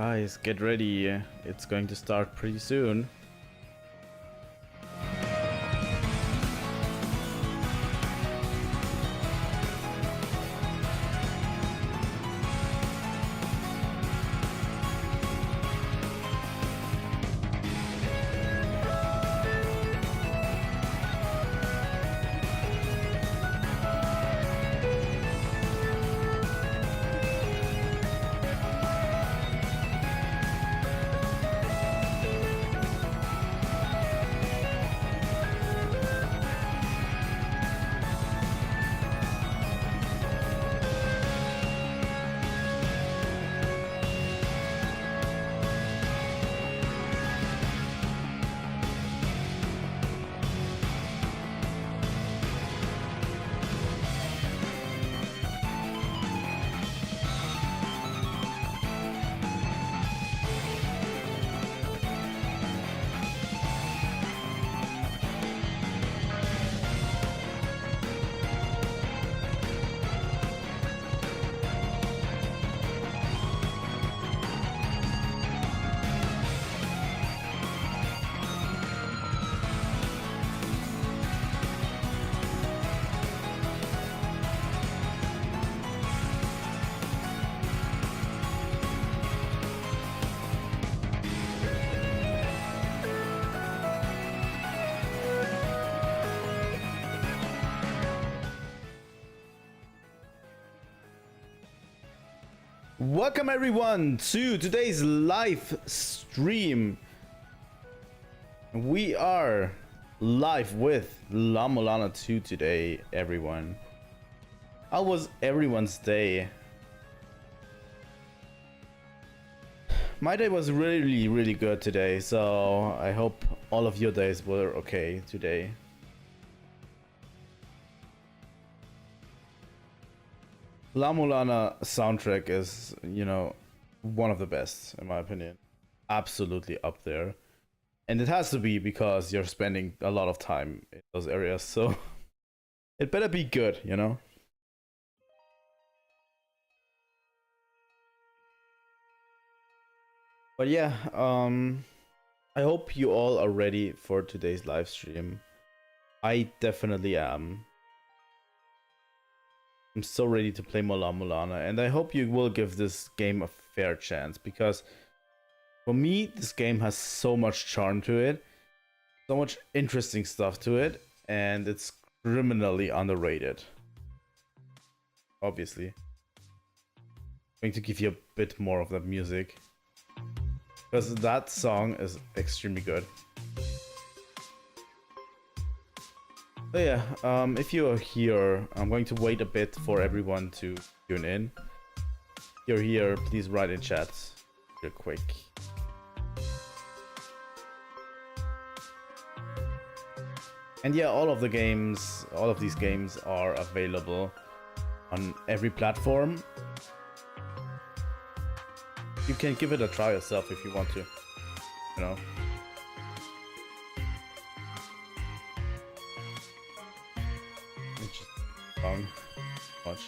Guys, get ready. It's going to start pretty soon. Welcome everyone to today's live stream. We are live with La-Mulana 2 today, everyone. How was everyone's day? My day was really good today, so I hope all of your days were okay today. La-Mulana soundtrack is, you know, one of the best in my opinion. Absolutely up there. And it has to be because you're spending a lot of time in those areas, so it better be good, you know? But yeah, I hope you all are ready for today's live stream. I definitely am. I'm so ready to play more La-Mulana, and I hope you will give this game a fair chance, because for me, this game has so much charm to it, so much interesting stuff to it, and it's criminally underrated. Obviously. I'm going to give you a bit more of that music, because that song is extremely good. So yeah, if you are here, I'm going to wait a bit for everyone to tune in. If you're here, please write in chat real quick. And yeah, all of these games are available on every platform. You can give it a try yourself if you want to, you know. Much.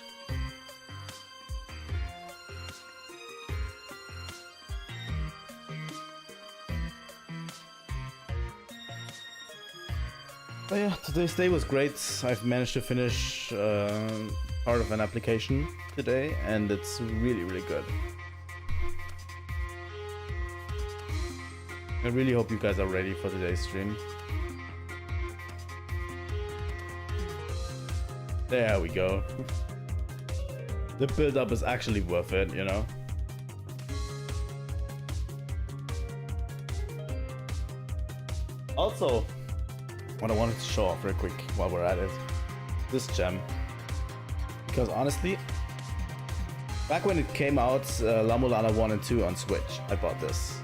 But yeah, today's day was great. I've managed to finish part of an application today, and it's really good. I really hope you guys are ready for today's stream. There we go. The build-up is actually worth it, you know? Also, what I wanted to show off real quick while we're at it, this gem. Because honestly, back when it came out, La-Mulana 1 and 2 on Switch, I bought this.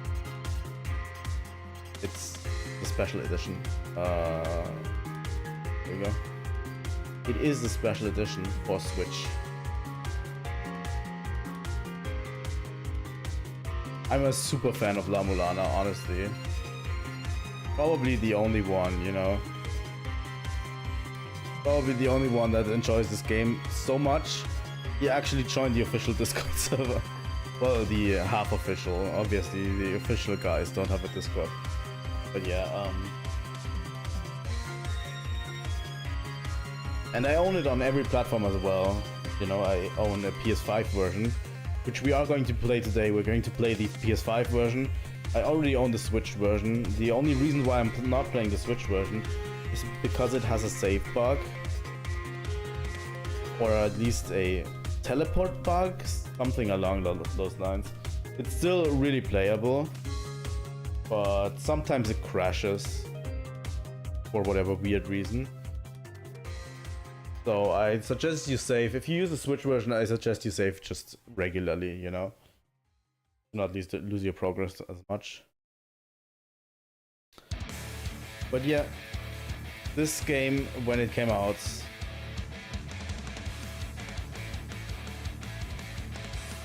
It's the special edition. There we go. It is the special edition for Switch. I'm a super fan of La-Mulana, honestly. Probably the only one, you know. Probably the only one that enjoys this game so much. He actually joined the official Discord server. Well, the half official. Obviously, the official guys don't have a Discord. But yeah, and I own it on every platform as well. You know, I own a PS5 version, which we are going to play today. We're going to play the PS5 version. I already own the Switch version. The only reason why I'm not playing the Switch version is because it has a save bug. Or at least a teleport bug, something along those lines. It's still really playable, but sometimes it crashes for whatever weird reason. So I suggest you save. If you use the Switch version, I suggest you save just regularly, you know? Not least lose your progress as much. But yeah, this game, when it came out,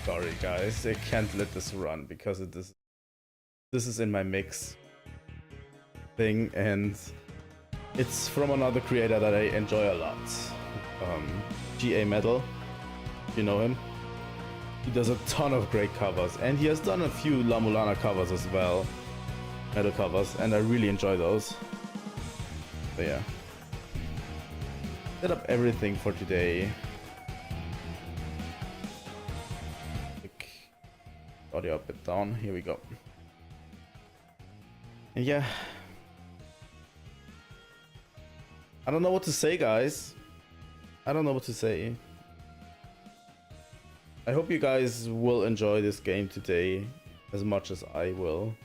sorry guys, I can't let this run because this is in my mix thing, and it's from another creator that I enjoy a lot. GA Metal, you know him. He does a ton of great covers, and he has done a few La-Mulana covers as well, metal covers, and I really enjoy those. So yeah, set up everything for today. Click audio a bit down. Here we go. And yeah, I don't know what to say, guys. I don't know what to say. I hope you guys will enjoy this game today as much as I will.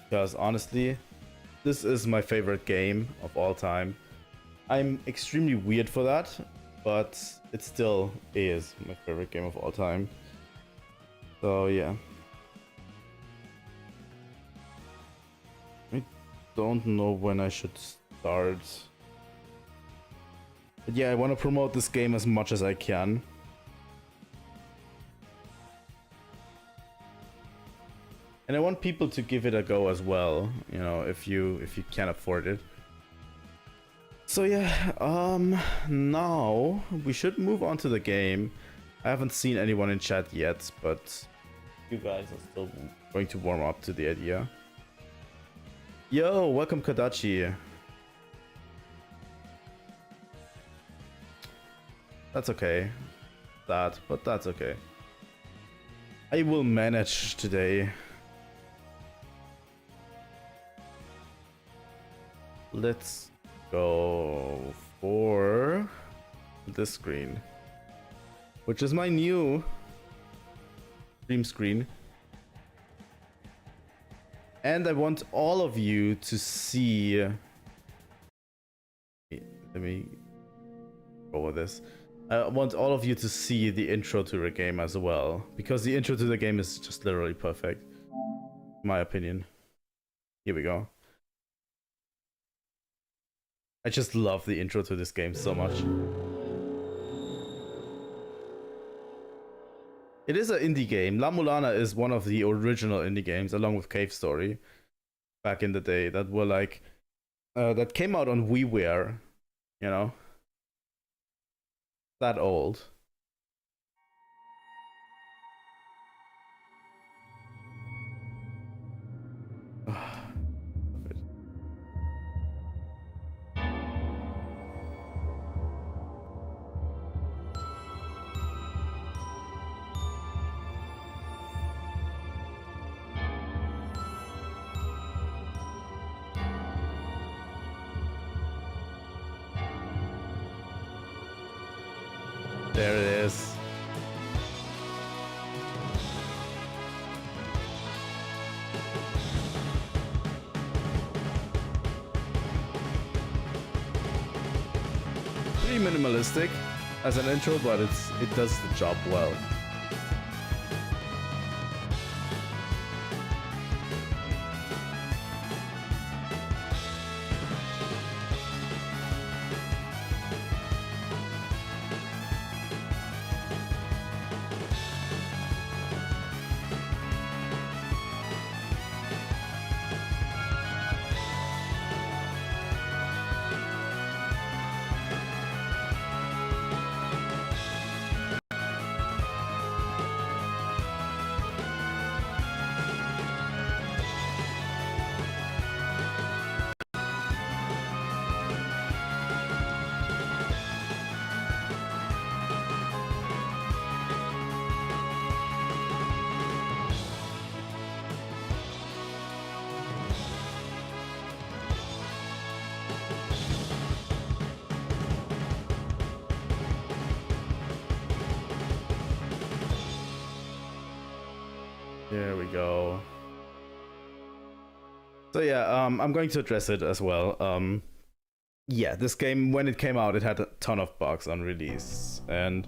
Because honestly, this is my favorite game of all time. I'm extremely weird for that, but it still is my favorite game of all time. So yeah. I don't know when I should start. But yeah, I want to promote this game as much as I can. And I want people to give it a go as well, you know, if you can afford it. So yeah, now we should move on to the game. I haven't seen anyone in chat yet, but you guys are still going to warm up to the idea. Yo, welcome Kadachi. That's okay. But that's okay. I will manage today. Let's go for this screen, which is my new stream screen. And I want all of you to see. Let me go with this. I want all of you to see the intro to the game as well, because the intro to the game is just literally perfect, in my opinion. Here we go. I just love the intro to this game so much. It is an indie game. La-Mulana is one of the original indie games, along with Cave Story, back in the day, that were like that came out on WiiWare, you know, that old. There it is. Pretty minimalistic as an intro, but it does the job well. Here we go. So yeah, I'm going to address it as well. Yeah, this game, when it came out, it had a ton of bugs on release, and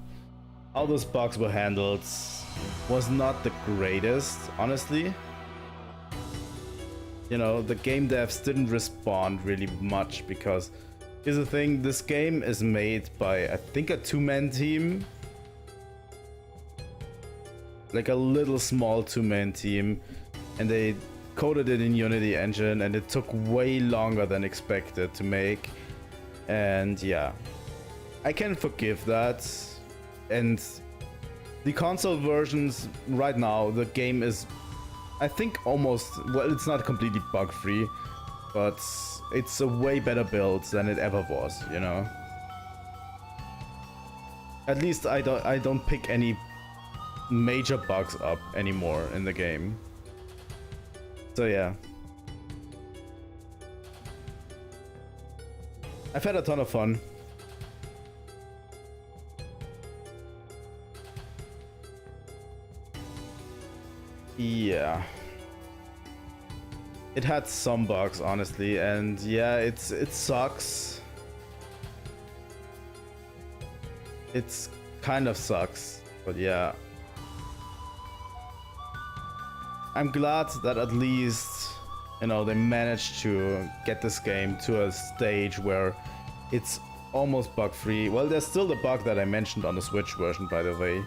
how those bugs were handled was not the greatest, honestly. You know, the game devs didn't respond really much because here's the thing, this game is made by, I think, a two-man team. Like a little small two-man team, and they coded it in Unity engine, and it took way longer than expected to make. And yeah, I can forgive that. And the console versions right now, the game is, I think, almost, well, it's not completely bug-free, but it's a way better build than it ever was, you know. At least I don't pick any major bugs up anymore in the game. So yeah, I've had a ton of fun. Yeah, it had some bugs, honestly, and yeah, it sucks. It's kind of sucks, but yeah, I'm glad that at least, you know, they managed to get this game to a stage where it's almost bug-free. Well, there's still the bug that I mentioned on the Switch version, by the way.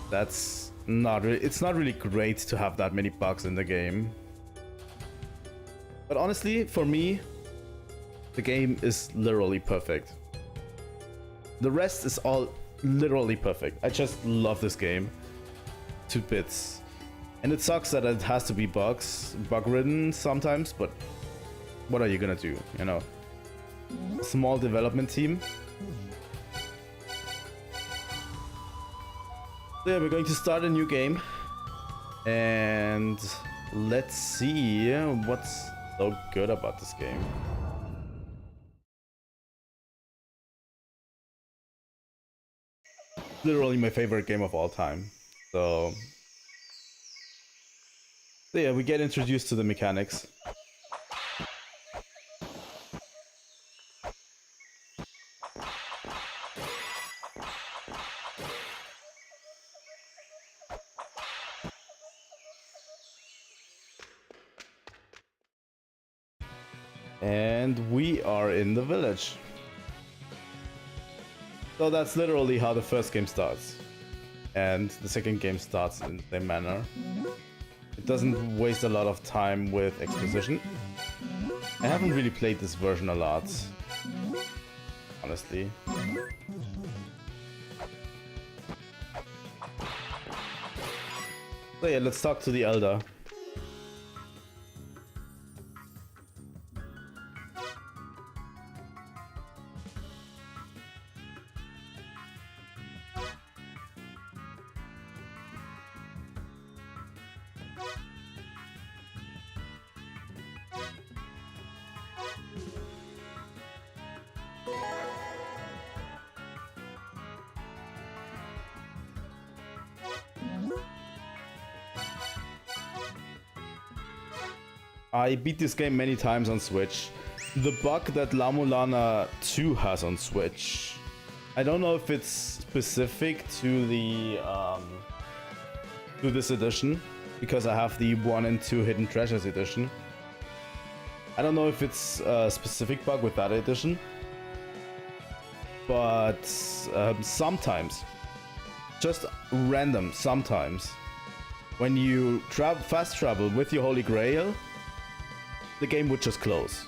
That's not really, it's not really great to have that many bugs in the game. But honestly, for me, the game is literally perfect. The rest is all literally perfect. I just love this game to bits. And it sucks that it has to be bug-ridden sometimes, but what are you gonna do, you know? Small development team. So yeah, we're going to start a new game. And let's see what's so good about this game. Literally my favorite game of all time. So yeah, we get introduced to the mechanics. And we are in the village. So that's literally how the first game starts. And the second game starts in the same manner. It doesn't waste a lot of time with exposition. I haven't really played this version a lot, honestly. So yeah, let's talk to the Elder. I beat this game many times on Switch. The bug that La-Mulana 2 has on Switch, I don't know if it's specific to the to this edition, because I have the 1 and 2 Hidden Treasures edition. I don't know if it's a specific bug with that edition, but sometimes, just random, sometimes, when you fast travel with your Holy Grail, the game would just close.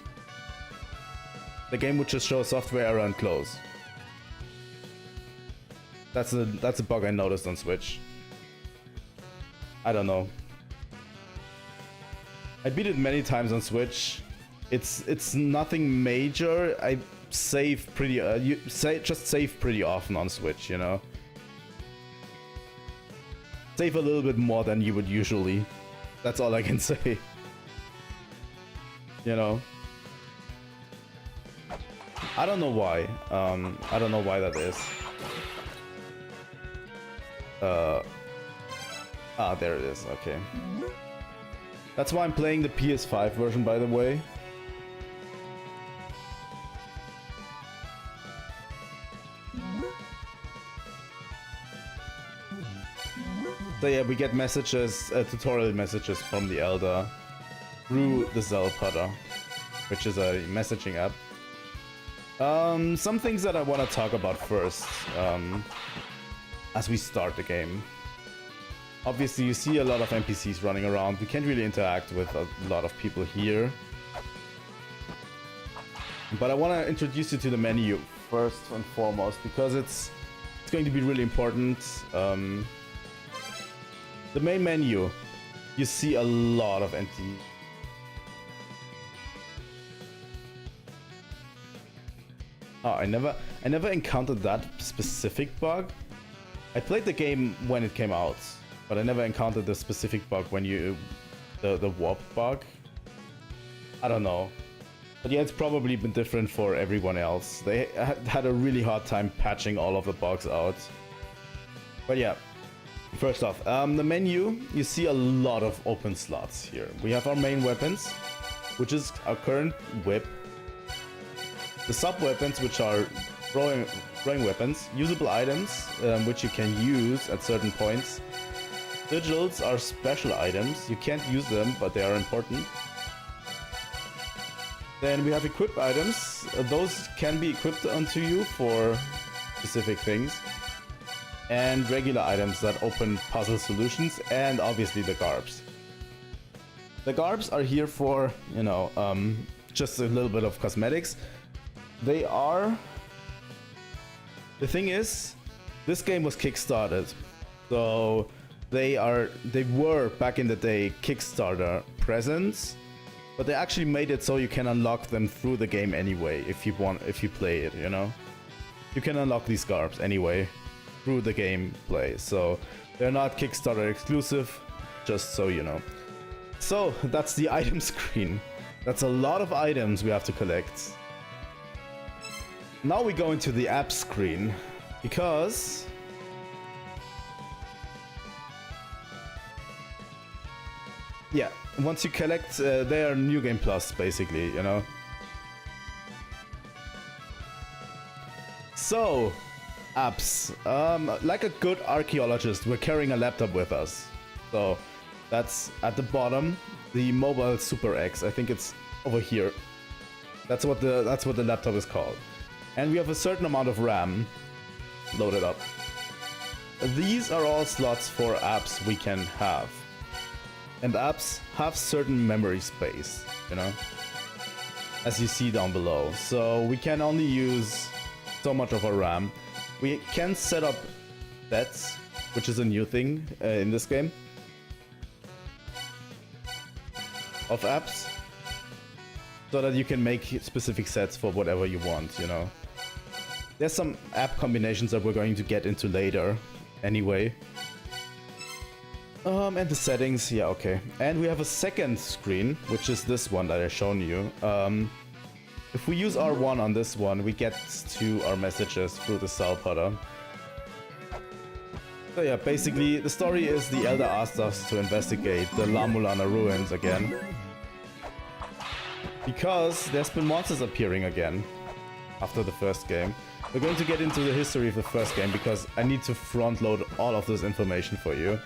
The game would just show software error and close. That's a bug I noticed on Switch. I don't know. I beat it many times on Switch. It's nothing major. I save pretty just save pretty often on Switch, you know. Save a little bit more than you would usually. That's all I can say. You know, I don't know why. I don't know why that is. Ah, there it is. Okay. That's why I'm playing the PS5 version, by the way. So yeah, we get messages, tutorial messages from the Elder through the Zelputter, which is a messaging app. Some things that I want to talk about first, as we start the game. Obviously, you see a lot of NPCs running around. We can't really interact with a lot of people here. But I want to introduce you to the menu first and foremost, because it's going to be really important. The main menu, you see a lot of NPCs. Oh, I never encountered that specific bug. I played the game when it came out, but I never encountered the specific bug when the warp bug. I don't know. But yeah, it's probably been different for everyone else. They had a really hard time patching all of the bugs out. But yeah, first off, the menu, you see a lot of open slots here. We have our main weapons, which is our current whip. The sub-weapons, which are throwing weapons. Usable items, which you can use at certain points. Sigils are special items. You can't use them, but they are important. Then we have equip items. Those can be equipped onto you for specific things. And regular items that open puzzle solutions, and obviously the garbs. The garbs are here for, you know, just a little bit of cosmetics. They are... The thing is, this game was kickstarted, so they were back in the day Kickstarter presents, but they actually made it so you can unlock them through the game anyway if you play it, you know. You can unlock these garbs anyway through the gameplay, so they're not Kickstarter exclusive, just so you know. So that's the item screen. That's a lot of items we have to collect. Now we go into the app screen, because yeah, once you collect, they are New Game Plus, basically, you know. So, apps. Like a good archaeologist, we're carrying a laptop with us. So, that's at the bottom, the Mobile Super X. I think it's over here. That's what the laptop is called. And we have a certain amount of RAM loaded up. These are all slots for apps we can have. And apps have certain memory space, you know, as you see down below. So we can only use so much of our RAM. We can set up sets, which is a new thing in this game, of apps, so that you can make specific sets for whatever you want, you know. There's some app combinations that we're going to get into later anyway. And the settings, yeah, okay. And we have a second screen, which is this one that I've shown you. If we use R1 on this one, we get to our messages through the Zelputter. So yeah, basically the story is the Elder asked us to investigate the La-Mulana ruins again, because there's been monsters appearing again after the first game. We're going to get into the history of the first game because I need to front load all of this information for you.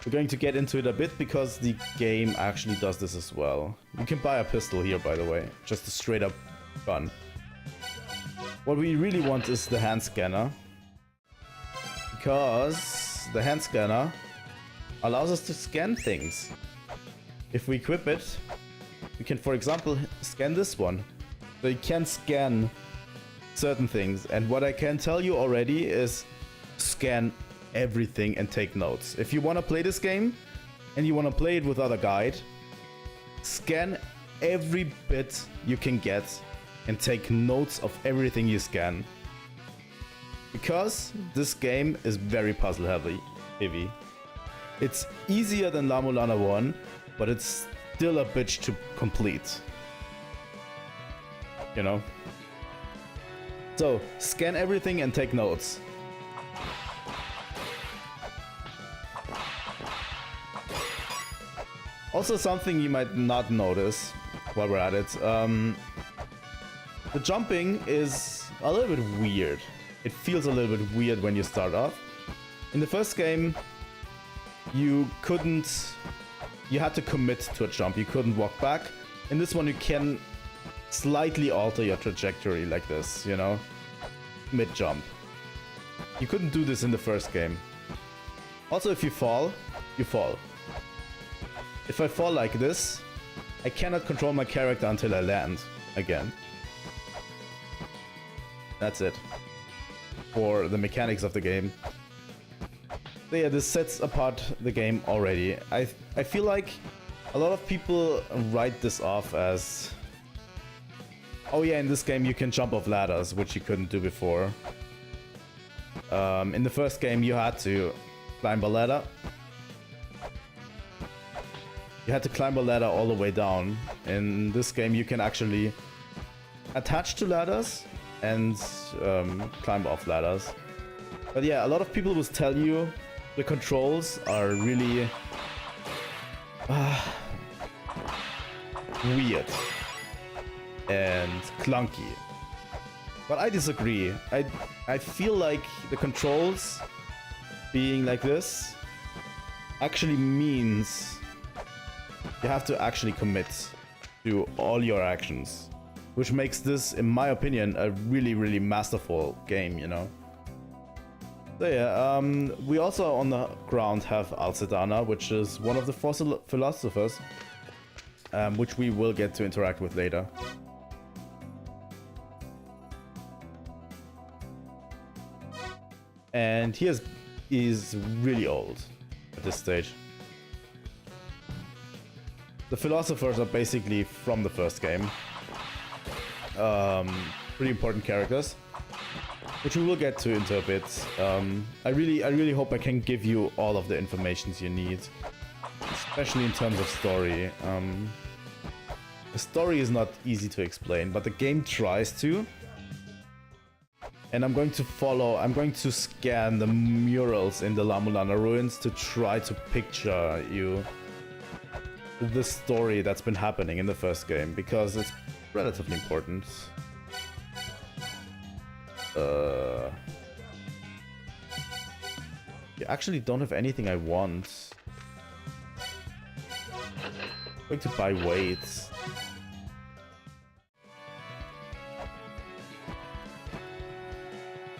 We're going to get into it a bit because the game actually does this as well. You can buy a pistol here, by the way, just a straight up gun. What we really want is the hand scanner, because the hand scanner allows us to scan things. If we equip it, we can, for example, scan this one. So you can scan certain things, and what I can tell you already is scan everything and take notes. If you want to play this game and you want to play it without a guide, scan every bit you can get and take notes of everything you scan, because this game is very puzzle heavy. It's easier than La-Mulana 1, but it's still a bitch to complete, you know. So scan everything and take notes. Also, something you might not notice while we're at it. The jumping is a little bit weird. It feels a little bit weird when you start off. In the first game, you had to commit to a jump. You couldn't walk back. In this one, you can slightly alter your trajectory like this, you know, mid-jump. You couldn't do this in the first game. Also, if you fall, you fall. If I fall like this, I cannot control my character until I land again. That's it for the mechanics of the game. So yeah, this sets apart the game already. I feel like a lot of people write this off as, oh yeah, in this game you can jump off ladders, which you couldn't do before. In the first game you had to climb a ladder. You had to climb a ladder all the way down. In this game you can actually attach to ladders and climb off ladders. But yeah, a lot of people will tell you the controls are really weird and clunky. But I disagree. I feel like the controls being like this actually means you have to actually commit to all your actions, which makes this, in my opinion, a really, really masterful game, you know? So yeah, we also on the ground have Al-Sedana, which is one of the four philosophers, which we will get to interact with later. And he is really old at this stage. The philosophers are basically from the first game. Pretty important characters, which we will get to into a bit. I really hope I can give you all of the information you need, especially in terms of story. The story is not easy to explain, but the game tries to. And I'm going to scan the murals in the La-Mulana ruins to try to picture you the story that's been happening in the first game, because it's relatively important. You actually don't have anything I want. I'm going to buy weights.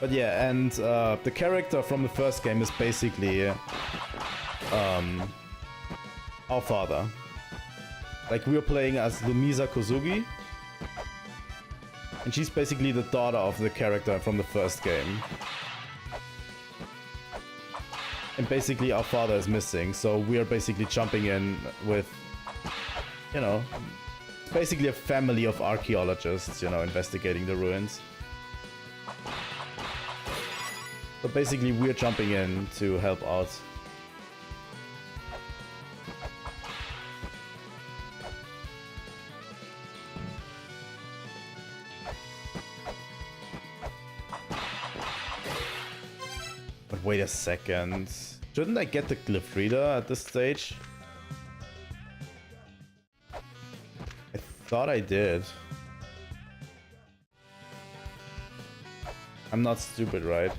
But yeah, and the character from the first game is basically our father. Like, we are playing as Lumisa Kozugi, and she's basically the daughter of the character from the first game. And basically our father is missing, so we are basically jumping in with, you know, it's basically a family of archaeologists, you know, investigating the ruins. So basically we're jumping in to help out. But wait a second. Shouldn't I get the glyph reader at this stage? I thought I did. I'm not stupid, right?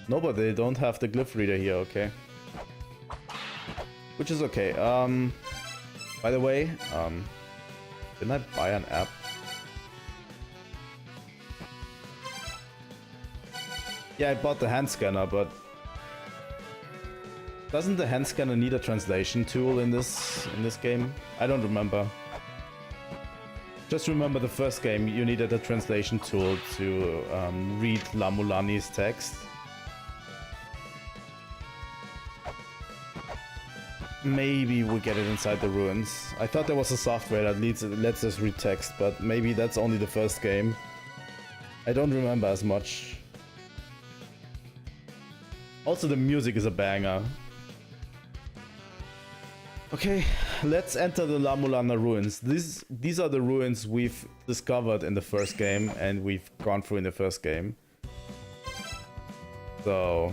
No, but they don't have the glyph reader here, okay. Which is okay. By the way, didn't I buy an app? Yeah, I bought the hand scanner, but doesn't the hand scanner need a translation tool in this game? I don't remember. Just remember the first game, you needed a translation tool to read La-Mulani's text. Maybe we get it inside the ruins. I thought there was a software that lets us read text, but maybe that's only the first game. I don't remember as much. Also, the music is a banger. Okay, let's enter the La-Mulana ruins. These are the ruins we've discovered in the first game and we've gone through in the first game. So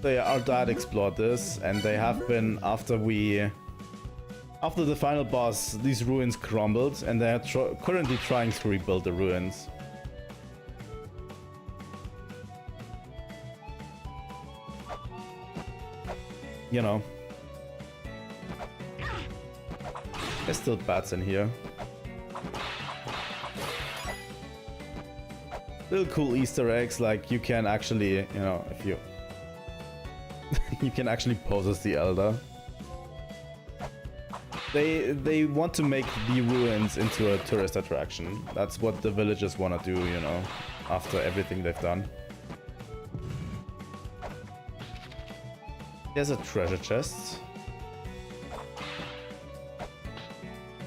our dad explored this, and they have been, after the final boss, these ruins crumbled, and they are currently trying to rebuild the ruins. You know. There's still bats in here. Little cool Easter eggs, like you can actually, you know, if you... you can actually pose as the Elder. They want to make the ruins into a tourist attraction. That's what the villagers want to do, you know, after everything they've done. There's a treasure chest.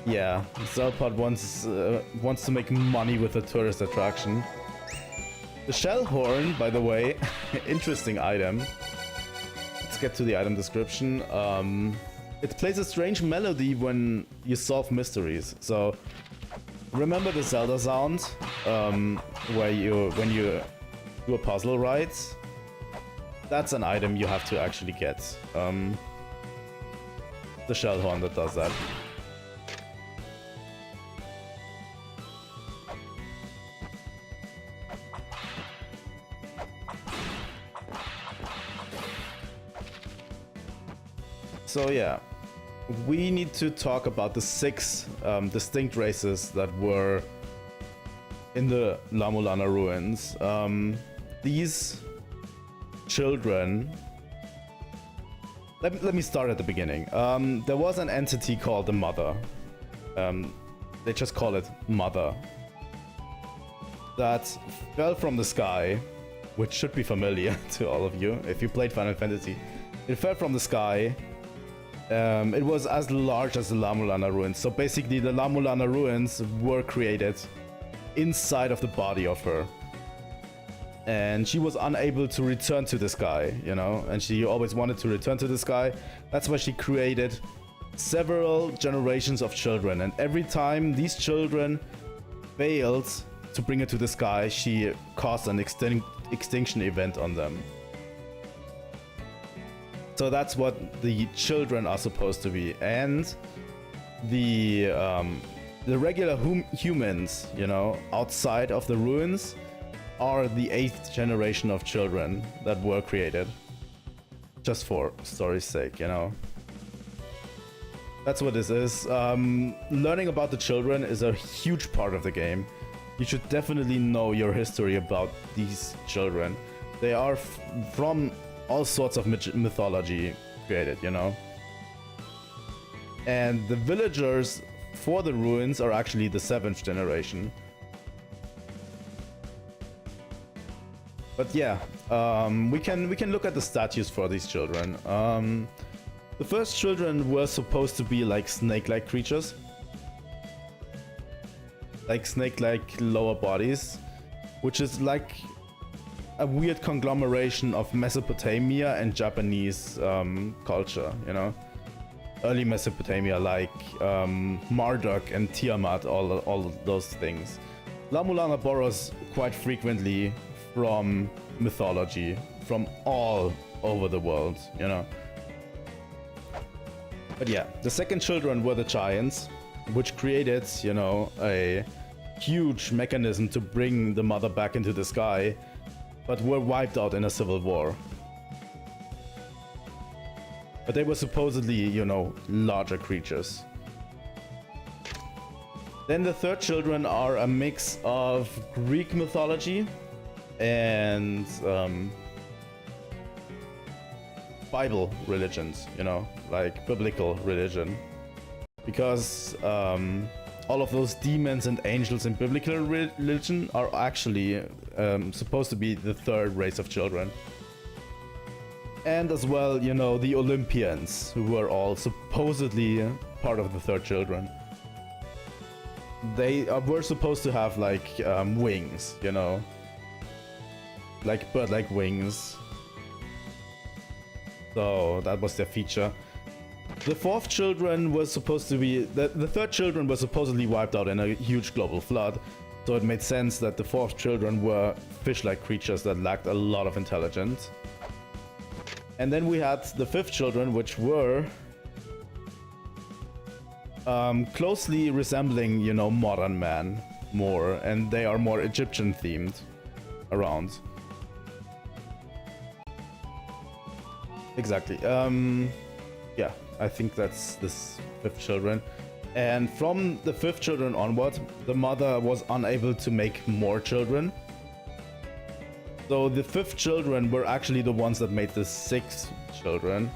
Yeah, Zelpod wants to make money with a tourist attraction. The shell horn, by the way, interesting item. Let's get to the item description. It plays a strange melody when you solve mysteries. So remember the Zelda sound, when you do a puzzle, right? That's an item you have to actually get. The shell horn that does that. So yeah, we need to talk about the 6 distinct races that were in the La-Mulana ruins. These children... Let me start at the beginning. There was an entity called the Mother. They just call it Mother. That fell from the sky, which should be familiar to all of you if you played Final Fantasy. It fell from the sky. It was as large as the La-Mulana ruins. So basically the La-Mulana ruins were created inside of the body of her. And she was unable to return to the sky, you know, and she always wanted to return to the sky. That's why she created several generations of children. And every time these children failed to bring her to the sky, she caused an extinction event on them. So that's what the children are supposed to be, and the regular humans, you know, outside of the ruins, are the 8th generation of children that were created, just for story's sake, you know. That's what this is. Learning about the children is a huge part of the game. You should definitely know your history about these children. They are from all sorts of mythology created, you know. And the villagers for the ruins are actually the 7th generation. But yeah, we can look at the statues for these children. The first children were supposed to be like snake-like creatures. Like snake-like lower bodies, which is like a weird conglomeration of Mesopotamia and Japanese culture, you know. Early Mesopotamia, like Marduk and Tiamat, all those things. La-Mulana borrows quite frequently from mythology from all over the world, you know. But yeah, the second children were the giants, which created, you know, a huge mechanism to bring the mother back into the sky, but were wiped out in a civil war. But they were supposedly, you know, larger creatures. Then the third children are a mix of Greek mythology and Bible religions, you know, like biblical religion. Because all of those demons and angels in biblical religion are actually supposed to be the third race of children. And as well, you know, the Olympians, who were all supposedly part of the third children. They were supposed to have like wings, you know, like bird-like wings. So that was their feature. The fourth children was supposed to be... The third children were supposedly wiped out in a huge global flood. So it made sense that the 4 children were fish-like creatures that lacked a lot of intelligence. And then we had the 5th children, which were closely resembling, you know, modern man more, and they are more Egyptian themed around. Exactly. Yeah, I think that's this 5th children. And from the 5th children onward, the mother was unable to make more children. So the 5th children were actually the ones that made the 6th children,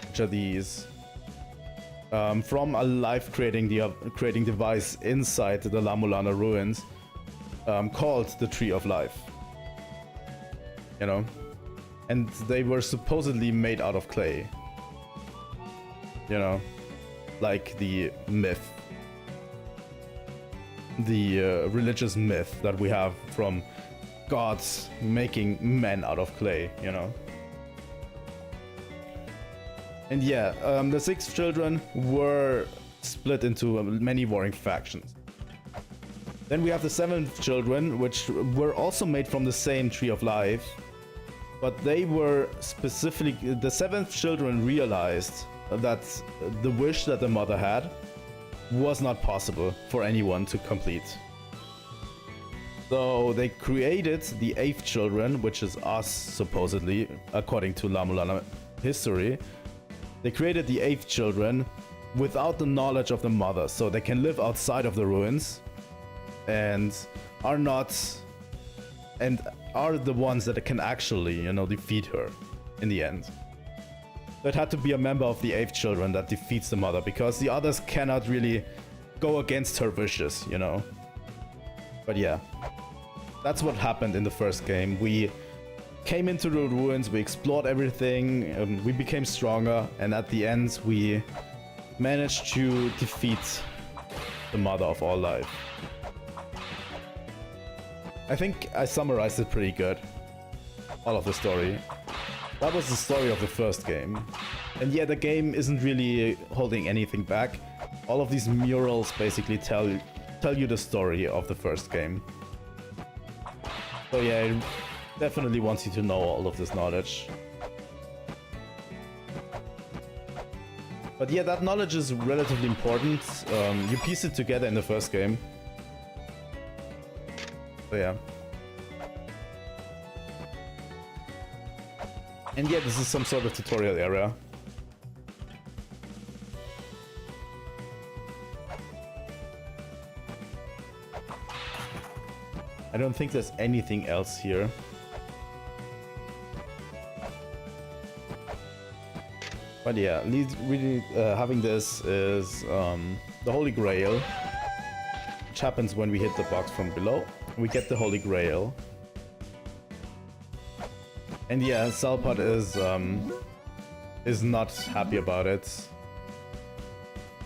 which are these. From a life-creating device inside the La-Mulana ruins, called the Tree of Life. You know? And they were supposedly made out of clay. You know? Like the myth. The religious myth that we have from gods making men out of clay, you know? And yeah, the 6 children were split into many warring factions. Then we have the 7th children, which were also made from the same Tree of Life. But they were specifically... The 7th children realized that the wish that the mother had was not possible for anyone to complete. So they created the 8th children, which is us, supposedly, according to La-Mulana history. They created the 8th children without the knowledge of the mother, so they can live outside of the ruins and are the ones that can actually, you know, defeat her in the end. So it had to be a member of the 8th children that defeats the mother, because the others cannot really go against her wishes, you know. But yeah, that's what happened in the first game. We came into the ruins, we explored everything, we became stronger, and at the end we managed to defeat the mother of all life. I think I summarized it pretty good, all of the story. That was the story of the first game. And yeah, the game isn't really holding anything back. All of these murals basically tell you the story of the first game. So yeah, it definitely wants you to know all of this knowledge. But yeah, that knowledge is relatively important. You piece it together in the first game. So yeah. And yeah, this is some sort of tutorial area. I don't think there's anything else here. But yeah, really having this is the Holy Grail, which happens when we hit the box from below. We get the Holy Grail. And yeah, Salpad is not happy about it,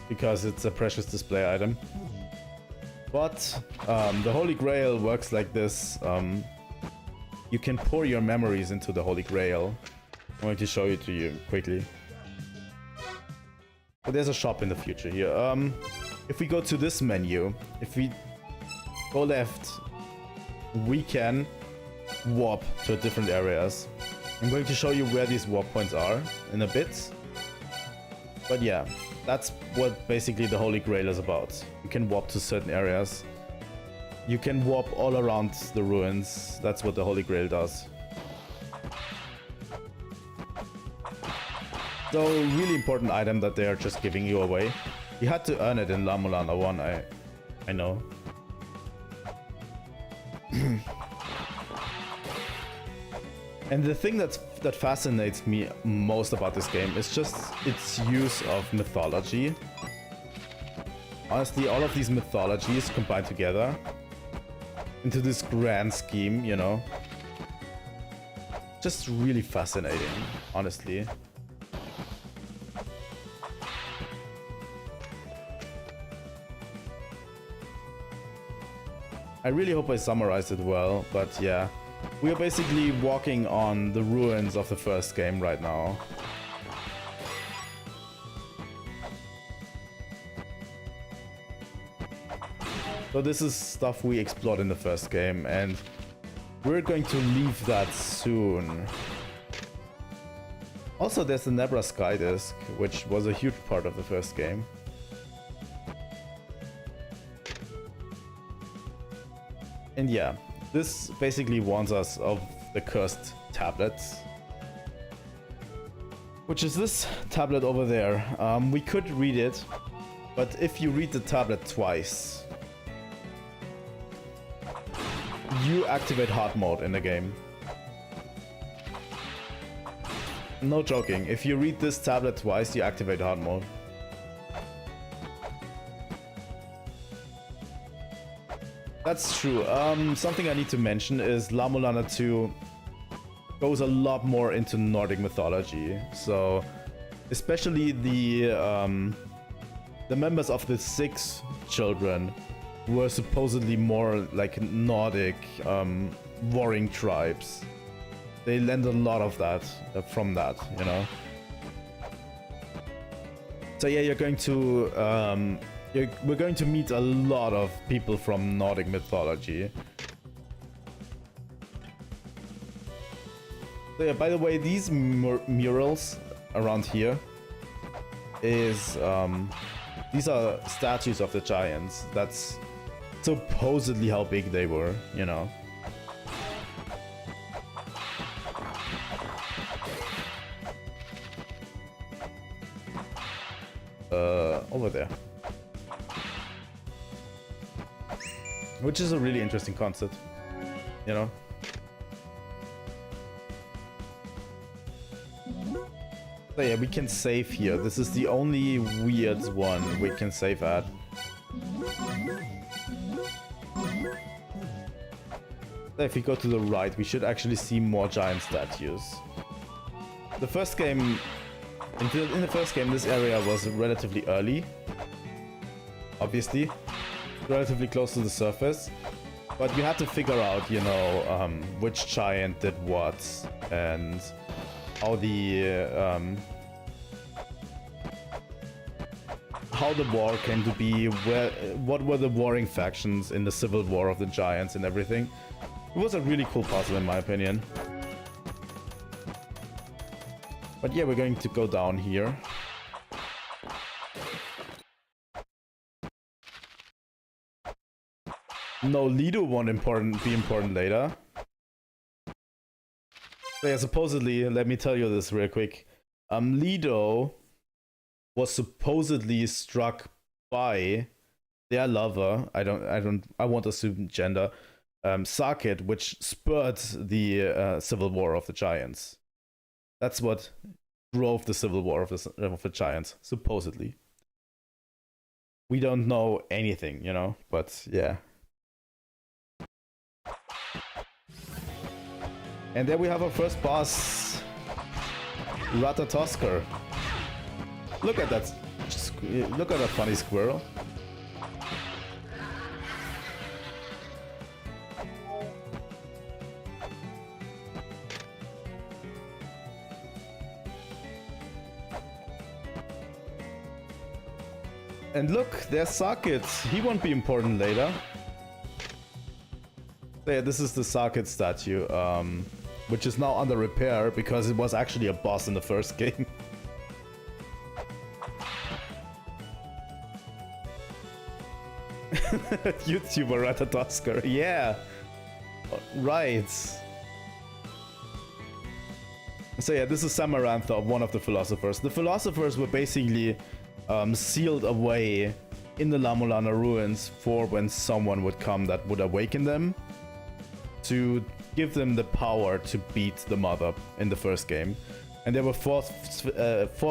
because it's a precious display item. But the Holy Grail works like this. You can pour your memories into the Holy Grail. I'm going to show it to you quickly. But there's a shop in the future here. If we go to this menu, if we go left, we can warp to different areas. I'm going to show you where these warp points are in a bit. But yeah, that's what basically the Holy Grail is about. You can warp to certain areas. You can warp all around the ruins. That's what the Holy Grail does. So, really important item that they are just giving you away. You had to earn it in La-Mulana 1, I know. And the thing that fascinates me most about this game is just its use of mythology. Honestly, all of these mythologies combined together into this grand scheme, you know. Just really fascinating, honestly. I really hope I summarized it well, but yeah. We are basically walking on the ruins of the first game right now. So this is stuff we explored in the first game, and we're going to leave that soon. Also, there's the Nebra Sky Disk, which was a huge part of the first game. And yeah, this basically warns us of the cursed tablets, which is this tablet over there. We could read it, but if you read the tablet twice, you activate hard mode in the game. No joking, if you read this tablet twice, you activate hard mode. That's true. Something I need to mention is La-Mulana 2 goes a lot more into Nordic mythology. So, especially the members of the 6 children were supposedly more like Nordic warring tribes. They lend a lot of that from that, you know. So yeah, you're going to we're going to meet a lot of people from Nordic mythology. So yeah, by the way, these murals around here is these are statues of the giants. That's supposedly how big they were, you know. Over there. Which is a really interesting concept, you know. So yeah, we can save here. This is the only weird one we can save at. So if we go to the right, we should actually see more giant statues. The first game, in the first game, this area was relatively early. Obviously. Relatively close to the surface, but you had to figure out, you know, which giant did what and how the war came to be, what were the warring factions in the civil war of the giants and everything. It was a really cool puzzle in my opinion. But yeah, we're going to go down here. No, Lido won't be important later. So yeah, supposedly, let me tell you this real quick. Lido was supposedly struck by their lover. I won't assume gender. Sarkit, which spurred the civil war of the giants. That's what drove the civil war of the giants, supposedly. We don't know anything, you know, but yeah. And there we have our first boss, Ratatoskr. Look at that! Look at that funny squirrel. And look, there's Sarkit. He won't be important later. So yeah, this is the Sarkit statue, which is now under repair because it was actually a boss in the first game. YouTuber Ratatoskr, yeah, right. So yeah, this is Samarantha, one of the philosophers. The philosophers were basically sealed away in the La-Mulana ruins for when someone would come that would awaken them to give them the power to beat the mother in the first game. And there were four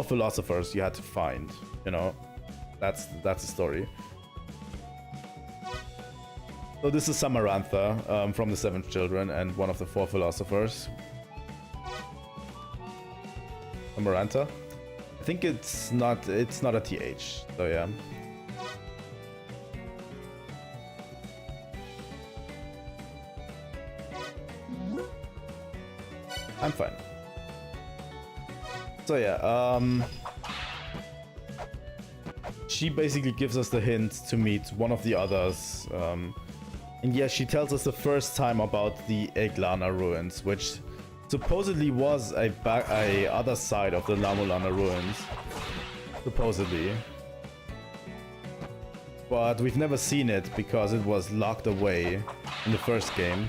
philosophers you had to find, you know. That's the story. So this is Samarantha from the 7 Children and one of the 4 philosophers. Samarantha? I think it's not a TH, so yeah. I'm fine. So yeah, she basically gives us the hint to meet one of the others. And yeah, she tells us the first time about the La-Mulana ruins, which supposedly was a other side of the La-Mulana ruins. Supposedly. But we've never seen it because it was locked away in the first game.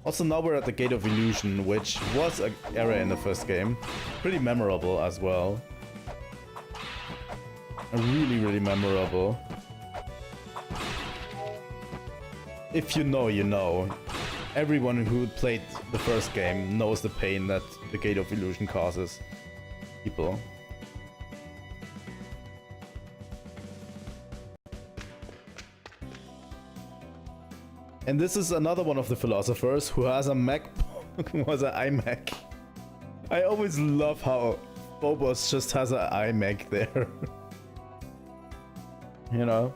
Also, now we're at the Gate of Illusion, which was an area in the first game. Pretty memorable as well. Really, really memorable. If you know, you know. Everyone who played the first game knows the pain that the Gate of Illusion causes people. And this is another one of the philosophers who has a Mac, who has an iMac. I always love how Phobos just has an iMac there. You know?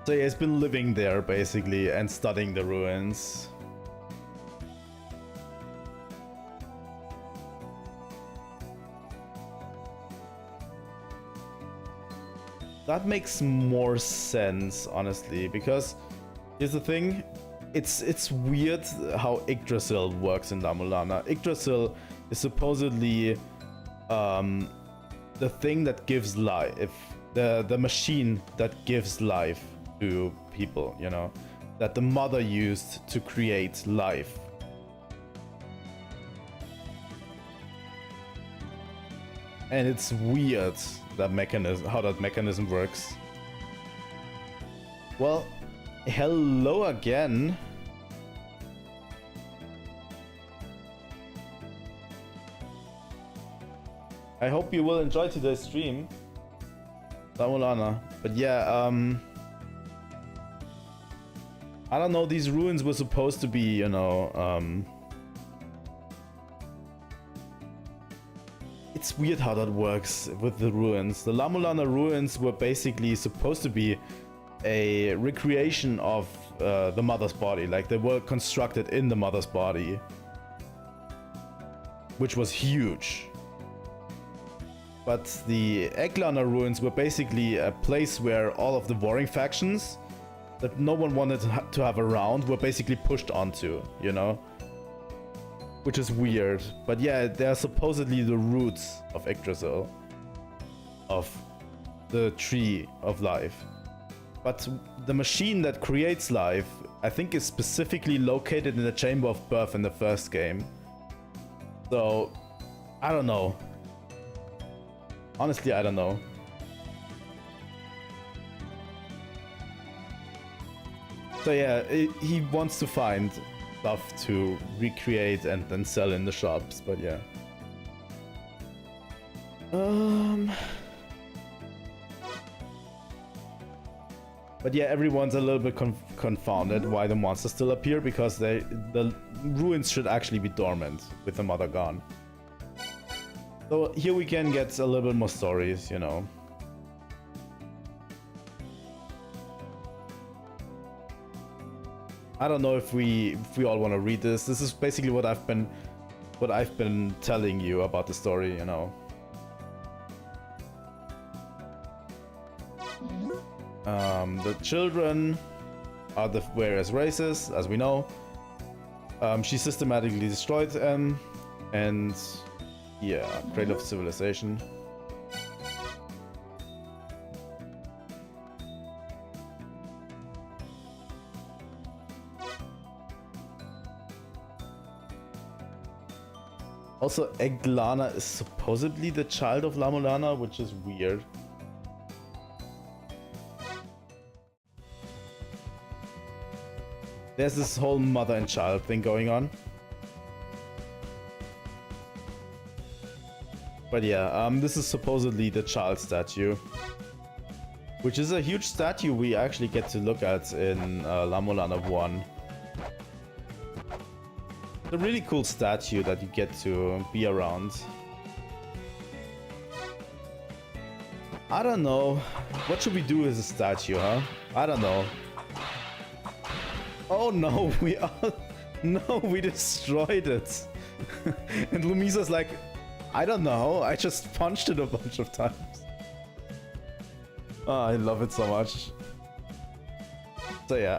So yeah, he's been living there basically and studying the ruins. That makes more sense, honestly, because here's the thing, it's weird how Yggdrasil works in La-Mulana. Yggdrasil is supposedly the thing that gives life, the machine that gives life to people, you know, that the mother used to create life. And it's weird that mechanism, how that mechanism works. Well, hello again. I hope you will enjoy today's stream, La-Mulana. But yeah, I don't know, these ruins were supposed to be, you know, it's weird how that works with the ruins. The La-Mulana ruins were basically supposed to be a recreation of the mother's body. Like, they were constructed in the mother's body, which was huge. But the La-Mulana ruins were basically a place where all of the warring factions that no one wanted to have around were basically pushed onto, you know? Which is weird. But yeah, they are supposedly the roots of Yggdrasil, of the tree of life. But the machine that creates life, I think, is specifically located in the Chamber of Birth in the first game. So, I don't know. Honestly, I don't know. So yeah, he wants to find stuff to recreate and then sell in the shops, but yeah. But yeah, everyone's a little bit confounded why the monsters still appear, because the ruins should actually be dormant with the mother gone. So here we can get a little bit more stories, you know. I don't know if we all want to read this. This is basically what I've been telling you about the story, you know. The children are the various races, as we know. She systematically destroyed them, and yeah, cradle of civilization. Also, La-Mulana is supposedly the child of La-Mulana, which is weird. There's this whole mother and child thing going on. But yeah, this is supposedly the child statue, which is a huge statue we actually get to look at in La-Mulana 1. It's a really cool statue that you get to be around. I don't know. What should we do with the statue, huh? I don't know. Oh no, we are... No, we destroyed it. And Lumisa's like, I don't know, I just punched it a bunch of times. Oh, I love it so much. So yeah,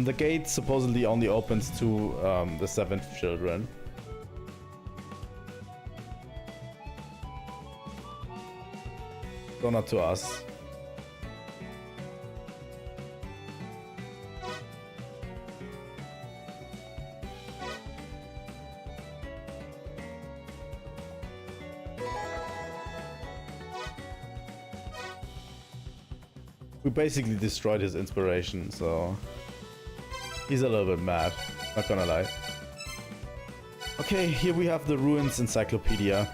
the gate supposedly only opens to the 7th children. So not to us. We basically destroyed his inspiration, so he's a little bit mad, not gonna lie. Okay, here we have the Ruins Encyclopedia.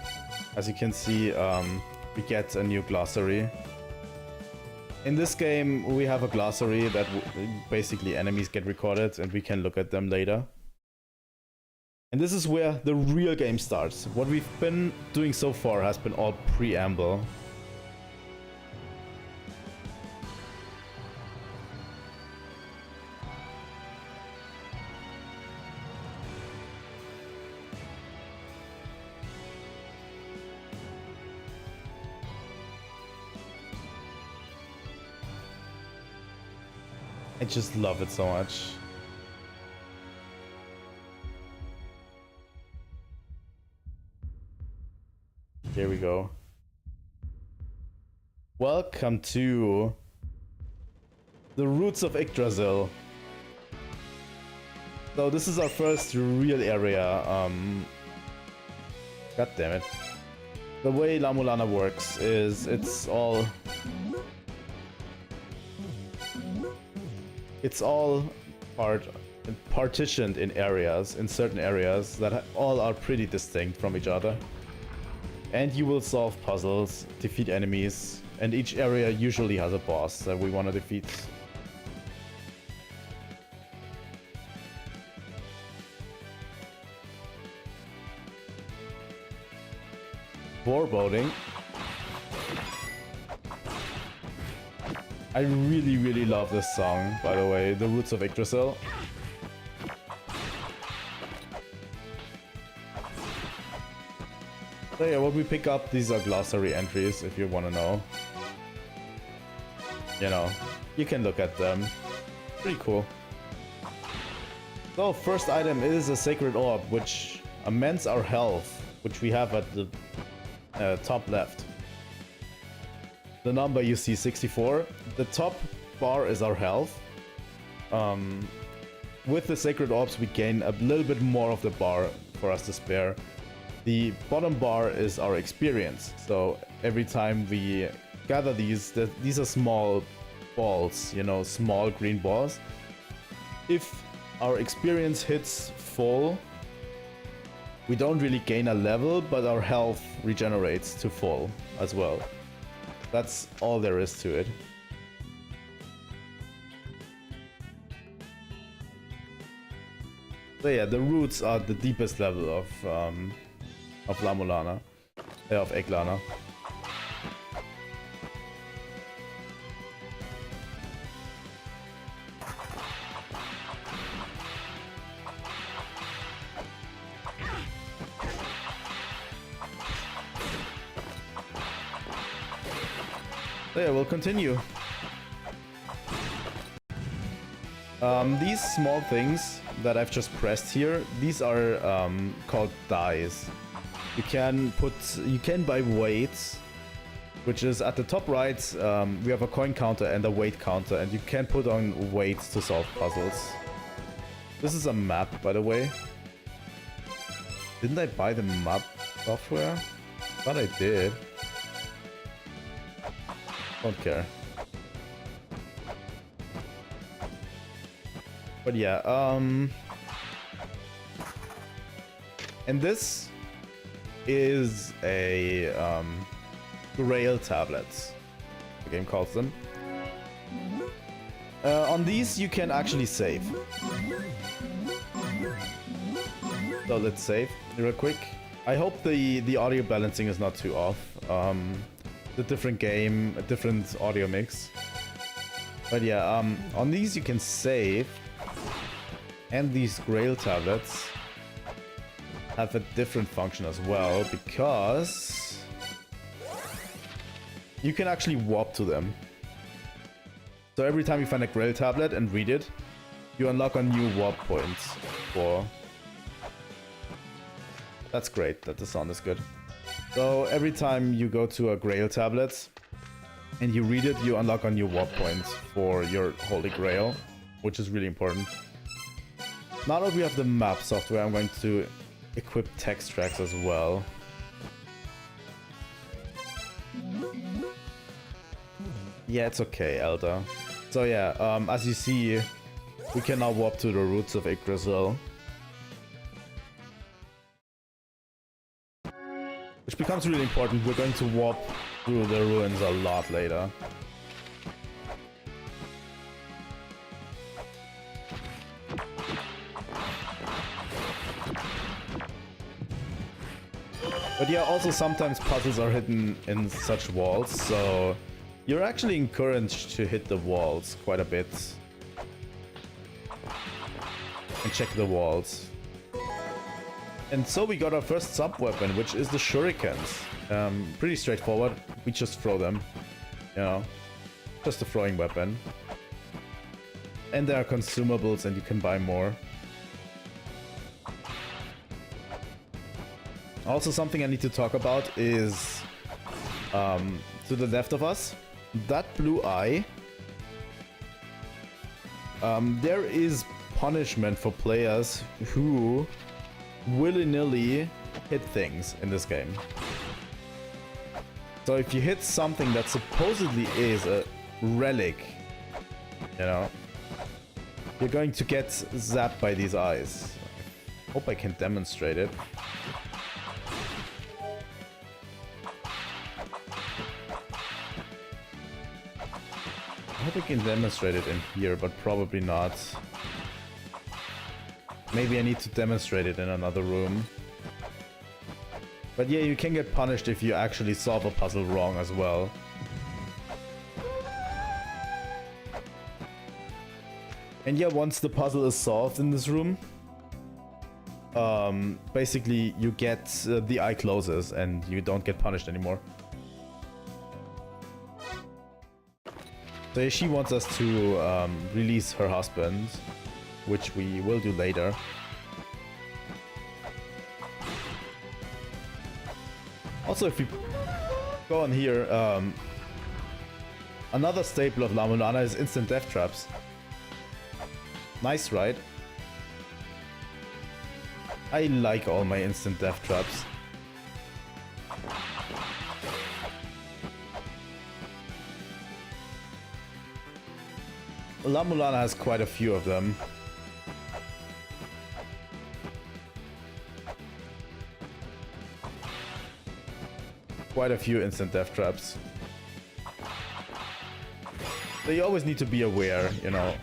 As you can see, we get a new glossary. In this game, we have a glossary that basically enemies get recorded and we can look at them later. And this is where the real game starts. What we've been doing so far has been all preamble. I just love it so much. Here we go. Welcome to the roots of Yggdrasil. So this is our first real area. God damn it. The way La-Mulana works is it's all partitioned in areas, in certain areas that all are pretty distinct from each other. And you will solve puzzles, defeat enemies, and each area usually has a boss that we want to defeat. Foreboding. I really love this song, by the way, The Roots of Yggdrasil. So yeah, what we pick up, these are glossary entries, if you want to know. You know, you can look at them. Pretty cool. So, first item is a sacred orb, which amends our health, which we have at the top left. The number you see, 64. The top bar is our health. With the sacred orbs we gain a little bit more of the bar for us to spare. The bottom bar is our experience. So every time we gather these are small balls, you know, small green balls. If our experience hits full, we don't really gain a level, but our health regenerates to full as well. That's all there is to it. So yeah, the roots are the deepest level of La-Mulana, of Yggdrasil. So yeah, we'll continue. These small things that I've just pressed here, these are called dies. You can buy weights, which is at the top right. We have a coin counter and a weight counter, and you can put on weights to solve puzzles. This is a map, by the way. Didn't I buy the map software? Thought I did. Don't care. But yeah, and this is a Grail tablets, the game calls them. On these you can actually save. So let's save real quick. I hope the audio balancing is not too off. a different game, a different audio mix. But yeah, on these you can save, and these Grail tablets have a different function as well, because you can actually warp to them. So every time you find a Grail tablet and read it, you unlock a new warp point for... That's great, that the sound is good. So every time you go to a Grail tablet and you read it, you unlock a new warp point for your Holy Grail, which is really important. Now that we have the map software, I'm going to equip text tracks as well. Yeah, it's okay, Elder. So yeah, as you see, we can now warp to the roots of Yggdrasil. Which becomes really important. We're going to warp through the ruins a lot later. But yeah, also sometimes puzzles are hidden in such walls, so you're actually encouraged to hit the walls quite a bit. And check the walls. And so we got our first sub-weapon, which is the shurikens. Pretty straightforward. We just throw them. You know, just a throwing weapon. And there are consumables and you can buy more. Also, something I need to talk about is to the left of us, that blue eye. There is punishment for players who willy-nilly hit things in this game. So if you hit something that supposedly is a relic, you know, you're going to get zapped by these eyes. Hope I can demonstrate it. I hope I can demonstrate it in here, but probably not. Maybe I need to demonstrate it in another room. But yeah, you can get punished if you actually solve a puzzle wrong as well. And yeah, once the puzzle is solved in this room, basically you get the eye closes and you don't get punished anymore. So she wants us to release her husband, which we will do later. Also, if you go on here, another staple of La-Mulana is instant death traps. Nice, right? I like all my instant death traps. La-Mulana has quite a few of them. Quite a few instant death traps. So you always need to be aware, you know.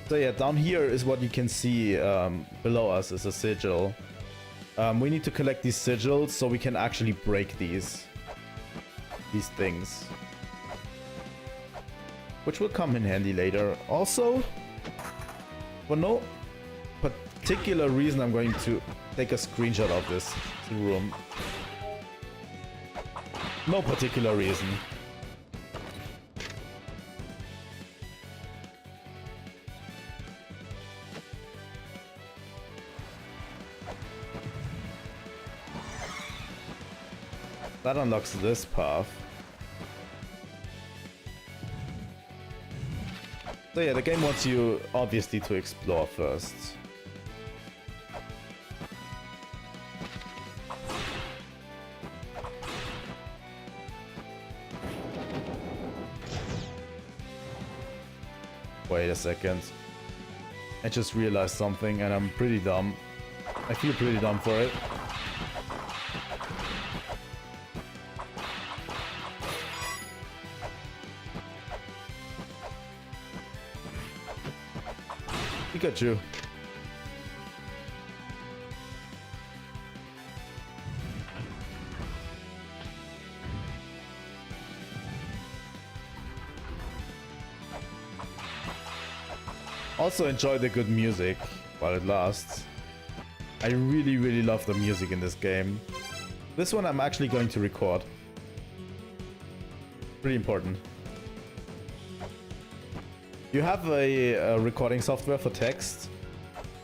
So yeah, down here is what you can see below us is a sigil. We need to collect these sigils so we can actually break these things. Which will come in handy later. Also, for no particular reason, I'm going to take a screenshot of this room. No particular reason. That unlocks this path. So yeah, the game wants you obviously to explore first. Wait a second. I just realized something and I'm pretty dumb. I feel pretty dumb for it. Pikachu. Also enjoy the good music while it lasts. I really, really love the music in this game. This one I'm actually going to record. Pretty important. You have a recording software for text,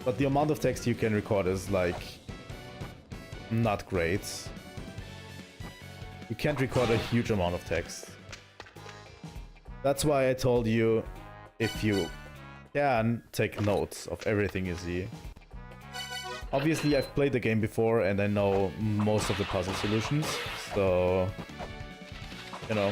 but the amount of text you can record is like not great. You can't record a huge amount of text. That's why I told you, if you can, take notes of everything you see. Obviously, I've played the game before and I know most of the puzzle solutions, so, you know.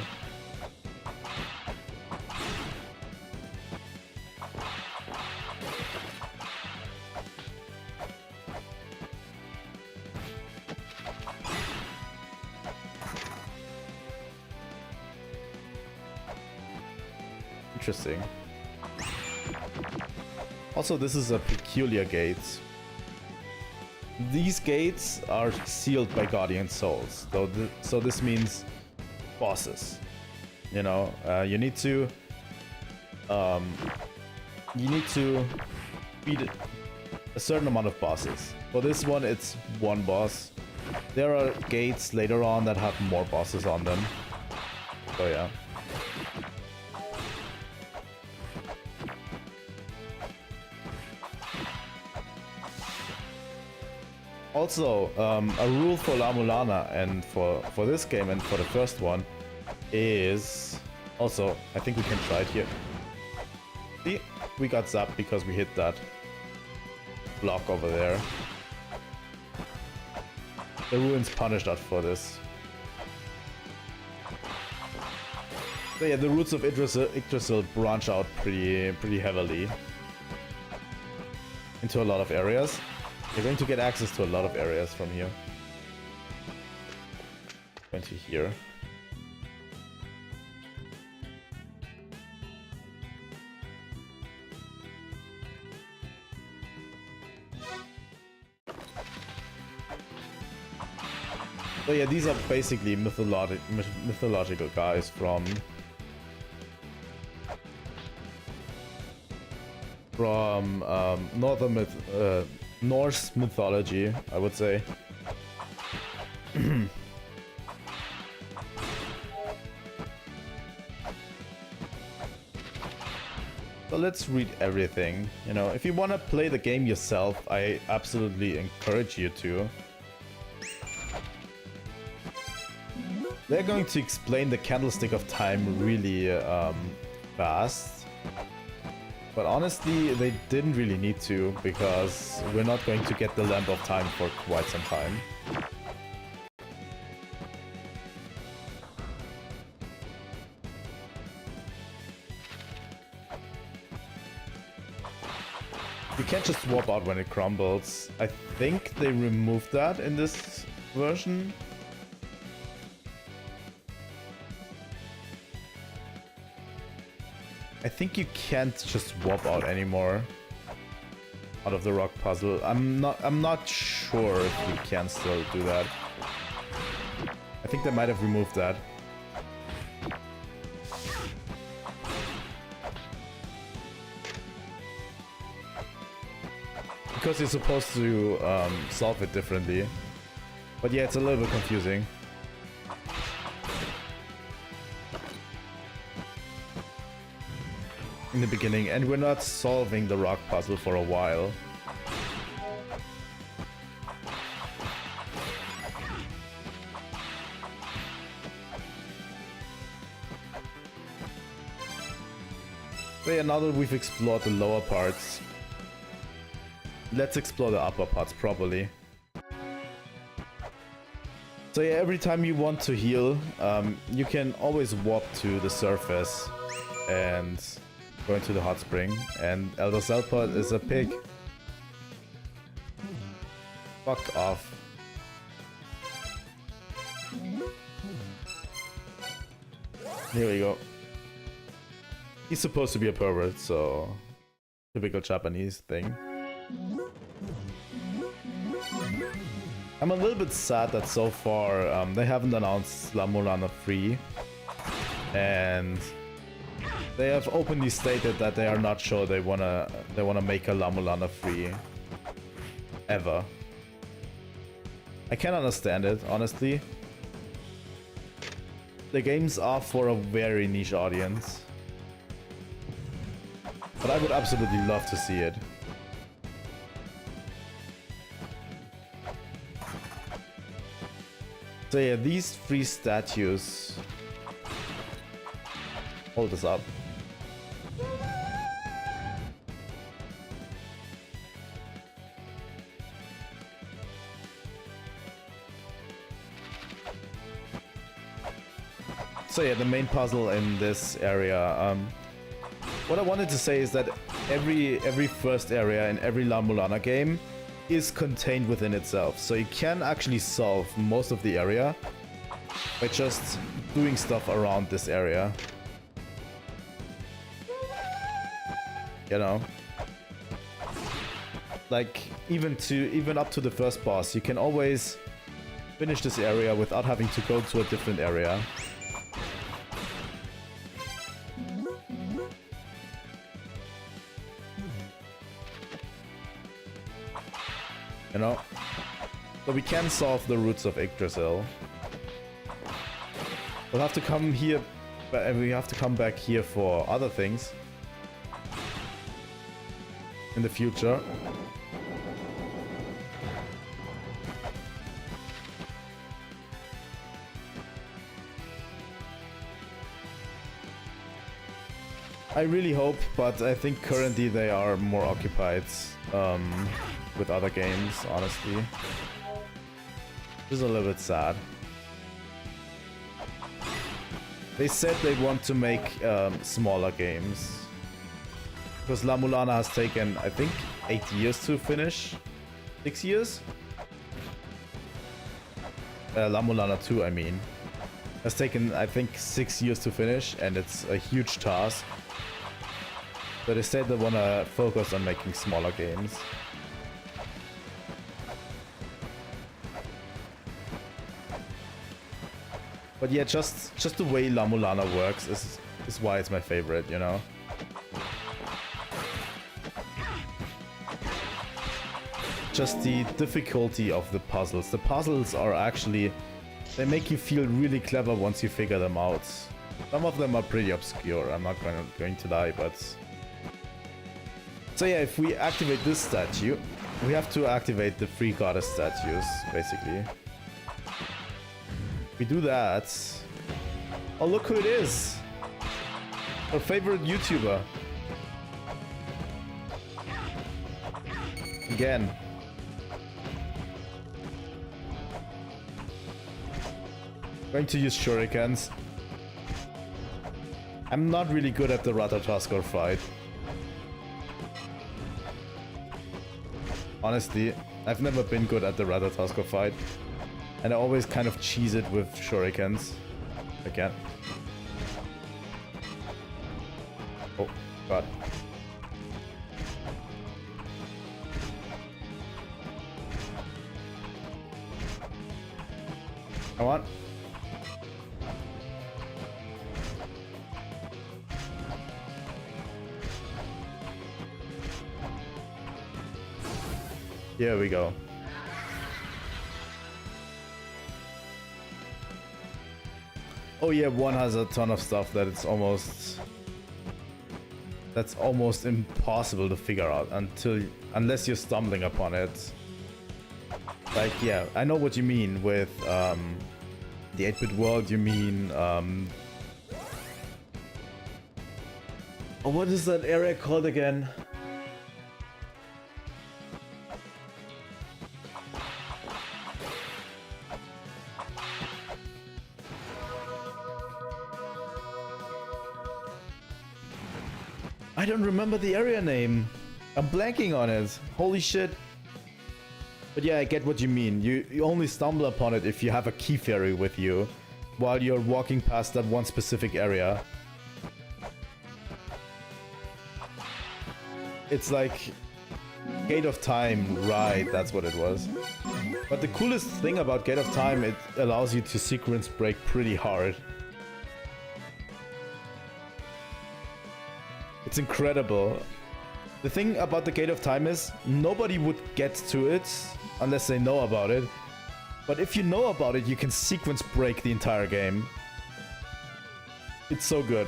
Interesting. Also, this is a peculiar gate. These gates are sealed by guardian souls, so this means bosses. You know, you need to beat a certain amount of bosses. For this one, it's one boss. There are gates later on that have more bosses on them. So yeah. Also, a rule for La-Mulana and for this game and for the first one is... Also, I think we can try it here. See? We got zapped because we hit that block over there. The ruins punished us for this. So yeah, the roots of Yggdrasil branch out pretty heavily into a lot of areas. You're going to get access to a lot of areas from here. Going to here. So yeah, these are basically mythological guys from Norse mythology, I would say. So let's read everything. You know, if you want to play the game yourself, I absolutely encourage you to. They're going to explain the Candlestick of Time really fast. But honestly, they didn't really need to, because we're not going to get the Lamp of Time for quite some time. You can't just swap out when it crumbles. I think they removed that in this version. I think you can't just swap out anymore out of the rock puzzle. I'm not sure if you can still do that. I think they might have removed that. Because you're supposed to solve it differently. But yeah, it's a little bit confusing. In the beginning, and we're not solving the rock puzzle for a while. So yeah, now that we've explored the lower parts, let's explore the upper parts properly. So yeah, every time you want to heal, you can always warp to the surface and go into the hot spring, and Elder Zelpod is a pig. Fuck off. Here we go. He's supposed to be a pervert, so typical Japanese thing. I'm a little bit sad that so far they haven't announced La-Mulana 3, and They have openly stated that they are not sure they wanna make a La-Mulana free ever. I can understand it, honestly. The games are for a very niche audience. But I would absolutely love to see it. So yeah, these 3 statues... Hold this up. So yeah, the main puzzle in this area. What I wanted to say is that every first area in every La-Mulana game is contained within itself. So you can actually solve most of the area by just doing stuff around this area. You know? Like, even up to the first boss, you can always finish this area without having to go to a different area. You know? So we can solve the roots of Yggdrasil. We'll have to come here, and we have to come back here for other things in the future. I really hope, but I think currently they are more occupied with other games, honestly. Which is a little bit sad. They said they want to make smaller games. Because La-Mulana has taken, I think, 8 years to finish. 6 years? La-Mulana 2, I mean. Has taken, I think, 6 years to finish, and it's a huge task. But they said they want to focus on making smaller games. But yeah, just the way La-Mulana works is why it's my favorite, you know? Just the difficulty of the puzzles. The puzzles are actually... They make you feel really clever once you figure them out. Some of them are pretty obscure, I'm not going to lie, but... So yeah, if we activate this statue, we have to activate the 3 goddess statues, basically. We do that. Oh, look who it is! Our favorite YouTuber. Again. Going to use shurikens. I'm not really good at the Ratatoskr fight. Honestly, I've never been good at the Ratatoskr fight. And I always kind of cheese it with shurikens. Again. Oh, God. Come on. Here we go. Oh yeah, one has a ton of stuff that it's almost... That's almost impossible to figure out unless you're stumbling upon it. Like, yeah, I know what you mean with the 8-bit world, you mean... Oh, what is that area called again? I don't remember the area name. I'm blanking on it. Holy shit. But yeah, I get what you mean. You only stumble upon it if you have a key fairy with you while you're walking past that one specific area. It's like Gate of Time, right, that's what it was. But the coolest thing about Gate of Time, it allows you to sequence break pretty hard. It's incredible. The thing about the Gate of Time is nobody would get to it unless they know about it. But if you know about it, you can sequence break the entire game. It's so good.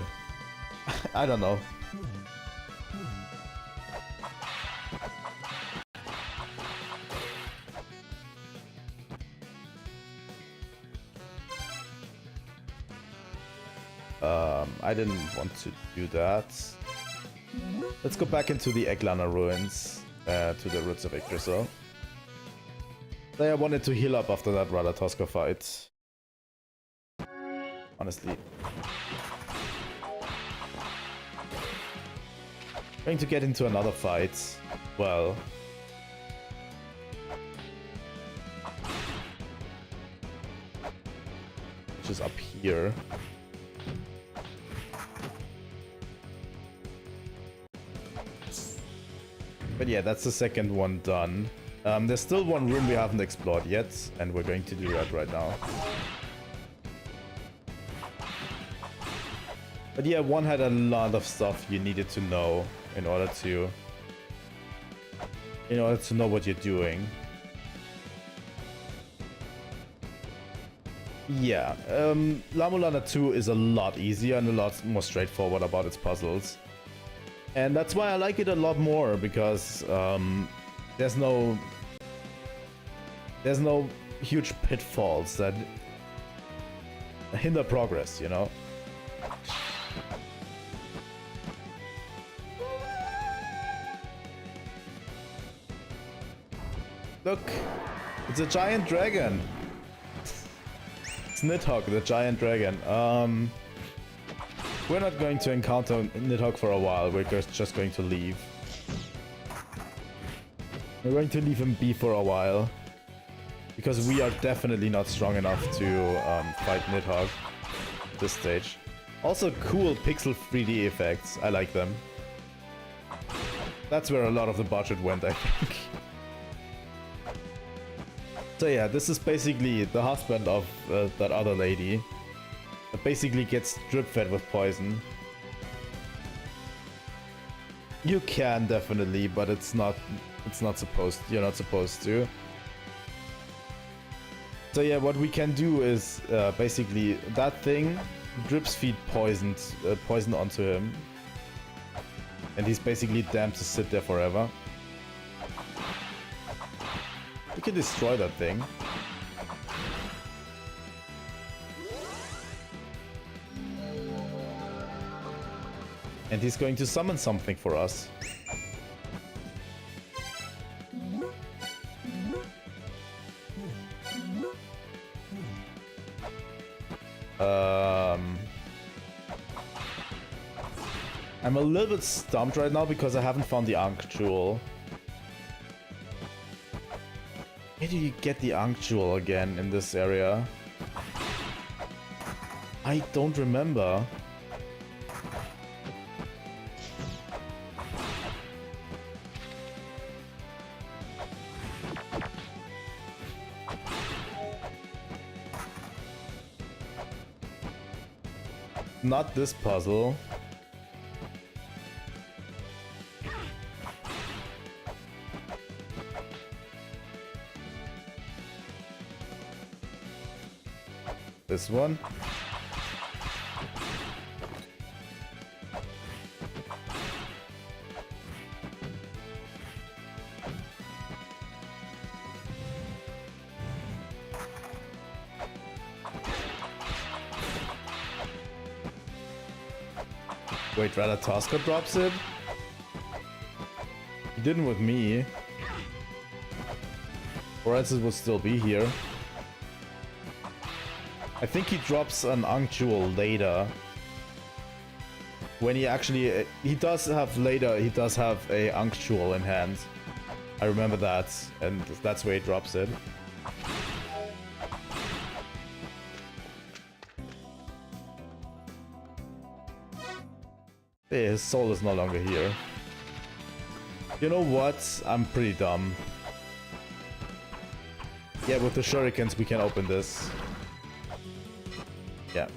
I don't know. I didn't want to do that. Let's go back into the La-Mulana ruins, to the Roots of Yggdrasil. I wanted to heal up after that Ratatoska fight. Honestly. Going to get into another fight. Well. Which is up here. But yeah, that's the second one done. There's still one room we haven't explored yet, and we're going to do that right now. But yeah, one had a lot of stuff you needed to know in order to know what you're doing. Yeah, La-Mulana 2 is a lot easier and a lot more straightforward about its puzzles. And that's why I like it a lot more, because there's no huge pitfalls that hinder progress, you know? Look, it's a giant dragon. It's Nidhogg, the giant dragon. We're not going to encounter Nidhogg for a while. We're just going to leave. We're going to leave him be for a while, because we are definitely not strong enough to fight Nidhogg at this stage. Also, cool pixel 3D effects. I like them. That's where a lot of the budget went, I think. So yeah, this is basically the husband of that other lady. That basically gets drip fed with poison. You can definitely, but it's not supposed. You're not supposed to. So yeah, what we can do is basically that thing drips feed poison onto him, and he's basically damned to sit there forever. We can destroy that thing. And he's going to summon something for us. I'm a little bit stumped right now because I haven't found the Ankh Jewel. Where do you get the Ankh Jewel again in this area? I don't remember. Not this puzzle. This one. Wait, Ratatoska drops it? He didn't with me. Or else it would still be here. I think he drops an Ankh Jewel later. When he actually... he does have later, he does have a Ankh Jewel in hand. I remember that, and that's where he drops it. Hey, his soul is no longer here. You know what? I'm pretty dumb. Yeah, with the shurikens we can open this. Yeah.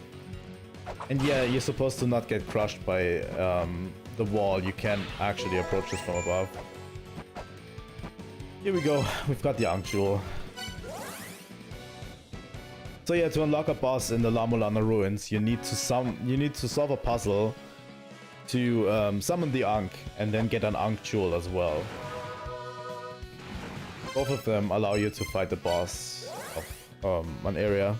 And yeah, you're supposed to not get crushed by the wall, you can actually approach this from above. Here we go. We've got the Ankh Jewel. So yeah, to unlock a boss in the La-Mulana ruins, you need to solve a puzzle to summon the Ankh and then get an Ankh Jewel as well. Both of them allow you to fight the boss of an area.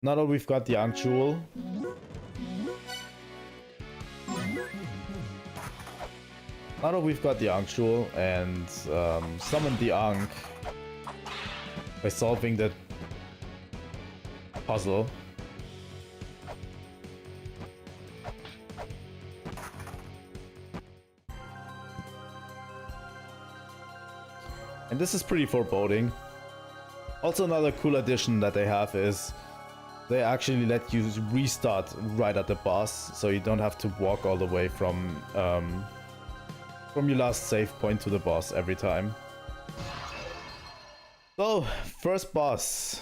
Now that we've got the Ankh Jewel, and summon the Ankh by solving the puzzle, and this is pretty foreboding. Also, another cool addition that they have is they actually let you restart right at the boss, so you don't have to walk all the way from your last save point to the boss every time. So, first boss.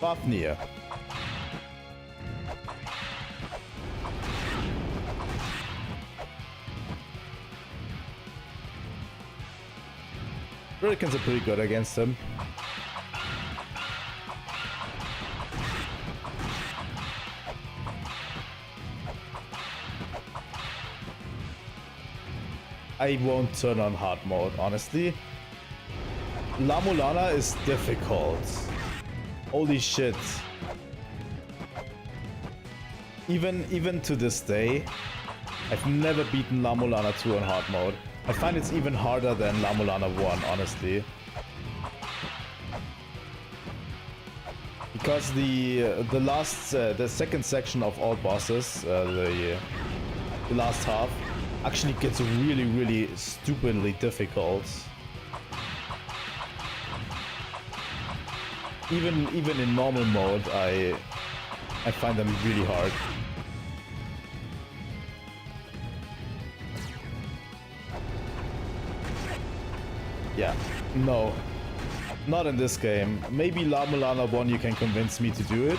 Fafnir. Shurikens are pretty good against him. I won't turn on hard mode, honestly. La-Mulana is difficult. Holy shit. Even to this day, I've never beaten La-Mulana 2 on hard mode. I find it's even harder than La-Mulana 1, honestly. Because the second section of all bosses, the last half, actually gets really stupidly difficult. Even in normal mode, I find them really hard. Yeah, no, not in this game. Maybe La-Mulana 1 you can convince me to do it.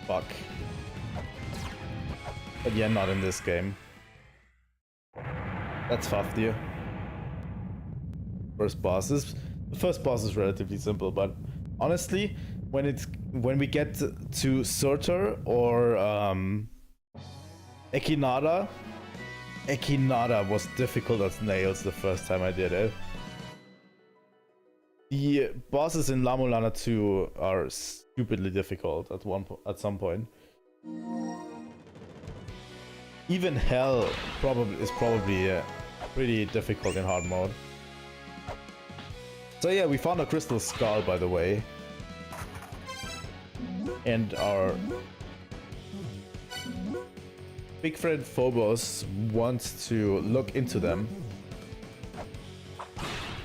Fuck. But yeah, not in this game. That's Fafnir. The first boss is relatively simple, but honestly, when we get to Surtur or Ekinada was difficult as nails the first time I did it. The bosses in La-Mulana 2 are stupidly difficult at some point. Even Hell is probably pretty difficult in hard mode. So yeah, we found a crystal skull, by the way, and our big friend Phobos wants to look into them,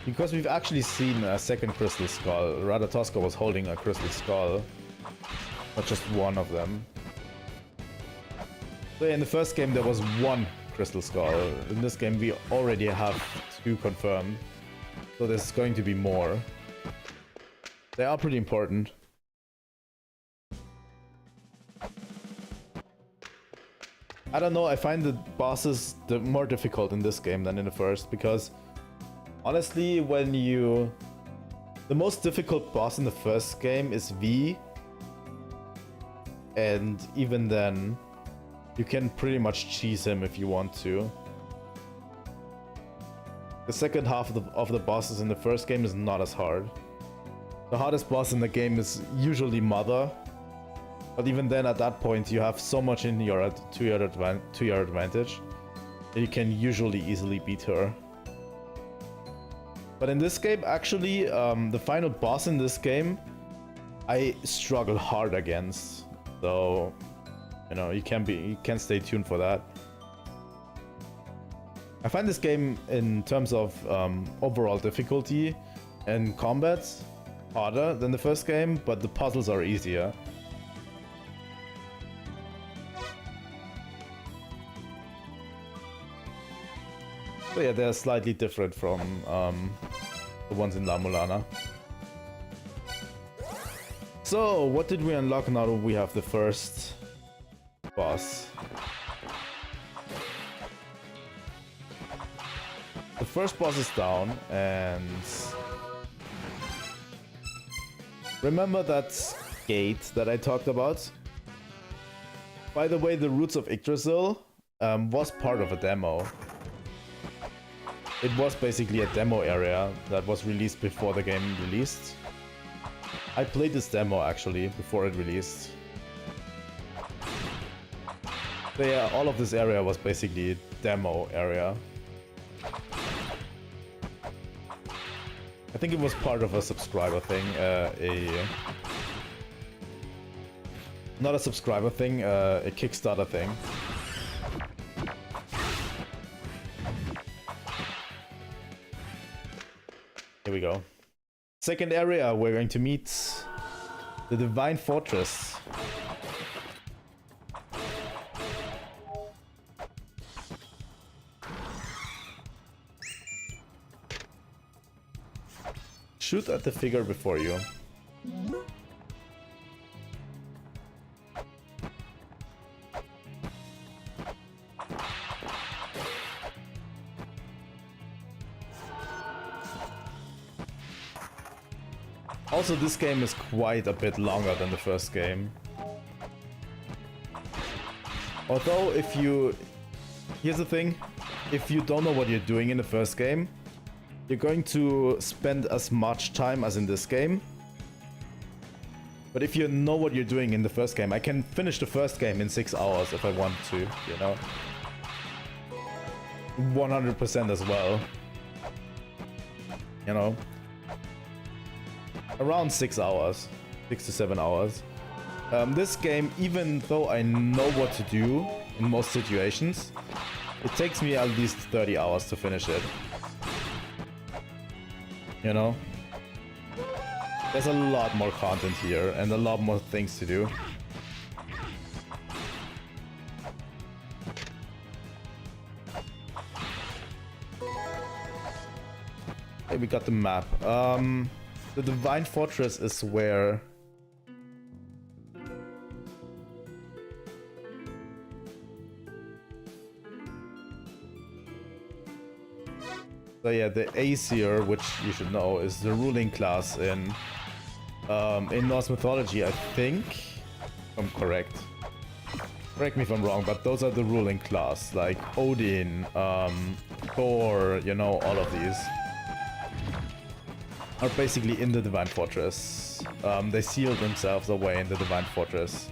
because we've actually seen a second crystal skull. Ratatoska was holding a crystal skull, not just one of them. So in the first game there was one crystal skull. In this game we already have 2 confirmed, so there's going to be more. They are pretty important. I don't know, I find the bosses more difficult in this game than in the first, because honestly, the most difficult boss in the first game is V, and even then you can pretty much cheese him if you want to. The second half of the bosses in the first game is not as hard. The hardest boss in the game is usually Mother, but even then at that point you have so much to your advantage that you can usually easily beat her. But in this game, actually, the final boss in this game, I struggle hard against. So, you know, you can stay tuned for that. I find this game, in terms of overall difficulty and combat, harder than the first game, but the puzzles are easier. So yeah, they're slightly different from the ones in La-Mulana. So, what did we unlock now that we have the first boss? The first boss is down, and remember that gate that I talked about? By the way, the Roots of Yggdrasil was part of a demo. It was basically a demo area that was released before the game released. I played this demo actually before it released. So yeah, all of this area was basically a demo area. I think it was part of a subscriber thing, not a subscriber thing, a Kickstarter thing. Here we go. Second area, we're going to meet the Divine Fortress. Shoot at the figure before you. Also, this game is quite a bit longer than the first game. Although, here's the thing, if you don't know what you're doing in the first game, you're going to spend as much time as in this game. But if you know what you're doing in the first game, I can finish the first game in 6 hours if I want to, you know? 100% as well. You know? Around 6 hours. 6 to 7 hours. This game, even though I know what to do in most situations, it takes me at least 30 hours to finish it. You know? There's a lot more content here and a lot more things to do. Okay, we got the map. The Divine Fortress is where... So yeah, the Aesir, which you should know, is the ruling class in Norse mythology, I think. If I'm correct. Correct me if I'm wrong, but those are the ruling class, like Odin, Thor, you know, all of these are basically in the Divine Fortress. They seal themselves away in the Divine Fortress.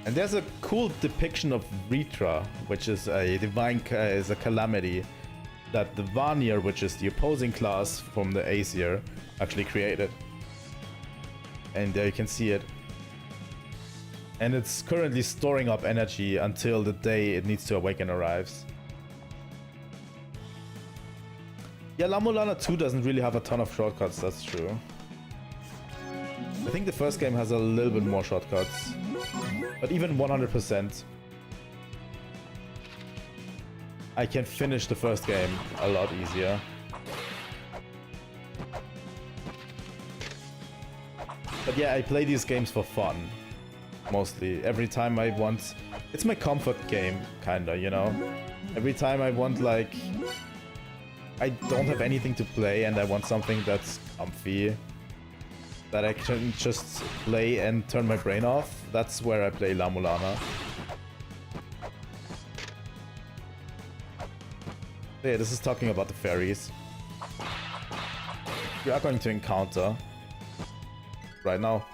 And there's a cool depiction of Ritra, which is a is a calamity that the Vanir, which is the opposing class from the Aesir, actually created. And there you can see it. And it's currently storing up energy until the day it needs to awaken arrives. Yeah, La-Mulana 2 doesn't really have a ton of shortcuts, that's true. I think the first game has a little bit more shortcuts. But even 100%, I can finish the first game a lot easier. But yeah, I play these games for fun, mostly. Every time I want... It's my comfort game, kinda, you know? Every time I want, like... I don't have anything to play and I want something that's comfy, that I can just play and turn my brain off. That's where I play La-Mulana. Yeah, this is talking about the fairies. We are going to encounter right now.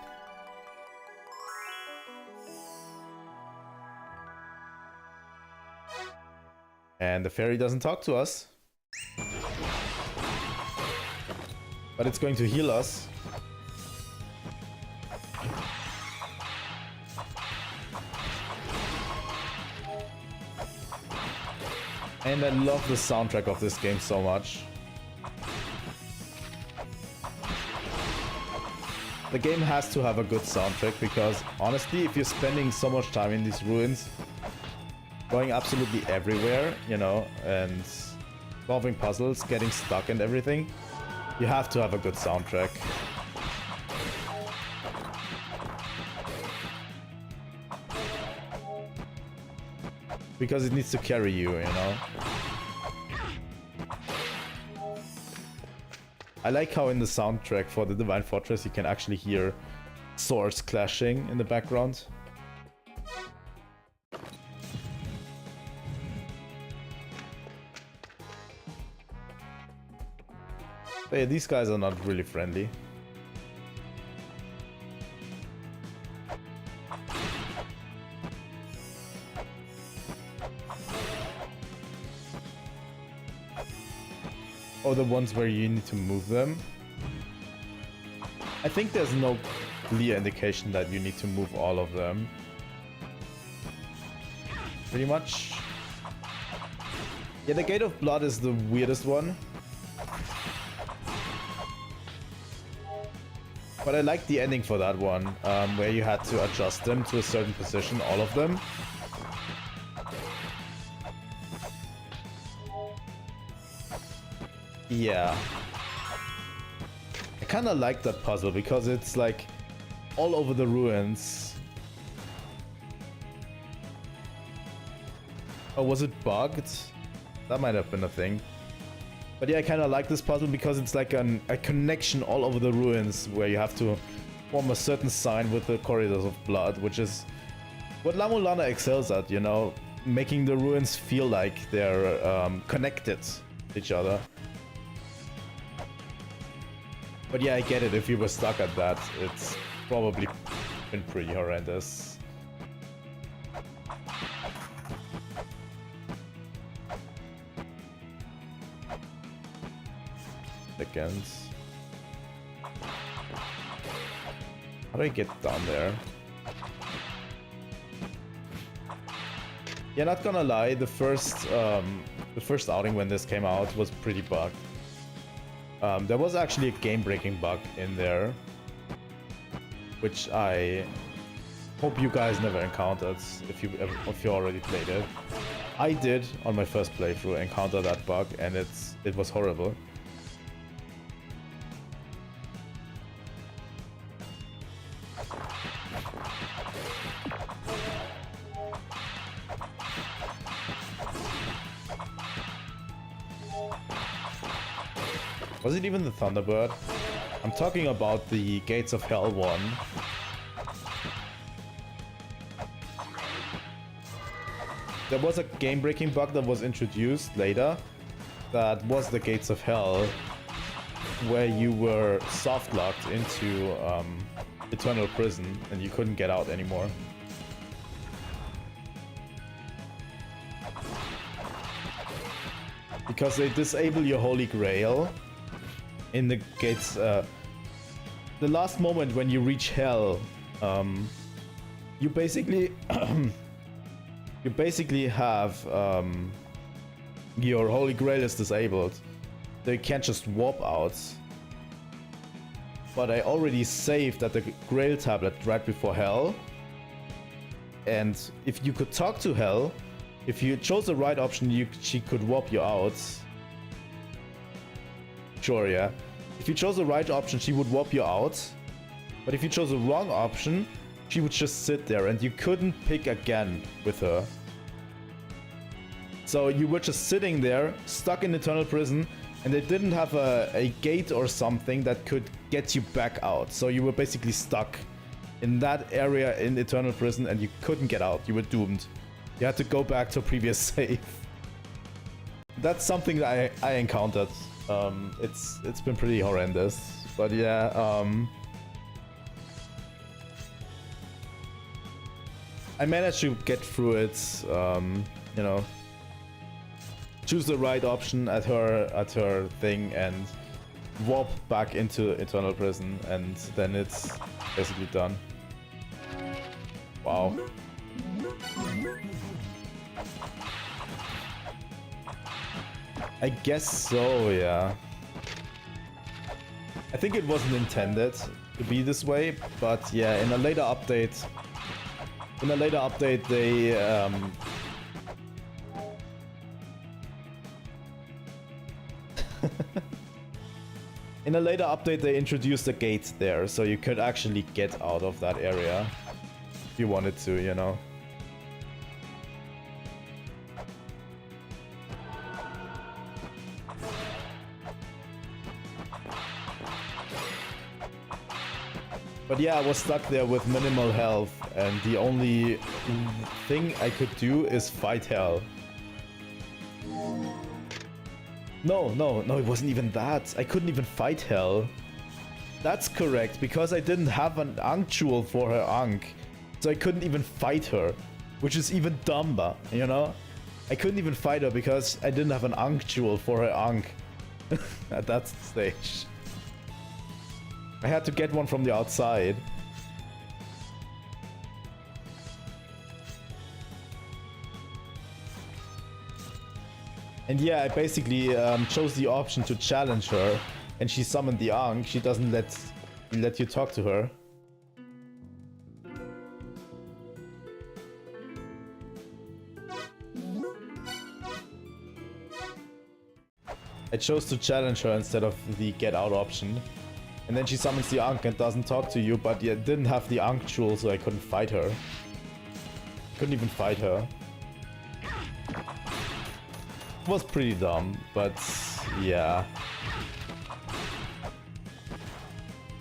And the fairy doesn't talk to us. But it's going to heal us. And I love the soundtrack of this game so much. The game has to have a good soundtrack because honestly, if you're spending so much time in these ruins, going absolutely everywhere, you know, and solving puzzles, getting stuck and everything, you have to have a good soundtrack. Because it needs to carry you, you know. I like how in the soundtrack for the Divine Fortress you can actually hear swords clashing in the background. But yeah, these guys are not really friendly. Oh, the ones where you need to move them. I think there's no clear indication that you need to move all of them. Pretty much. Yeah, the Gate of Blood is the weirdest one. But I like the ending for that one, where you had to adjust them to a certain position, all of them. Yeah. I kinda like that puzzle because it's like all over the ruins. Oh, was it bugged? That might have been a thing. But yeah, I kinda like this puzzle because it's like a connection all over the ruins where you have to form a certain sign with the corridors of blood, which is what La-Mulana excels at, you know, making the ruins feel like they're connected to each other. But yeah, I get it, if you were stuck at that, it's probably been pretty horrendous. Seconds. How do I get down there? Yeah, not gonna lie, the first outing when this came out was pretty bugged. There was actually a game-breaking bug in there, which I hope you guys never encountered if you already played it. I did on my first playthrough encounter that bug, and it was horrible. Was it even the Thunderbird? I'm talking about the Gates of Hell one. There was a game-breaking bug that was introduced later. That was the Gates of Hell, where you were soft-locked into eternal prison and you couldn't get out anymore. Because they disable your Holy Grail in the gates. The last moment when you reach Hell, you basically have your Holy Grail is disabled. They can't just warp out. But I already saved at the Grail tablet right before Hell, and if you could talk to Hell, if you chose the right option, she could warp you out. Sure, yeah. If you chose the right option, she would warp you out. But if you chose the wrong option, she would just sit there and you couldn't pick again with her. So you were just sitting there, stuck in eternal prison, and they didn't have a gate or something that could get you back out. So you were basically stuck in that area in eternal prison and you couldn't get out. You were doomed. You had to go back to a previous save. That's something that I encountered. It's been pretty horrendous, but yeah. I managed to get through it. You know, choose the right option at her thing and warp back into eternal prison, and then it's basically done. Wow. I guess so, yeah. I think it wasn't intended to be this way, but yeah, in a later update they In a later update, they introduced a gate there, so you could actually get out of that area if you wanted to, you know. But yeah, I was stuck there with minimal health, and the only thing I could do is fight hell. No, it wasn't even that. I couldn't even fight hell. That's correct, because I didn't have an Ankh jewel for her Ankh. So I couldn't even fight her, which is even dumber, you know? I couldn't even fight her because I didn't have an Ankh jewel for her Ankh at that stage. I had to get one from the outside. And yeah, I basically chose the option to challenge her, and she summoned the Ankh. She doesn't let you talk to her. I chose to challenge her instead of the get out option. And then she summons the Ankh and doesn't talk to you, but yeah, didn't have the Ankh jewel, so I couldn't fight her. Couldn't even fight her. It was pretty dumb, but yeah.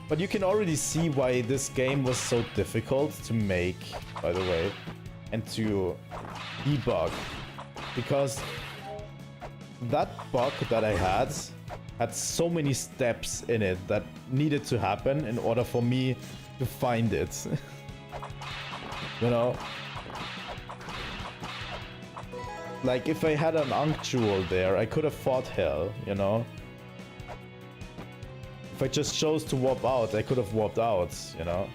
But you can already see why this game was so difficult to make, by the way, and to debug. Because that bug that I had so many steps in it that needed to happen in order for me to find it. You know? Like, if I had an Ankh jewel there, I could have fought hell, you know? If I just chose to warp out, I could have warped out, you know?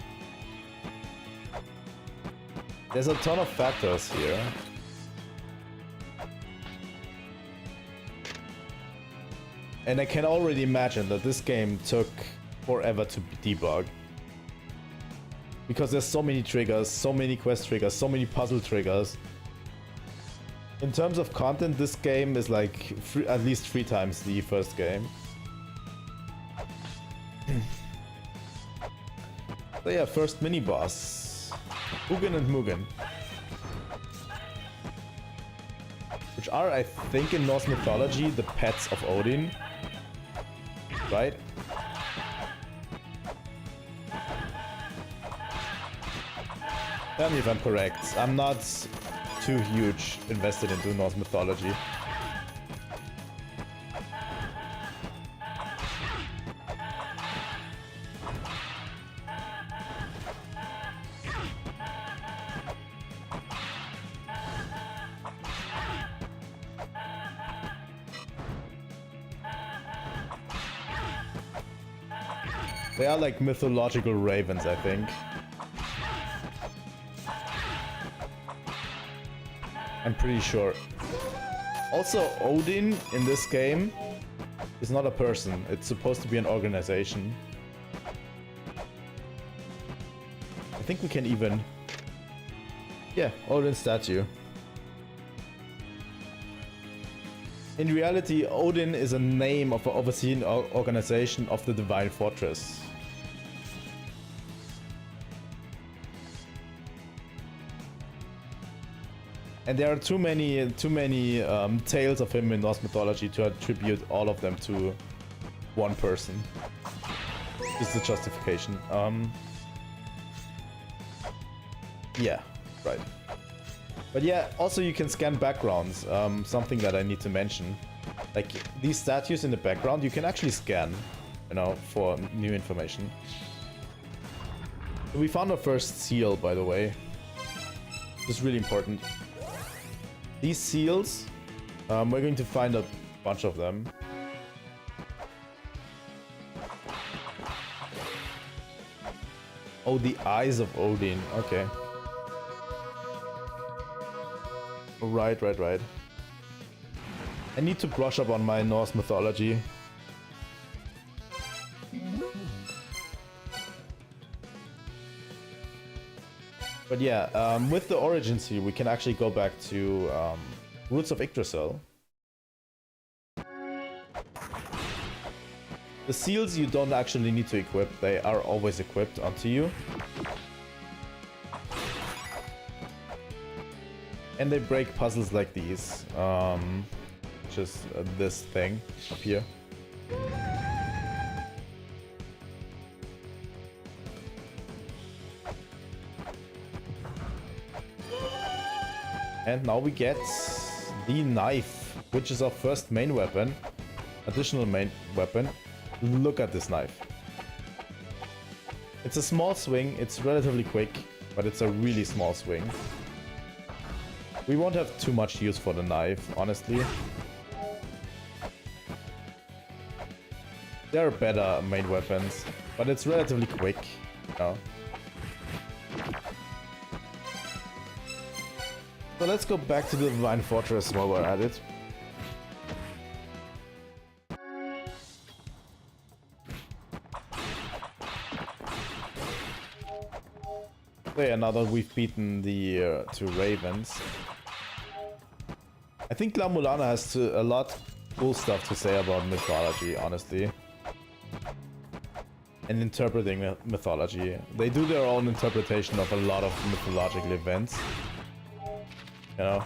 There's a ton of factors here. And I can already imagine that this game took forever to debug. Because there's so many triggers, so many quest triggers, so many puzzle triggers. In terms of content, this game is like at least 3 times the first game. So yeah, first mini-boss. Ugin and Mugen. Which are, I think, in Norse mythology, the pets of Odin. Right? Tell me if I'm correct. I'm not too huge invested into Norse mythology. They are like mythological ravens, I think. I'm pretty sure. Also, Odin in this game is not a person. It's supposed to be an organization. I think we can even... Yeah, Odin statue. In reality, Odin is a name of an overseen organization of the Divine Fortress. And there are too many tales of him in Norse mythology to attribute all of them to one person. This is the justification. Yeah, right. But yeah, also you can scan backgrounds, something that I need to mention. Like, these statues in the background, you can actually scan, you know, for new information. We found our first seal, by the way. This is really important. These seals, we're going to find a bunch of them. Oh, the eyes of Odin, okay. Right. I need to brush up on my Norse mythology. But yeah, with the origins here, we can actually go back to Roots of Yggdrasil. The seals you don't actually need to equip, they are always equipped onto you. And they break puzzles like these. Just this thing up here. And now we get the knife, which is our first main weapon. Additional main weapon. Look at this knife. It's a small swing, it's relatively quick, but it's a really small swing. We won't have too much use for the knife, honestly. There are better main weapons, but it's relatively quick, you know. So let's go back to the Divine Fortress while we're at it. So yeah, now that we've beaten the two ravens, I think La-Mulana has a lot cool stuff to say about mythology, honestly. And interpreting mythology. They do their own interpretation of a lot of mythological events. You know?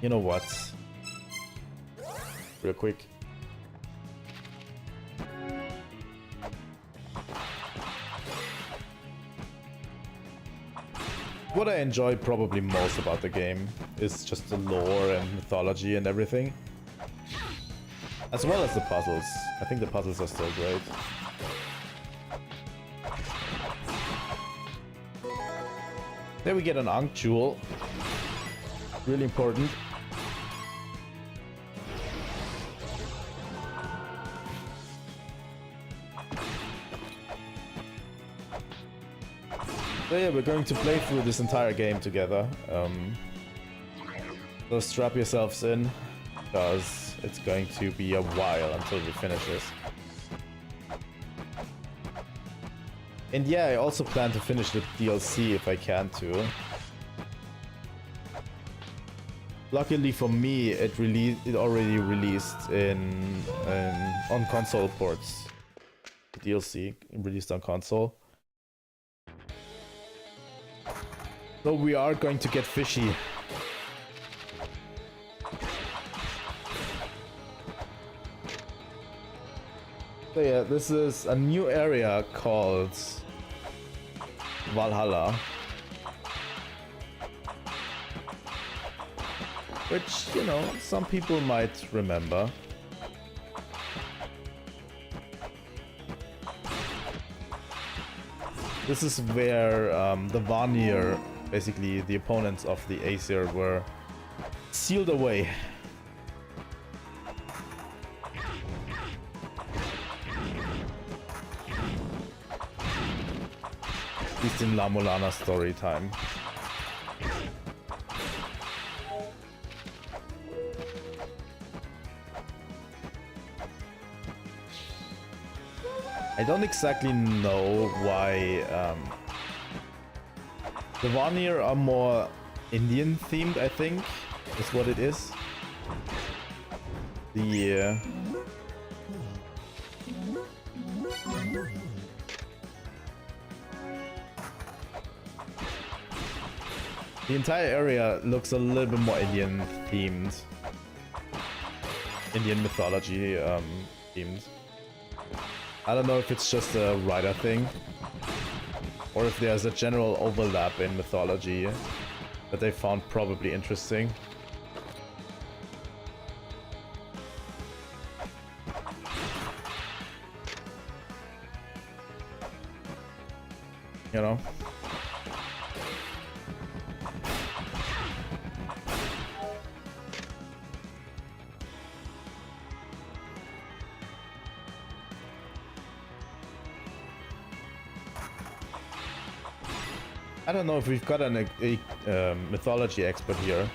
You know what? Real quick. What I enjoy probably most about the game is just the lore and mythology and everything. As well as the puzzles. I think the puzzles are still great. There we get an Ankh Jewel. Really important. So yeah, we're going to play through this entire game together. So strap yourselves in, because it's going to be a while until we finish this. And yeah, I also plan to finish the DLC if I can too. Luckily for me, it already released on console ports. The DLC released on console. So we are going to get fishy. So yeah, this is a new area called Valhalla. Which, you know, some people might remember. This is where the Vanir, basically the opponents of the Aesir, were sealed away. At least in La-Mulana story time. I don't exactly know why the Vanir are more Indian themed, I think, is what it is. The entire area looks a little bit more Indian themed. Indian mythology themed. I don't know if it's just a writer thing, or if there's a general overlap in mythology that they found probably interesting. You know? I don't know if we've got a mythology expert here.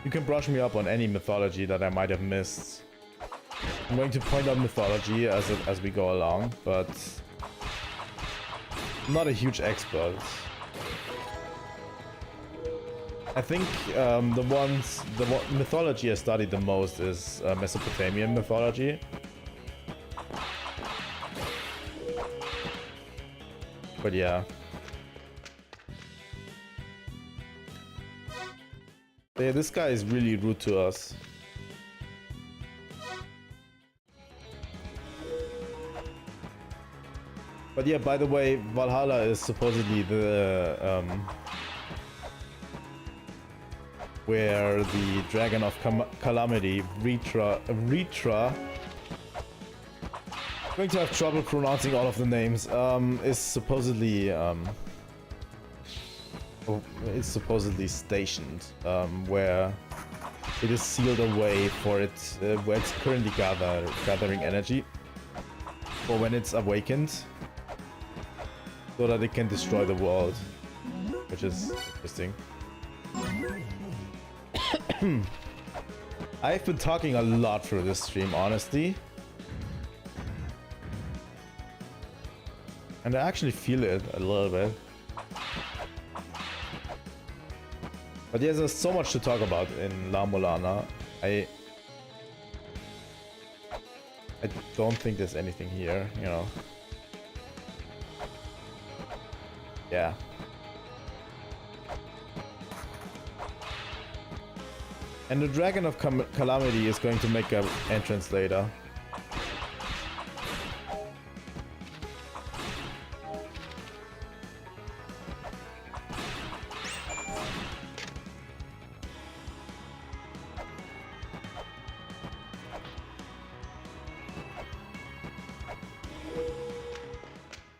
You can brush me up on any mythology that I might have missed. I'm going to point out mythology as we go along, but I'm not a huge expert. I think the mythology I studied the most is Mesopotamian mythology. But yeah. Yeah, this guy is really rude to us. But yeah, by the way, Valhalla is supposedly the where the Dragon of Calamity, Ritra, going to have trouble pronouncing all of the names, is supposedly stationed, where it is sealed away for it, where it's currently gathering energy for when it's awakened, so that it can destroy the world, which is interesting. I've been talking a lot through this stream, honestly. And I actually feel it a little bit. But yeah, there's so much to talk about in La-Mulana. I don't think there's anything here, you know. Yeah. And the Dragon of Calamity is going to make an entrance later.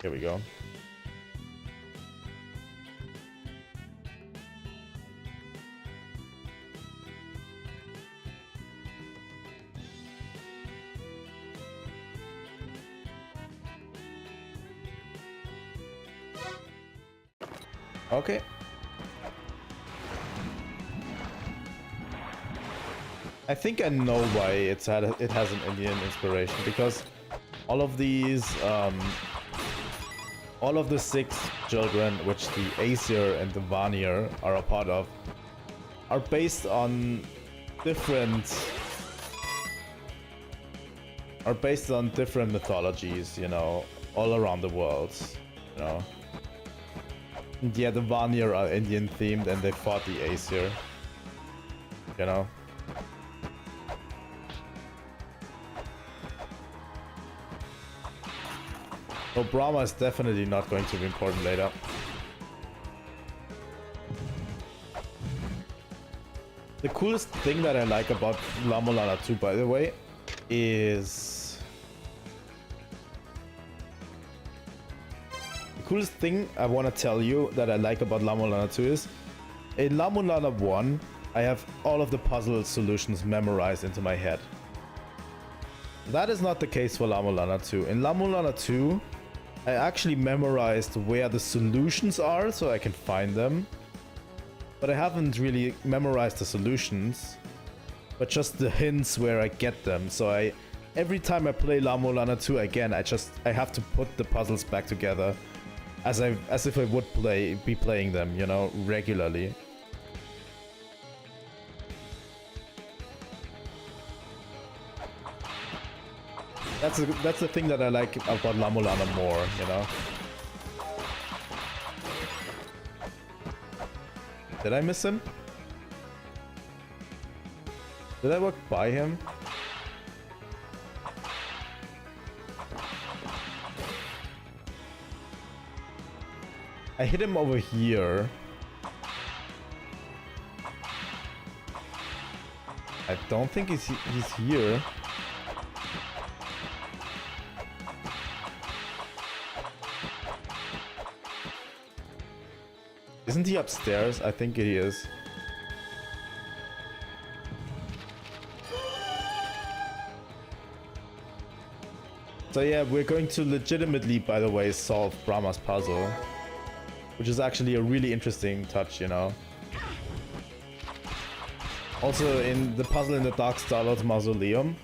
Here we go. Okay. I think I know why it has an Indian inspiration, because all of these all of the 6 children, which the Aesir and the Vanir are a part of, are based on different mythologies, you know, all around the world, you know. Yeah, the Vanir are Indian themed and they fought the Aesir, you know. So Brahma is definitely not going to be important later. The coolest thing that I like about La-Mulana 2, by the way, is... The coolest thing I want to tell you that I like about La-Mulana 2 is, in La-Mulana 1, I have all of the puzzle solutions memorized into my head. That is not the case for La-Mulana 2. In La-Mulana 2, I actually memorized where the solutions are so I can find them. But I haven't really memorized the solutions, but just the hints where I get them. So every time I play La-Mulana 2 again, I have to put the puzzles back together as if I would be playing them, you know, regularly. That's the thing that I like about La-Mulana more, you know. Did I miss him? Did I walk by him? I hit him over here. I don't think he's here. Isn't he upstairs? I think he is. So yeah, we're going to legitimately, by the way, solve Brahma's puzzle, which is actually a really interesting touch, you know. Also, in the puzzle in the Dark Star-Lord's Mausoleum,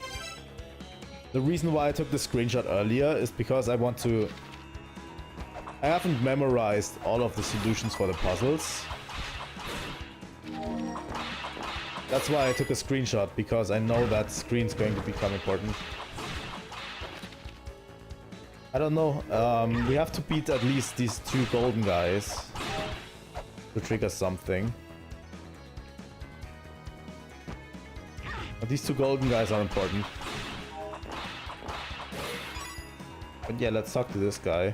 the reason why I took the screenshot earlier is because I haven't memorized all of the solutions for the puzzles. That's why I took a screenshot, because I know that screen's going to become important. I don't know. We have to beat at least these 2 golden guys to trigger something. But these 2 golden guys are important. But yeah, let's talk to this guy.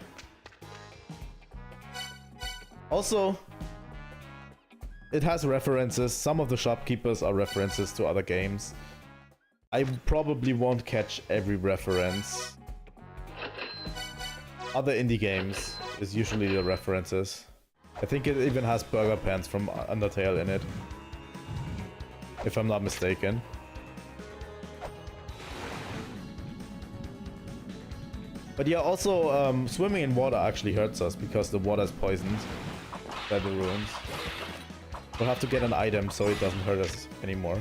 Also, it has references. Some of the shopkeepers are references to other games. I probably won't catch every reference. Other indie games is usually the references. I think it even has burger pants from Undertale in it, if I'm not mistaken. But yeah, also swimming in water actually hurts us because the water is poisoned by the ruins. We'll have to get an item so it doesn't hurt us anymore.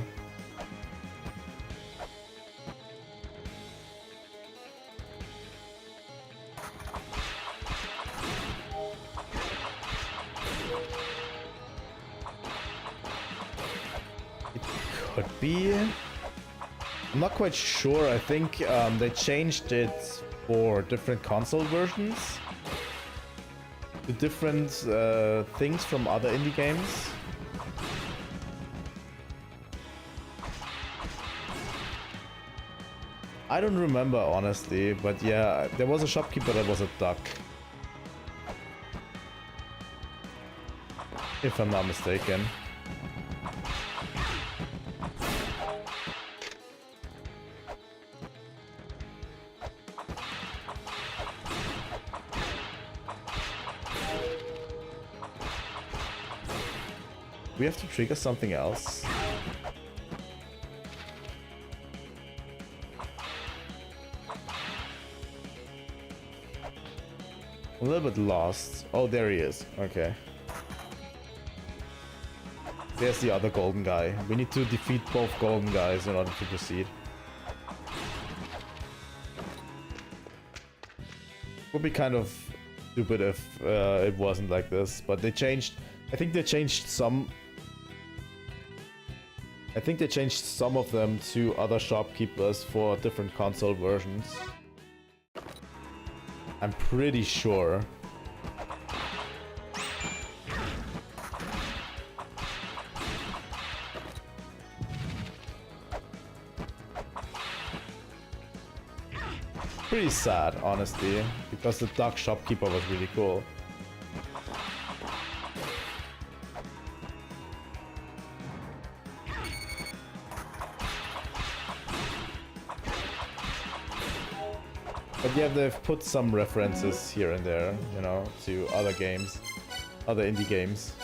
It could be. I'm not quite sure. I think they changed it for different console versions. The different things from other indie games. I don't remember honestly, but yeah, there was a shopkeeper that was a duck. If I'm not mistaken. We have to trigger something else. A little bit lost. Oh, there he is. Okay. There's the other golden guy. We need to defeat both golden guys in order to proceed. Would be kind of stupid if it wasn't like this, but they changed. I think they changed some. I think they changed some of them to other shopkeepers for different console versions. I'm pretty sure. Pretty sad, honestly, because the duck shopkeeper was really cool. But yeah, they've put some references here and there, you know, to other games, other indie games.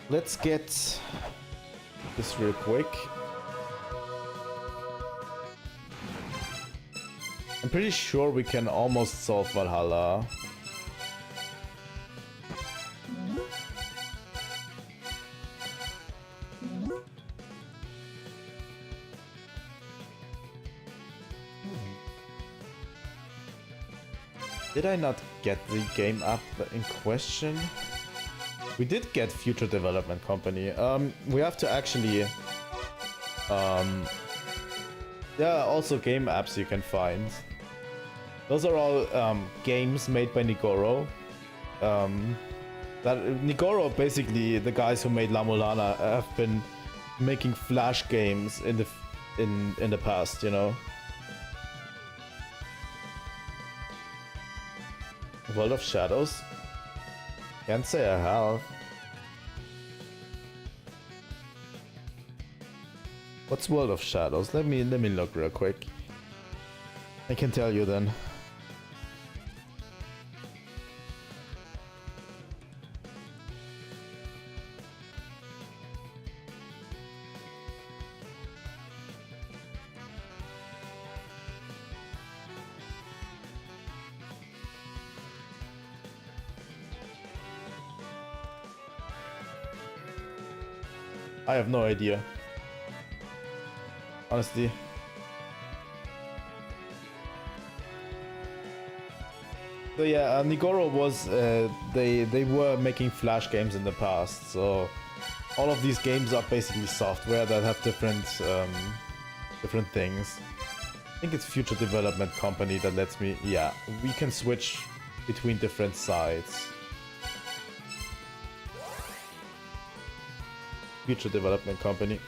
Let's get this real quick. I'm pretty sure we can almost solve Valhalla. Did I not get the game app in question? We did get Future Development Company. We have to actually... there are also game apps you can find. Those are all games made by Nigoro. Nigoro, basically, the guys who made La-Mulana, have been making Flash games in the past, you know. World of Shadows? Can't say I have. What's World of Shadows? Let me look real quick. I can tell you then. I have no idea. Honestly. So yeah, Nigoro was they were making Flash games in the past, so all of these games are basically software that have different things. I think it's Future Development Company that lets me, yeah, we can switch between different sites. Future Development Company.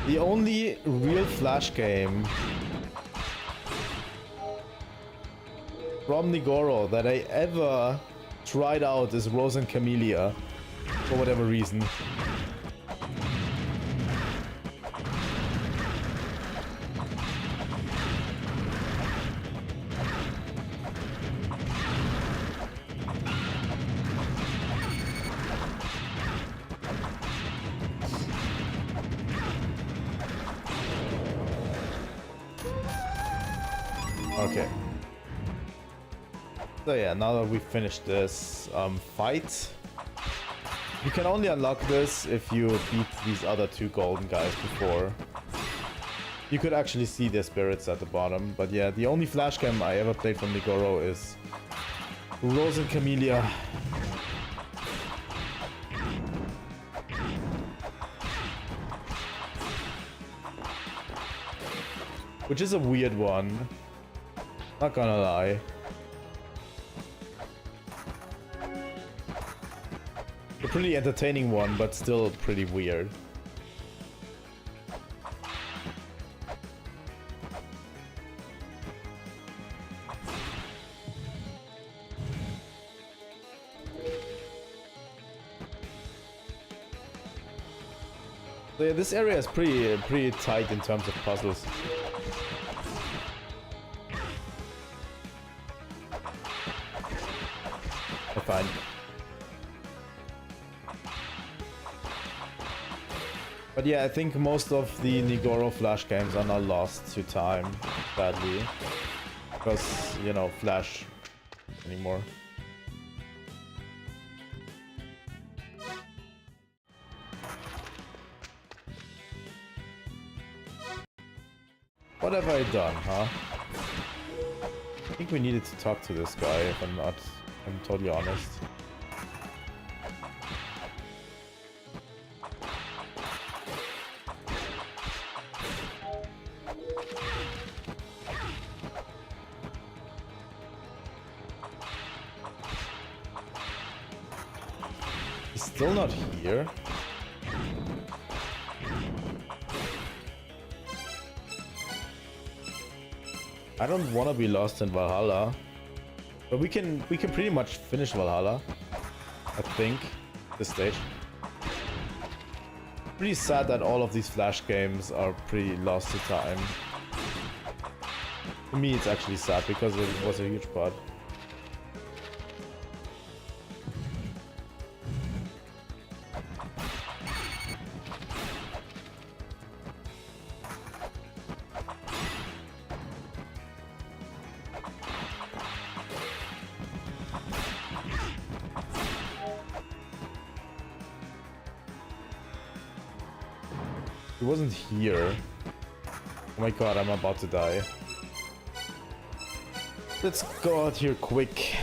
The only real Flash game from Nigoro that I ever tried out is Rose and Camellia, for whatever reason. Okay. So yeah, now that we've finished this fight, you can only unlock this if you beat these other two golden guys before. You could actually see their spirits at the bottom, but yeah, the only Flash game I ever played from Nigoro is Rose and Camellia. Which is a weird one. Not gonna lie. A pretty entertaining one, but still pretty weird. So yeah, this area is pretty tight in terms of puzzles. Fine. But yeah, I think most of the Nigoro Flash games are not lost to time, sadly. Because, you know, Flash anymore. What have I done, huh? I think we needed to talk to this guy, if I'm totally honest. He's still not here. I don't want to be lost in Valhalla. But we can pretty much finish Valhalla, I think, this stage. Pretty sad that all of these Flash games are pretty lost to time. To me, it's actually sad because it was a huge part. He wasn't here. Oh my god, I'm about to die. Let's go out here quick.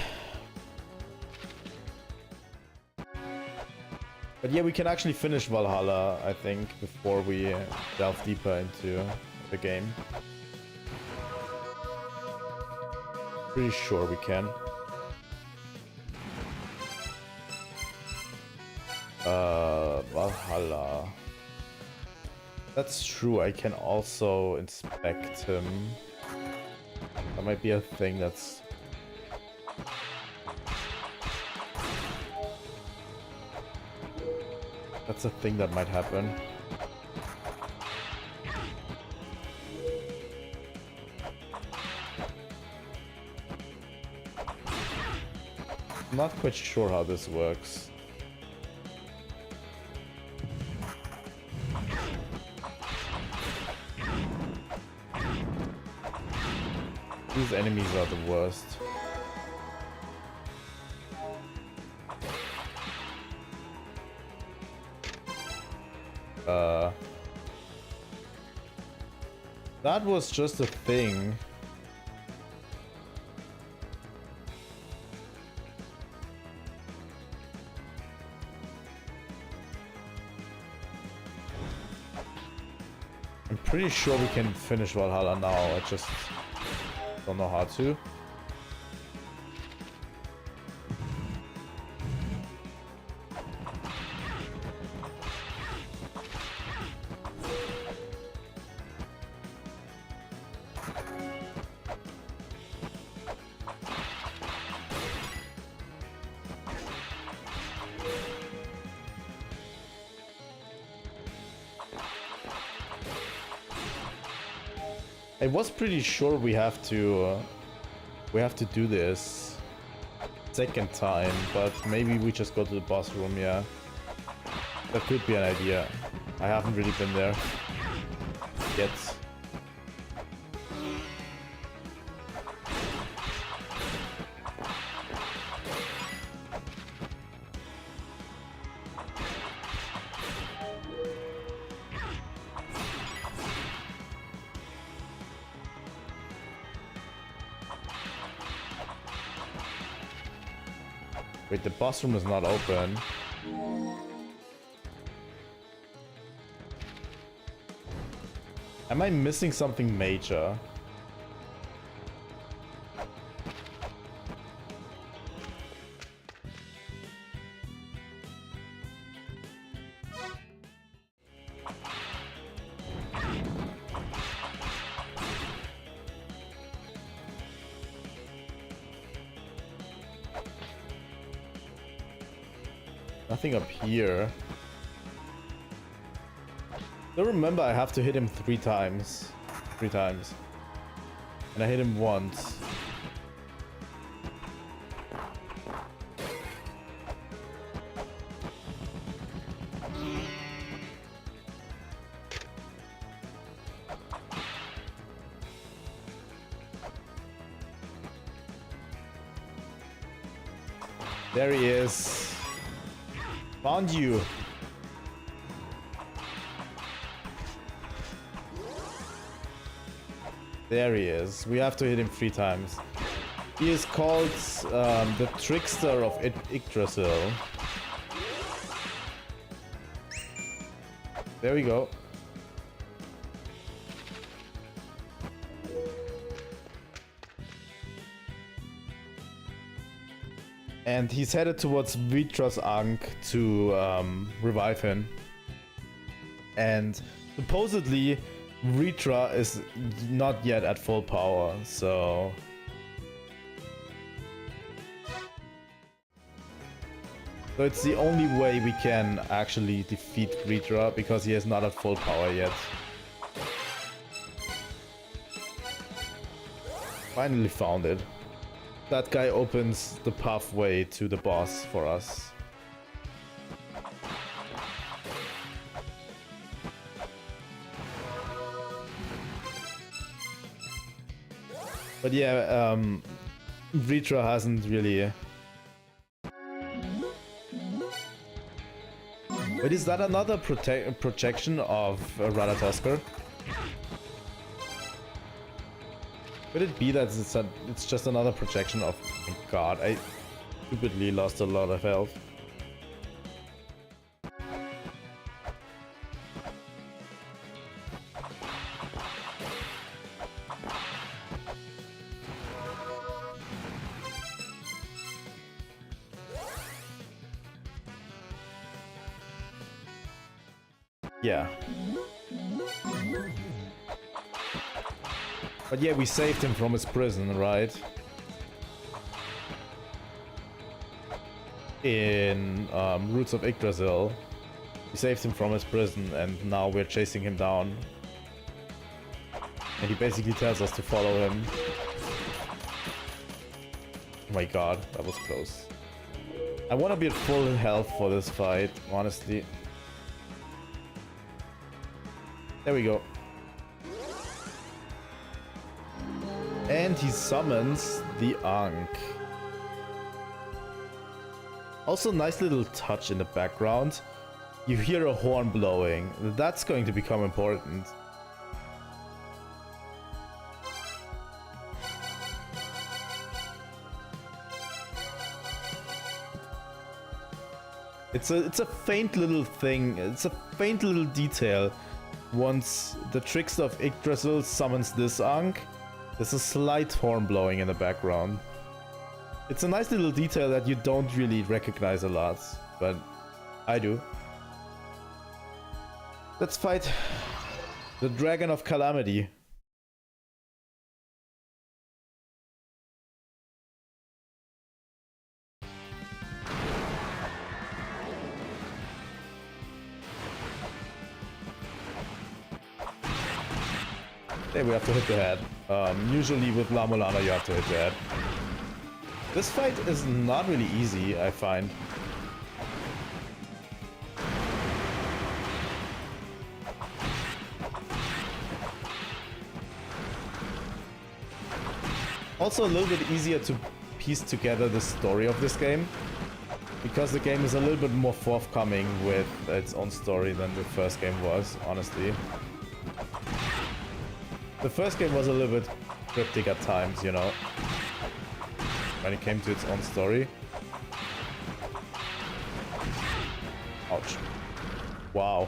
But yeah, we can actually finish Valhalla, I think, before we delve deeper into the game. Pretty sure we can. Valhalla. That's true, I can also inspect him. That might be a thing that's... That's a thing that might happen. I'm not quite sure how this works. These enemies are the worst. That was just a thing. I'm pretty sure we can finish Valhalla now, I just don't know how to. I was pretty sure we have to do this second time, but maybe we just go to the boss room. Yeah, that could be an idea. I haven't really been there yet. Wait, the boss room is not open. Am I missing something major? Nothing up here. So remember, I have to hit him 3 times. 3 times. And I hit him once. There he is. Found you. There he is. We have to hit him 3 times. He is called the Trickster of Yggdrasil. There we go. And he's headed towards Vitra's Ankh to revive him. And supposedly Vitra is not yet at full power, so... So it's the only way we can actually defeat Vitra, because he is not at full power yet. Finally found it. That guy opens the pathway to the boss for us. But yeah, Vitra hasn't really... But is that another projection of Ratatoskr? Could it be that it's just another projection of... Oh my god, I stupidly lost a lot of health. Yeah. But yeah, we saved him from his prison, right? In Roots of Yggdrasil. We saved him from his prison and now we're chasing him down. And he basically tells us to follow him. Oh my god, that was close. I want to be at full health for this fight, honestly. There we go. And he summons the Ankh. Also, nice little touch in the background. You hear a horn blowing. That's going to become important. It's a faint little thing. It's a faint little detail. Once the trickster of Yggdrasil summons this Ankh, there's a slight horn blowing in the background. It's a nice little detail that you don't really recognize a lot, but I do. Let's fight the Dragon of Calamity. Hey, we have to hit the head. Usually with La-Mulana you have to hit the head. This fight is not really easy, I find. Also a little bit easier to piece together the story of this game, because the game is a little bit more forthcoming with its own story than the first game was, honestly. The first game was a little bit cryptic at times, you know, when it came to its own story. Ouch. Wow.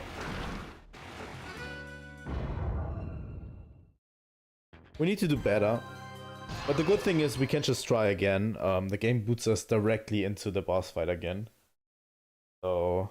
We need to do better. But the good thing is we can just try again. The game boots us directly into the boss fight again. So...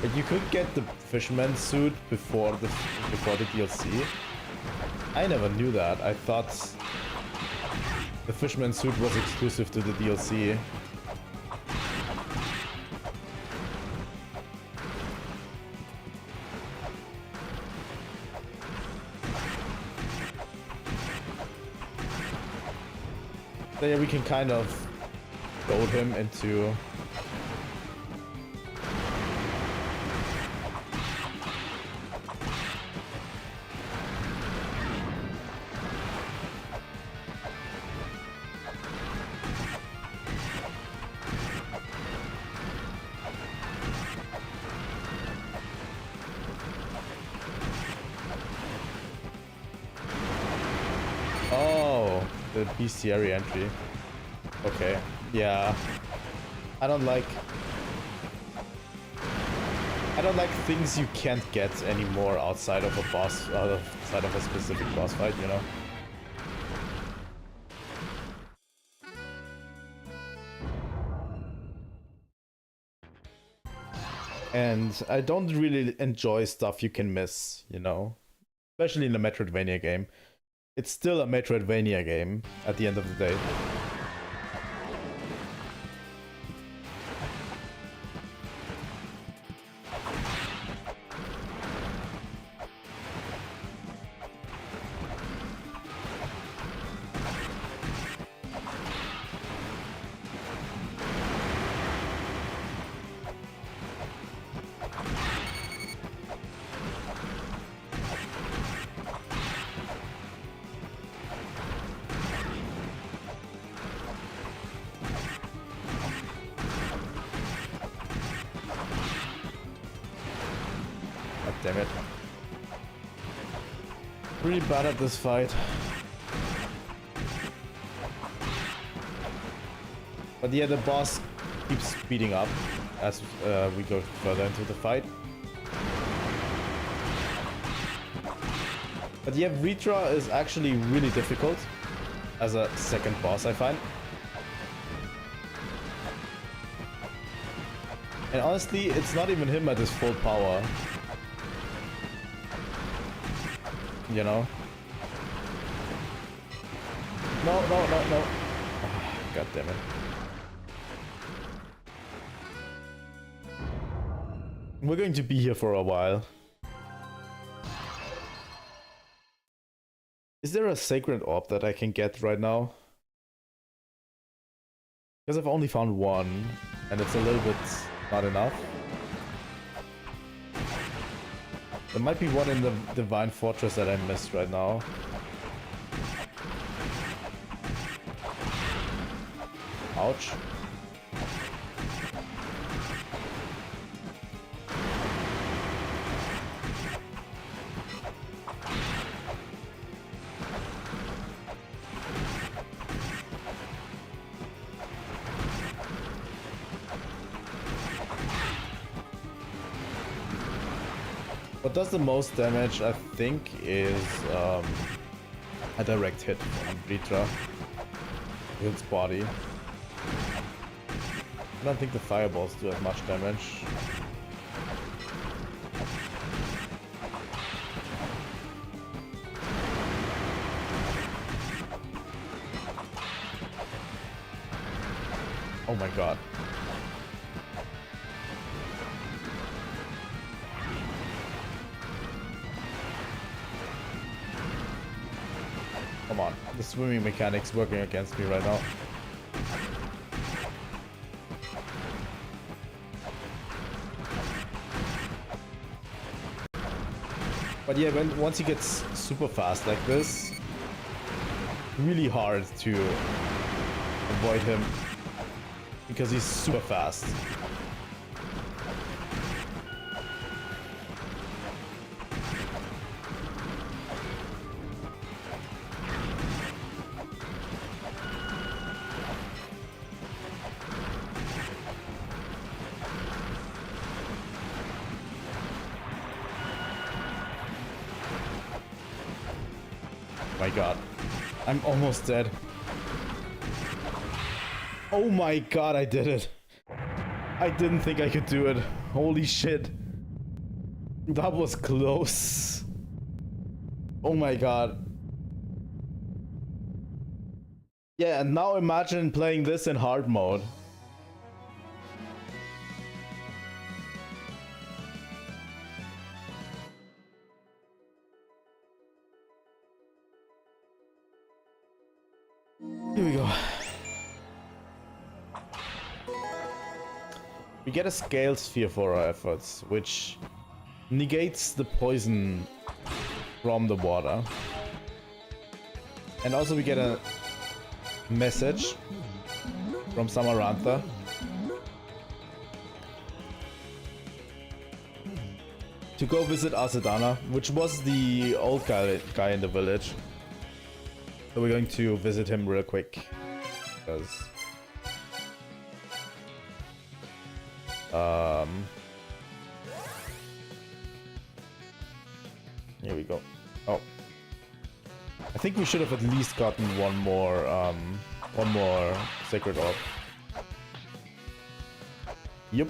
But you could get the fisherman suit before the DLC. I never knew that. I thought the fisherman suit was exclusive to the DLC. So yeah, we can kind of goad him into... Oh, the bestiary entry. Okay, yeah. I don't like things you can't get anymore outside of a boss, outside of a specific boss fight, you know? And I don't really enjoy stuff you can miss, you know? Especially in a Metroidvania game. It's still a Metroidvania game at the end of the day. Damn it. Really bad at this fight. But yeah, the boss keeps speeding up as we go further into the fight. But yeah, Ritra is actually really difficult as a second boss, I find. And honestly, it's not even him at his full power. You know? No. Oh, God damn it. We're going to be here for a while. Is there a sacred orb that I can get right now? Because I've only found one, and it's a little bit not enough. There might be one in the Divine Fortress that I missed right now. Ouch. What does the most damage, I think, is a direct hit from Ritra with its body. I don't think the fireballs do as much damage. Oh my god. Come on, the swimming mechanic's working against me right now. But yeah, once he gets super fast like this, really hard to avoid him because he's super fast. My god, I'm almost dead. Oh my god, I did it. I didn't think I could do it. Holy shit. That was close. Oh my god. Yeah, and now imagine playing this in hard mode. Here we go. We get a scale sphere for our efforts, which negates the poison from the water. And also we get a message from Samarantha. To go visit Asadana, which was the old guy in the village. So we're going to visit him real quick, because here we go. Oh, I think we should have at least gotten one more sacred orb. Yep.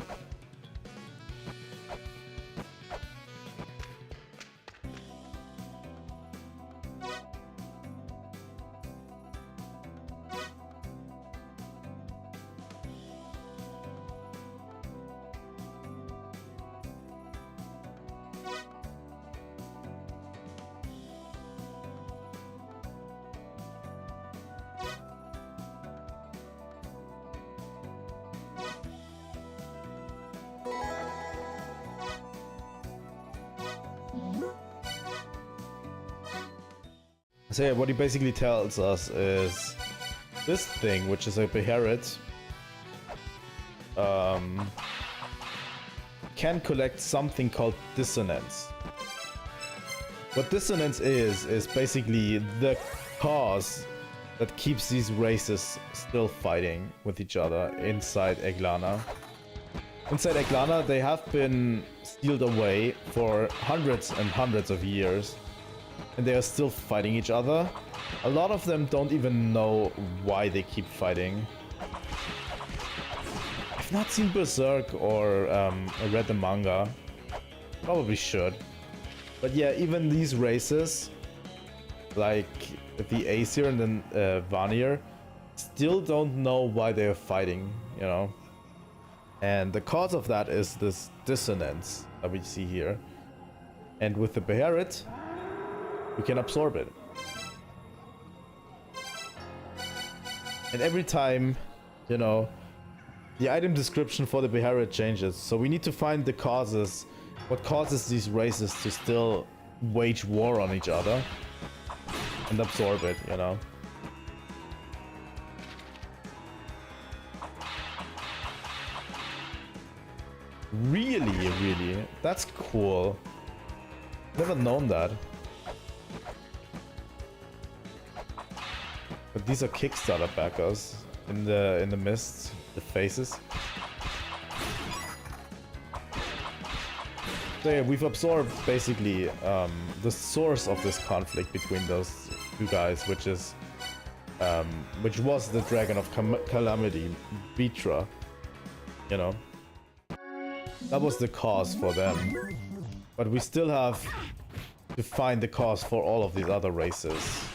So yeah, what he basically tells us is this thing, which is a Beherit, can collect something called dissonance. What dissonance is basically the cause that keeps these races still fighting with each other inside Eglana. Inside Eglana, they have been sealed away for hundreds and hundreds of years. And they are still fighting each other. A lot of them don't even know why they keep fighting. I've not seen Berserk or read the manga. Probably should. But yeah, even these races, like the Aesir and then Vanir, still don't know why they're fighting, you know? And the cause of that is this dissonance that we see here. And with the Beherit, we can absorb it. And every time, you know, the item description for the Beherit changes. So we need to find the causes what causes these races to still wage war on each other and absorb it, you know? Really, really? That's cool. Never known that. But these are Kickstarter backers in the mist, the faces. So yeah, we've absorbed basically the source of this conflict between those two guys, which is which was the Dragon of Calamity, Vitra. You know, that was the cause for them. But we still have to find the cause for all of these other races.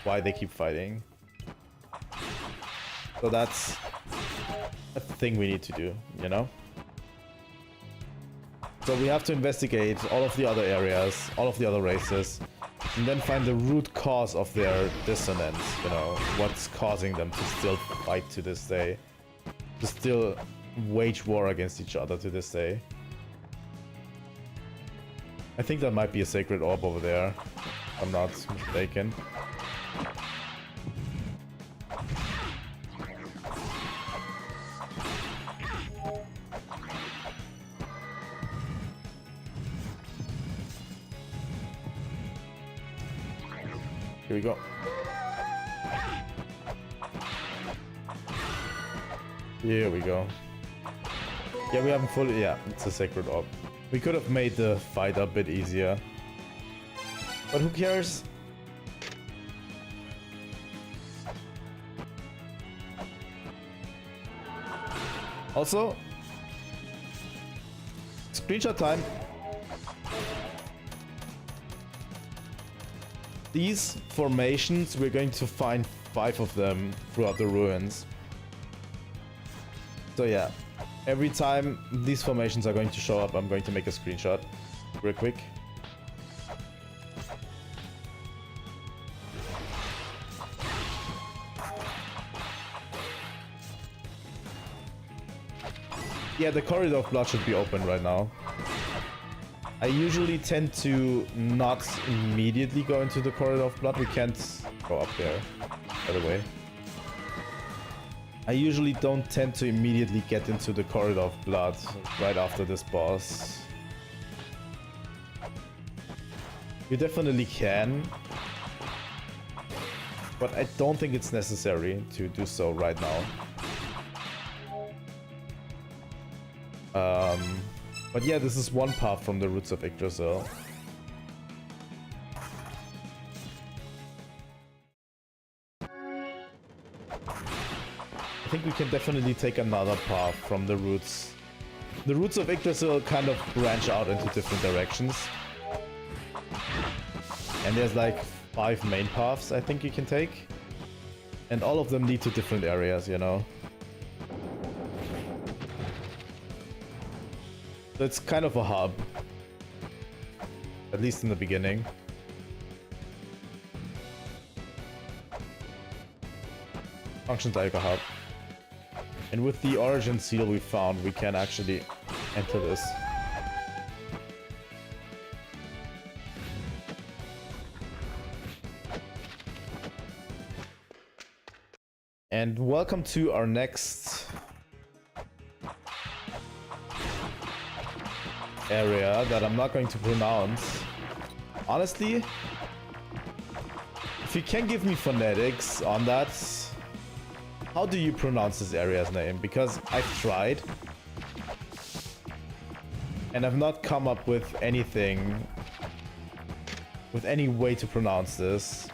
Why they keep fighting. So that's a thing we need to do, you know? So we have to investigate all of the other areas, all of the other races, and then find the root cause of their dissonance, you know? What's causing them to still fight to this day, to still wage war against each other to this day. I think that might be a sacred orb over there, if I'm not mistaken. Here we go. Here we go. Yeah, we haven't fully... Yeah, it's a sacred orb. We could have made the fight a bit easier. But who cares? Also... Screenshot time. These formations, we're going to find 5 of them throughout the ruins. So yeah, every time these formations are going to show up, I'm going to make a screenshot real quick. Yeah, the corridor of blood should be open right now. I usually tend to not immediately go into the corridor of blood. We can't go up there, by the way. I usually don't tend to immediately get into the corridor of blood right after this boss. You definitely can, but I don't think it's necessary to do so right now. But yeah, this is one path from the roots of Yggdrasil. I think we can definitely take another path from the roots. The roots of Yggdrasil kind of branch out into different directions. And there's like 5 main paths I think you can take. And all of them lead to different areas, you know. So it's kind of a hub. At least in the beginning. Functions like a hub. And with the origin seal we found, we can actually enter this. And welcome to our next area that I'm not going to pronounce. Honestly, if you can give me phonetics on that, how do you pronounce this area's name? Because I've tried and I've not come up with anything, with any way to pronounce this.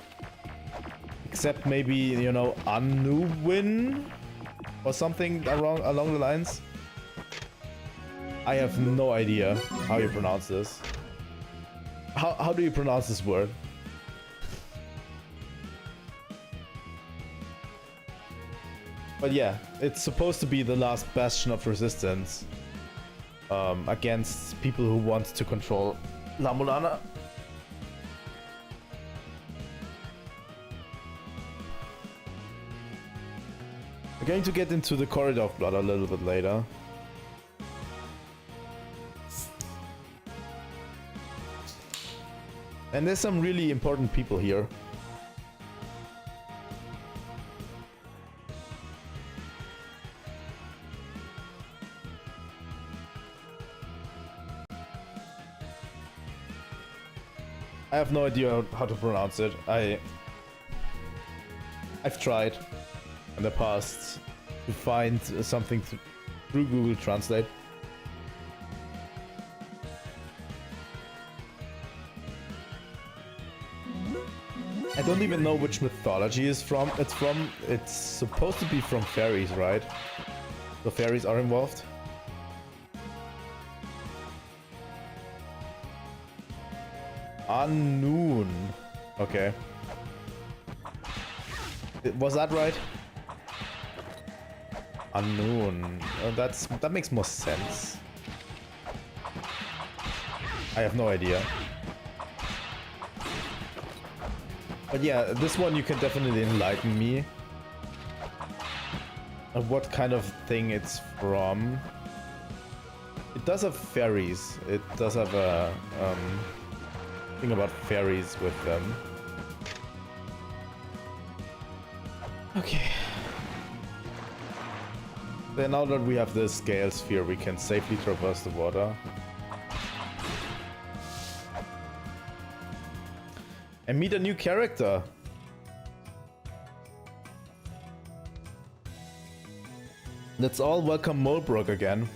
Except maybe, you know, Anuwin or something along the lines. I have no idea how you pronounce this. How do you pronounce this word? But yeah, it's supposed to be the last bastion of resistance against people who want to control La-Mulana. We're going to get into the corridor of blood a little bit later. And there's some really important people here. I have no idea how to pronounce it. I've tried in the past to find something through Google Translate. I don't even know which mythology it's from. It's supposed to be from fairies, right? The fairies are involved. Unknown. Okay. Was that right? Unknown. That makes more sense. I have no idea. But yeah, this one you can definitely enlighten me of what kind of thing it's from. It does have fairies. It does have a thing about fairies with them. Okay. Then now that we have the scale sphere, we can safely traverse the water. And meet a new character. Let's all welcome Molbrook again.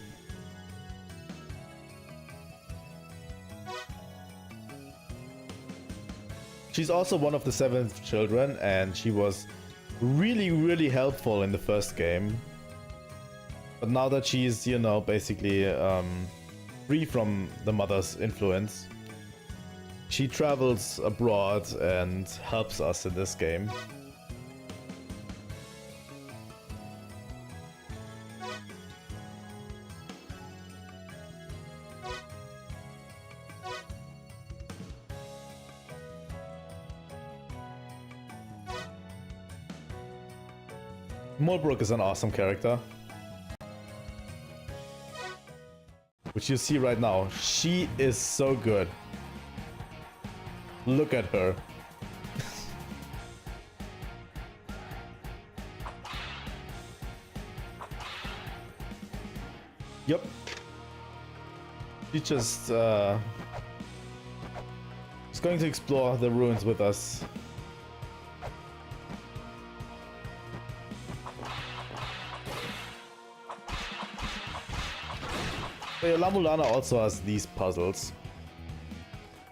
She's also one of the 7 children, and she was really helpful in the first game. But now that she's, you know, basically free from the mother's influence, she travels abroad and helps us in this game. Molbrook is an awesome character, which you see right now. She is so good. Look at her. Yep. She just is going to explore the ruins with us. So La-Mulana also has these puzzles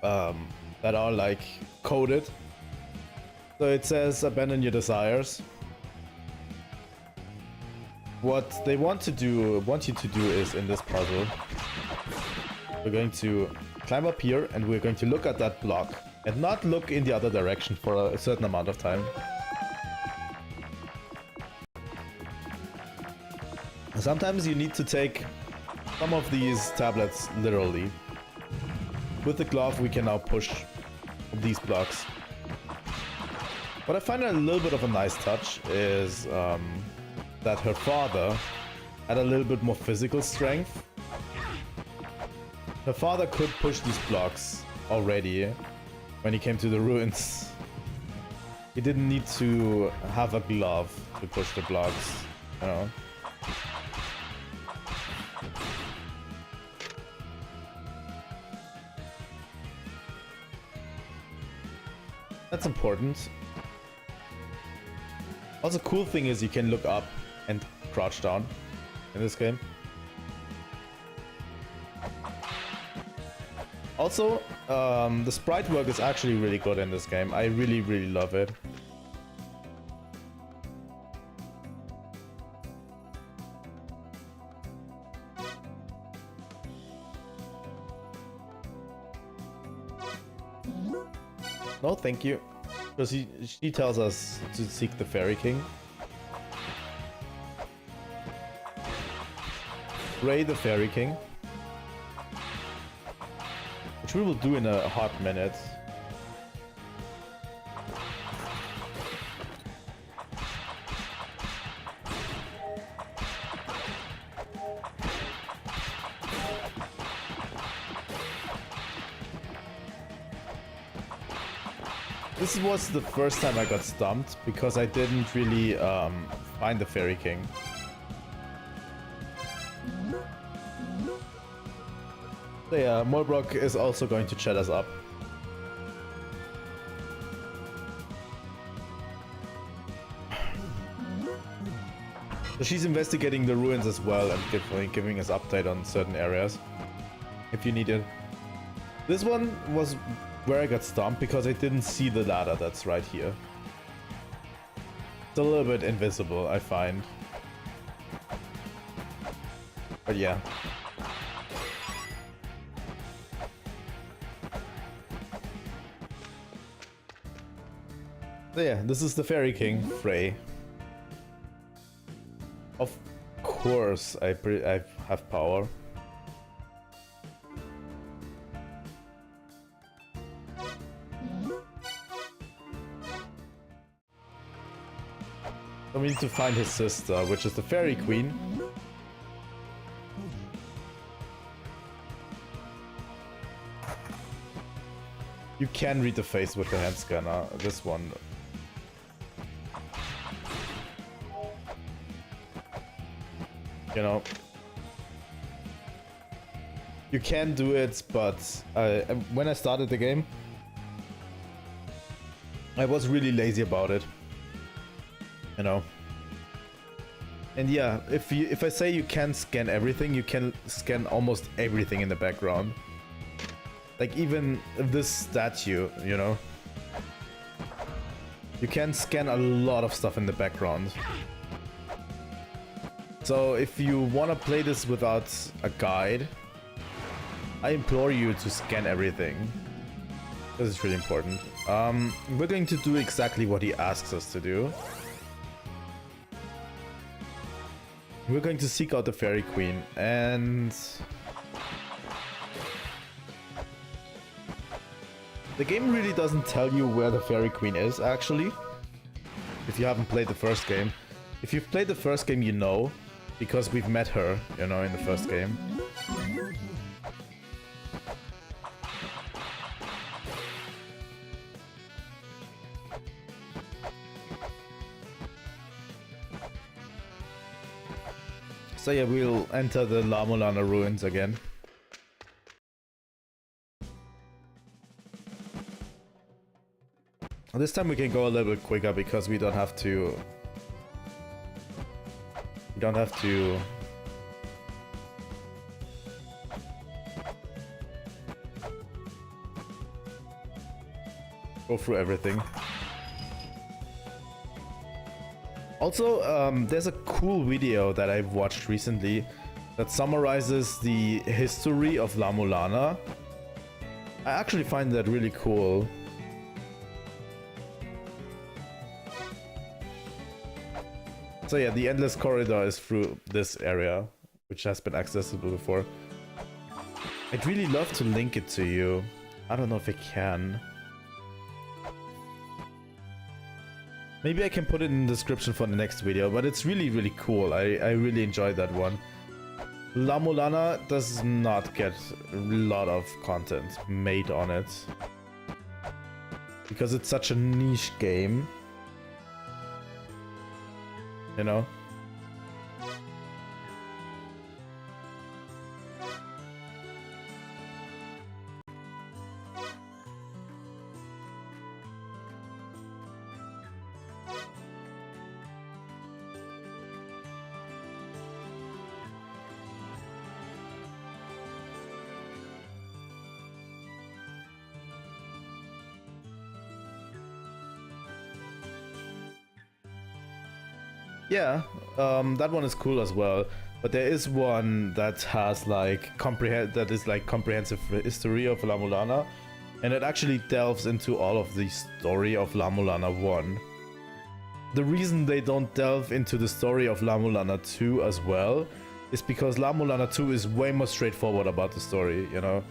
that are like coded. So it says abandon your desires. What they want you to do is, in this puzzle, we're going to climb up here and we're going to look at that block and not look in the other direction for a certain amount of time. Sometimes you need to take some of these tablets literally. With the glove we can now push these blocks. What I find a little bit of a nice touch is that her father had a little bit more physical strength. Her father could push these blocks already when he came to the ruins. He didn't need to have a glove to push the blocks, you know. That's important. Also, cool thing is you can look up and crouch down in this game. Also, the sprite work is actually really good in this game. I really love it. No, thank you. Because she tells us to seek the Fairy King. Ray the Fairy King. Which we will do in a hot minute. This was the first time I got stumped because I didn't really find the Fairy King. So yeah, Morbrock is also going to chat us up. So she's investigating the ruins as well and giving us update on certain areas if you need it. This one was where I got stumped because I didn't see the ladder that's right here. It's a little bit invisible, I find. But yeah. So yeah, this is the Fairy King, Frey. Of course I have power. So we need to find his sister, which is the Fairy Queen. You can read the face with the hand scanner, this one. You know, you can do it, but when I started the game, I was really lazy about it. You know, and yeah, if I say you can scan everything, you can scan almost everything in the background. Like even this statue, you know, you can scan a lot of stuff in the background. So if you want to play this without a guide, I implore you to scan everything. This is really important. We're going to do exactly what he asks us to do. We're going to seek out the Fairy Queen, and the game really doesn't tell you where the Fairy Queen is, actually, if you haven't played the first game. If you've played the first game, you know, because we've met her, you know, in the first game. So yeah, we'll enter the La-Mulana ruins again. This time we can go a little bit quicker because we don't have to... go through everything. Also, there's a cool video that I've watched recently that summarizes the history of La-Mulana. I actually find that really cool. So yeah, the endless corridor is through this area, which has been accessible before. I'd really love to link it to you. I don't know if I can. Maybe I can put it in the description for the next video, but it's really, really cool. I really enjoyed that one. La-Mulana does not get a lot of content made on it, because it's such a niche game. You know? Yeah, that one is cool as well. But there is one that has like comprehensive history of La-Mulana, and it actually delves into all of the story of La-Mulana 1. The reason they don't delve into the story of La-Mulana 2 as well is because La-Mulana 2 is way more straightforward about the story, you know?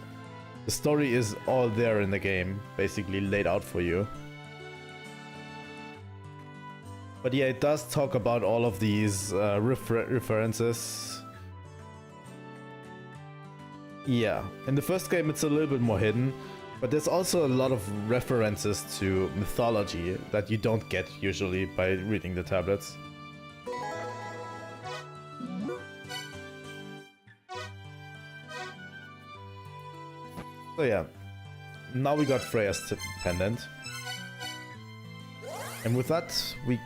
The story is all there in the game, basically laid out for you. But yeah, it does talk about all of these references. Yeah, in the first game it's a little bit more hidden, But there's also a lot of references to mythology that you don't get usually by reading the tablets. So yeah, now we got Freya's pendant. And with that, we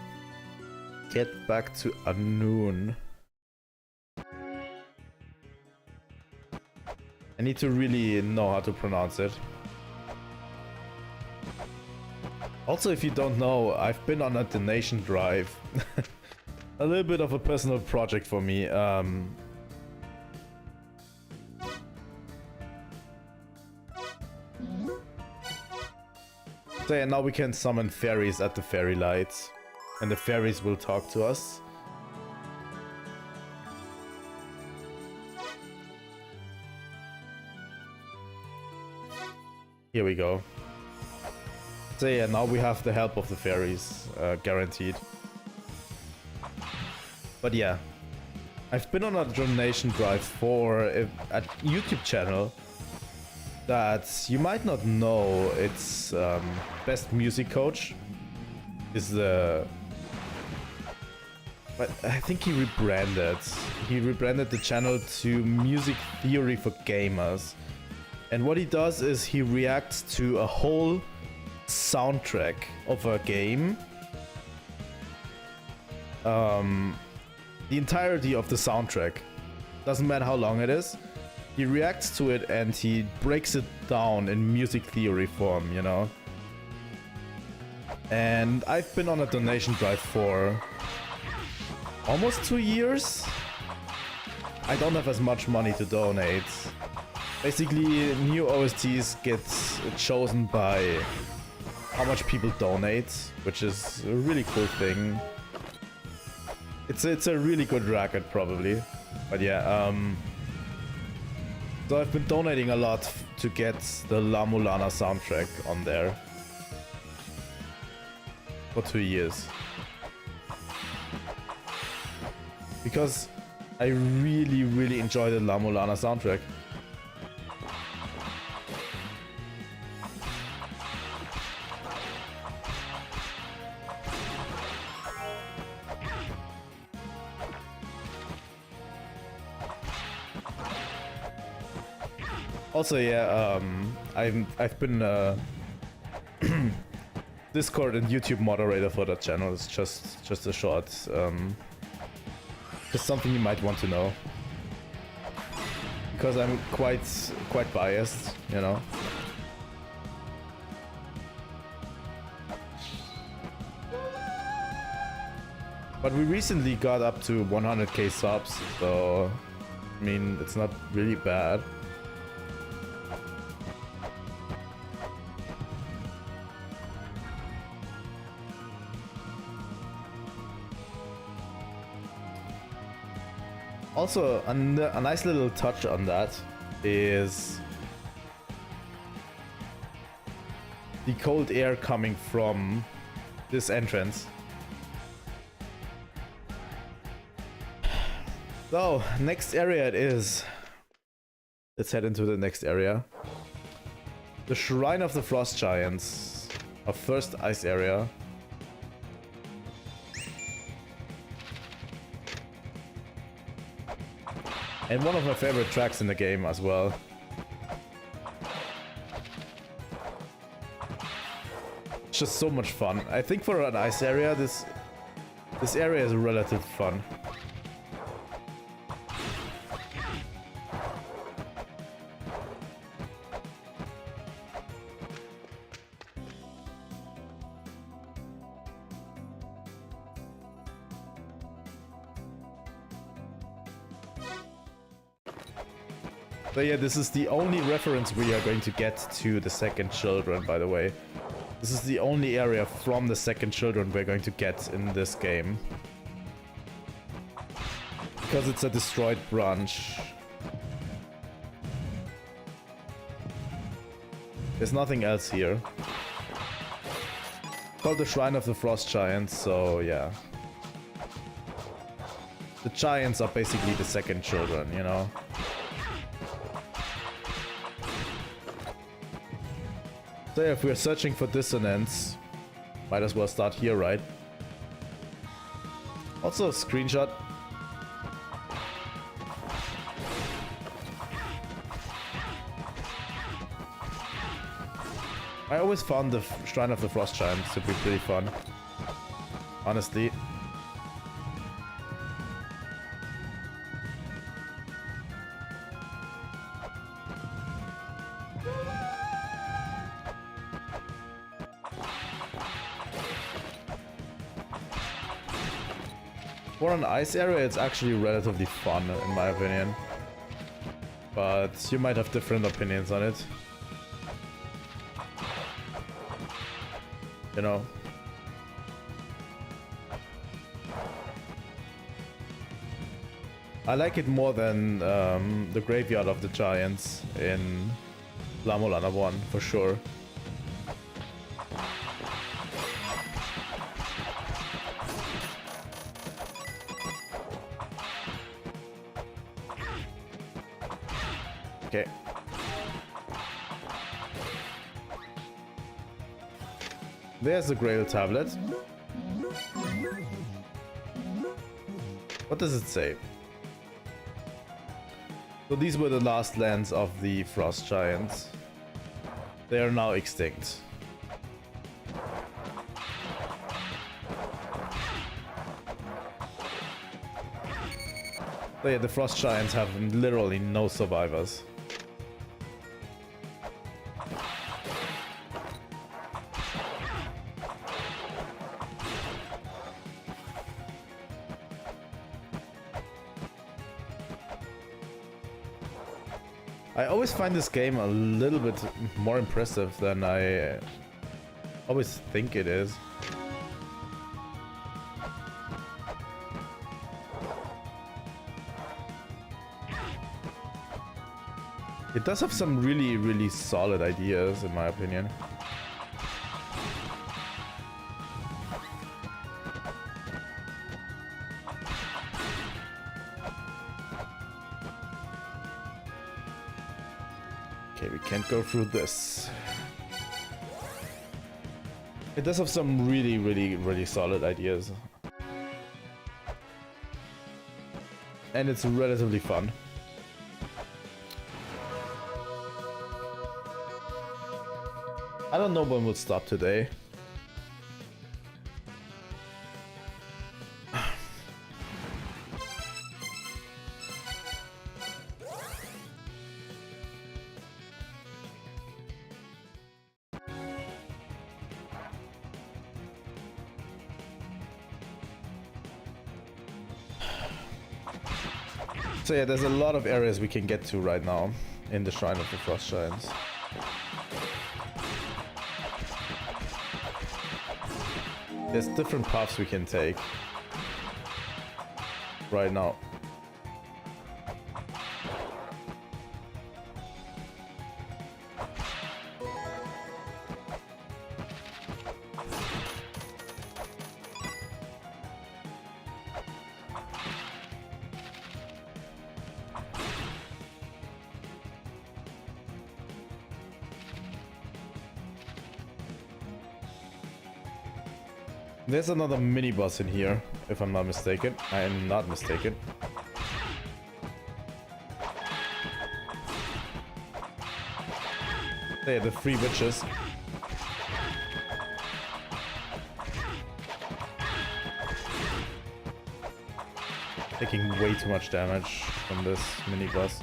get back to Anoon. I need to really know how to pronounce it. Also, if you don't know, I've been on a donation drive. A little bit of a personal project for me. So yeah, now we can summon fairies at the fairy lights. And the fairies will talk to us. Here we go. So yeah, now we have the help of the fairies, guaranteed. But yeah, I've been on a donation drive for a YouTube channel that you might not know. It's Best Music Coach is the... But I think he rebranded. He rebranded the channel to Music Theory for Gamers. And what he does is he reacts to a whole soundtrack of a game. The entirety of the soundtrack. Doesn't matter how long it is. He reacts to it and he breaks it down in music theory form, you know. And I've been on a donation drive for almost 2 years. I don't have as much money to donate. Basically, new OSTs get chosen by how much people donate, which is a really cool thing. It's a really good racket, probably. But yeah, so I've been donating a lot to get the La-Mulana soundtrack on there. For 2 years. Because I really enjoy the La-Mulana soundtrack. Also, yeah, I've been Discord and YouTube moderator for that channel. It's just a short, just something you might want to know, because I'm quite biased, you know. But we recently got up to 100k subs, so I mean, it's not really bad. Also, a nice little touch on that is the cold air coming from this entrance. So, next area it is. Let's head into the next area. The Shrine of the Frost Giants. Our first ice area. And one of my favorite tracks in the game as well. It's just so much fun. I think for an ice area, this area is relatively fun. So yeah, this is the only reference we are going to get to the second children, by the way. This is the only area from the second children we're going to get in this game. Because it's a destroyed branch. There's nothing else here. It's called the Shrine of the Frost Giants, so yeah. The giants are basically the second children, you know? So if we're searching for dissonance, might as well start here, right? Also, screenshot. I always found the Shrine of the Frost Giants to be pretty fun. Honestly. For an ice area, it's actually relatively fun, in my opinion. But you might have different opinions on it. You know. I like it more than the Graveyard of the Giants in La-Mulana 1, for sure. Okay. There's the Grail tablet. What does it say? So these were the last lands of the Frost Giants. They are now extinct. So yeah, the Frost Giants have literally no survivors. I always find this game a little bit more impressive than I always think it is. It does have some really solid ideas, in my opinion. Okay, we can't go through this. It does have some really solid ideas. And it's relatively fun. I don't know when we'll stop today. So yeah, there's a lot of areas we can get to right now in the Shrine of the Frost Giants. There's different paths we can take right now. There's another mini boss in here, if I'm not mistaken. I am not mistaken. There, the 3 witches. Taking way too much damage from this mini boss.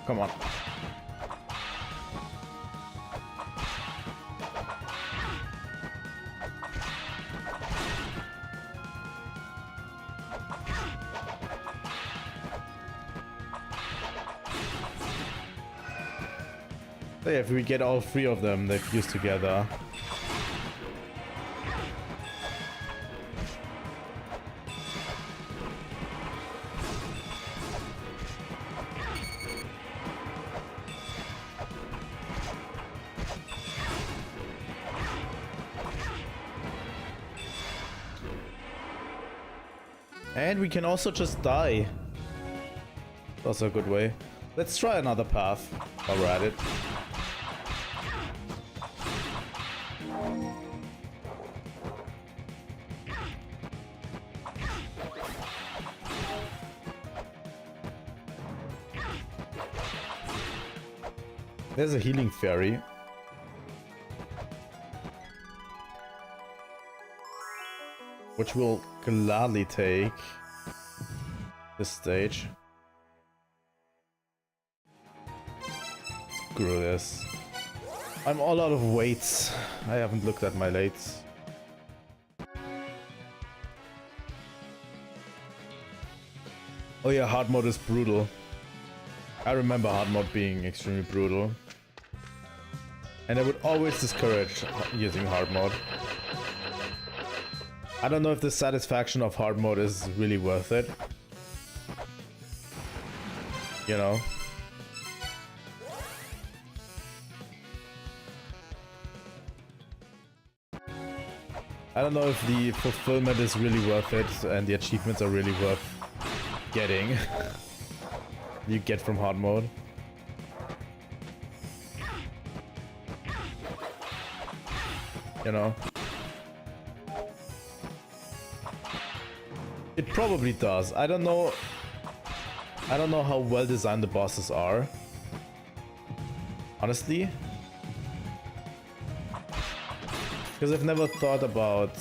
Come on. So yeah, if we get all 3 of them, they fuse together. And we can also just die. That's a good way. Let's try another path while we're at it. There's a healing fairy. Which we'll gladly take this stage. Screw this. I'm all out of weights. I haven't looked at my lates. Oh yeah, hard mode is brutal. I remember hard mode being extremely brutal. And I would always discourage using hard mode. I don't know if the satisfaction of hard mode is really worth it. You know? I don't know if the fulfillment is really worth it and the achievements are really worth getting. You get from hard mode. You know? It probably does. I don't know how well designed the bosses are. Honestly. Because I've never thought about...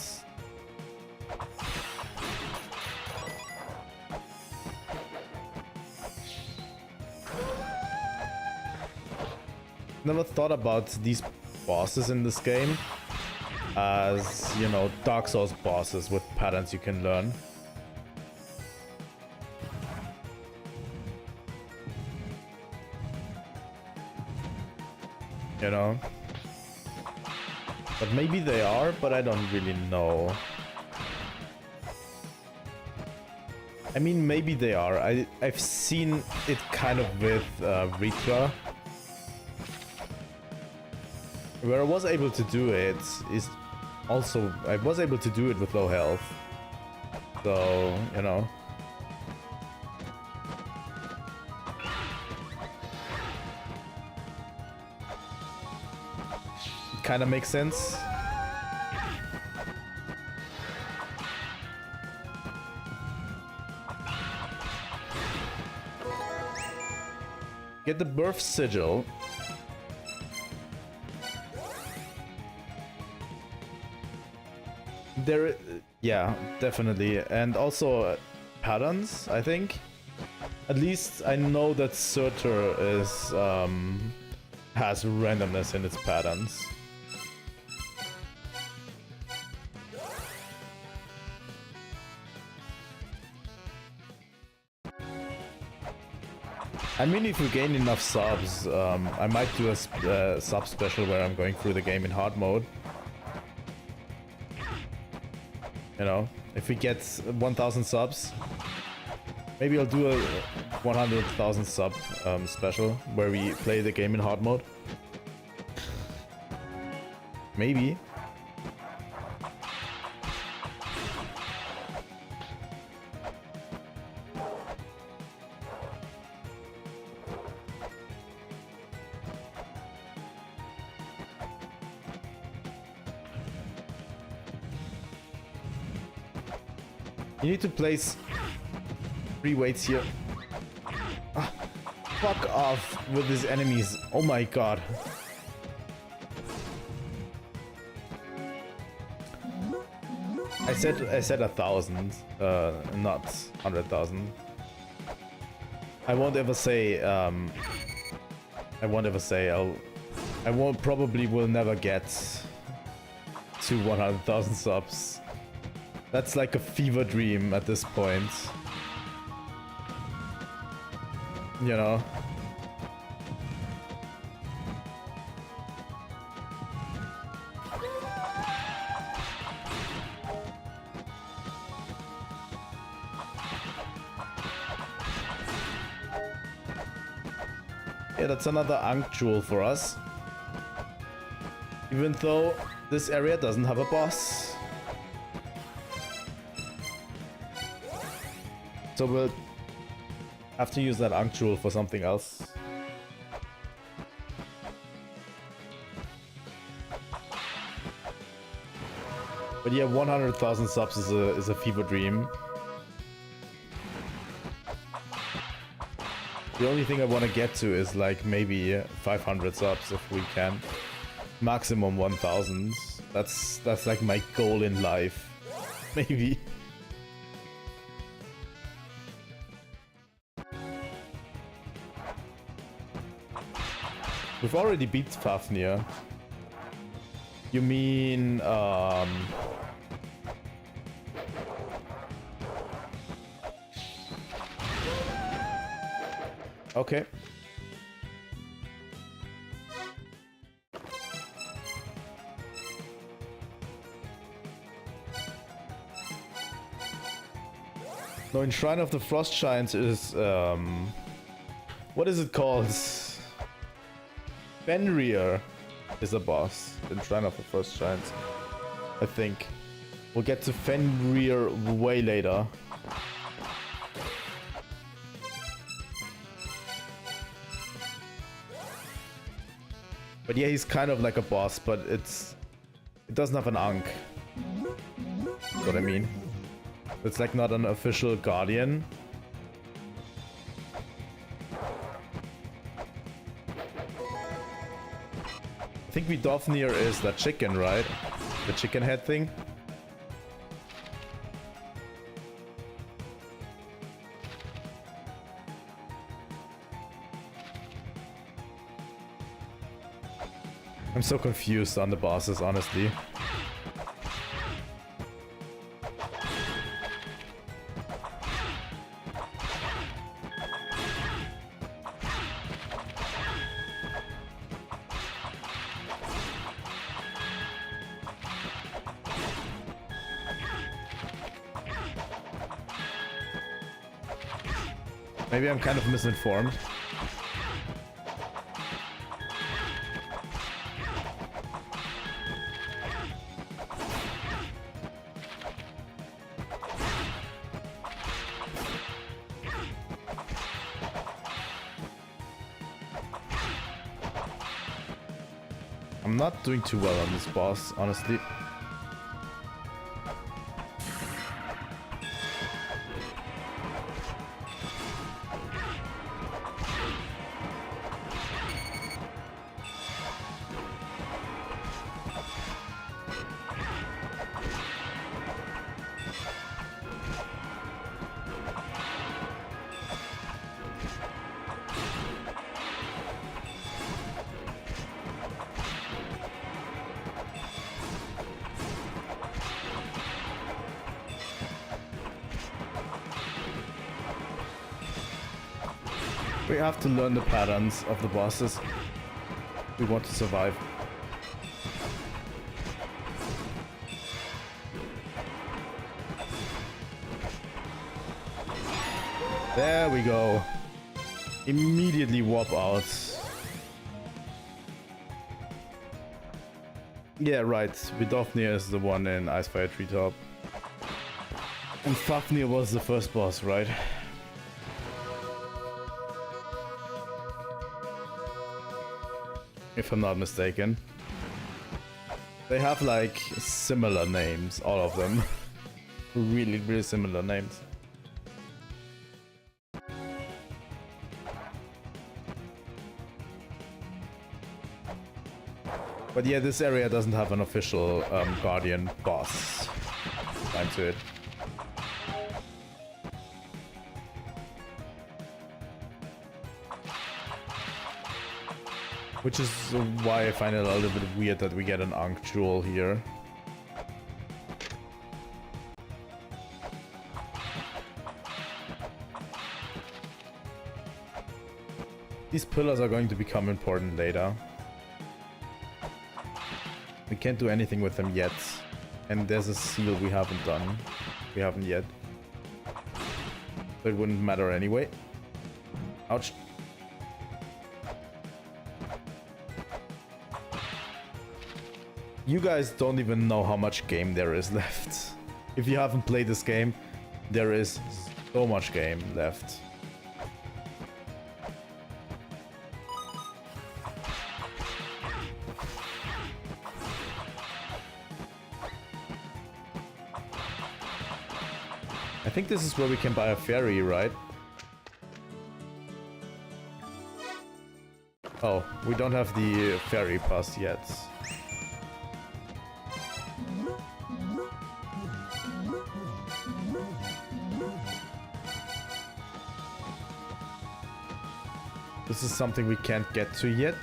Never thought about these bosses in this game as, you know, Dark Souls bosses with patterns you can learn. You know? But maybe they are, but I don't really know. I mean, maybe they are. I've seen it kind of with Ritra. Where I was able to do it is also... I was able to do it with low health. So, you know... Kind of makes sense. Get the birth sigil. There, yeah, definitely, and also patterns. I think. At least I know that Surtur is has randomness in its patterns. I mean, if we gain enough subs, I might do a sub special where I'm going through the game in hard mode. You know, if we get 1,000 subs, maybe I'll do a 100,000 sub special where we play the game in hard mode. Maybe. You need to place 3 weights here. Ah, fuck off with these enemies. Oh my god. I said 1,000, not 100,000. I won't ever say I won't probably will never get to 100,000 subs. That's like a fever dream at this point. You know? Yeah, that's another Ankh jewel for us. Even though this area doesn't have a boss. So we'll have to use that Ankh Jewel for something else. But yeah, 100,000 subs is a fever dream. The only thing I want to get to is like maybe 500 subs if we can. Maximum 1,000. That's like my goal in life. Maybe. We've already beat Fafnir. You mean okay. No, in Shrine of the Frost Giants is what is it called? Fenrir is a boss in Shrine of the Frost Giants, I think. We'll get to Fenrir way later. But yeah, he's kind of like a boss, but it doesn't have an Ankh. That's what I mean. It's like not an official guardian. I think Vidofnir is that chicken, right? The chicken head thing. I'm so confused on the bosses, honestly. Maybe I'm kind of misinformed. I'm not doing too well on this boss, honestly. We have to learn the patterns of the bosses. We want to survive. There we go. Immediately warp out. Yeah, right. Vidofnir is the one in Icefire Treetop. And Fafnir was the first boss, right? If I'm not mistaken. They have like similar names, all of them. Really, really similar names. But yeah, this area doesn't have an official Guardian boss time to it. Which is why I find it a little bit weird that we get an Ankh Jewel here. These pillars are going to become important later. We can't do anything with them yet. And there's a seal we haven't done. We haven't yet. But it wouldn't matter anyway. Ouch. You guys don't even know how much game there is left. If you haven't played this game, there is So much game left. I think this is where we can buy a ferry, right? Oh, we don't have the ferry pass yet. This is something we can't get to yet.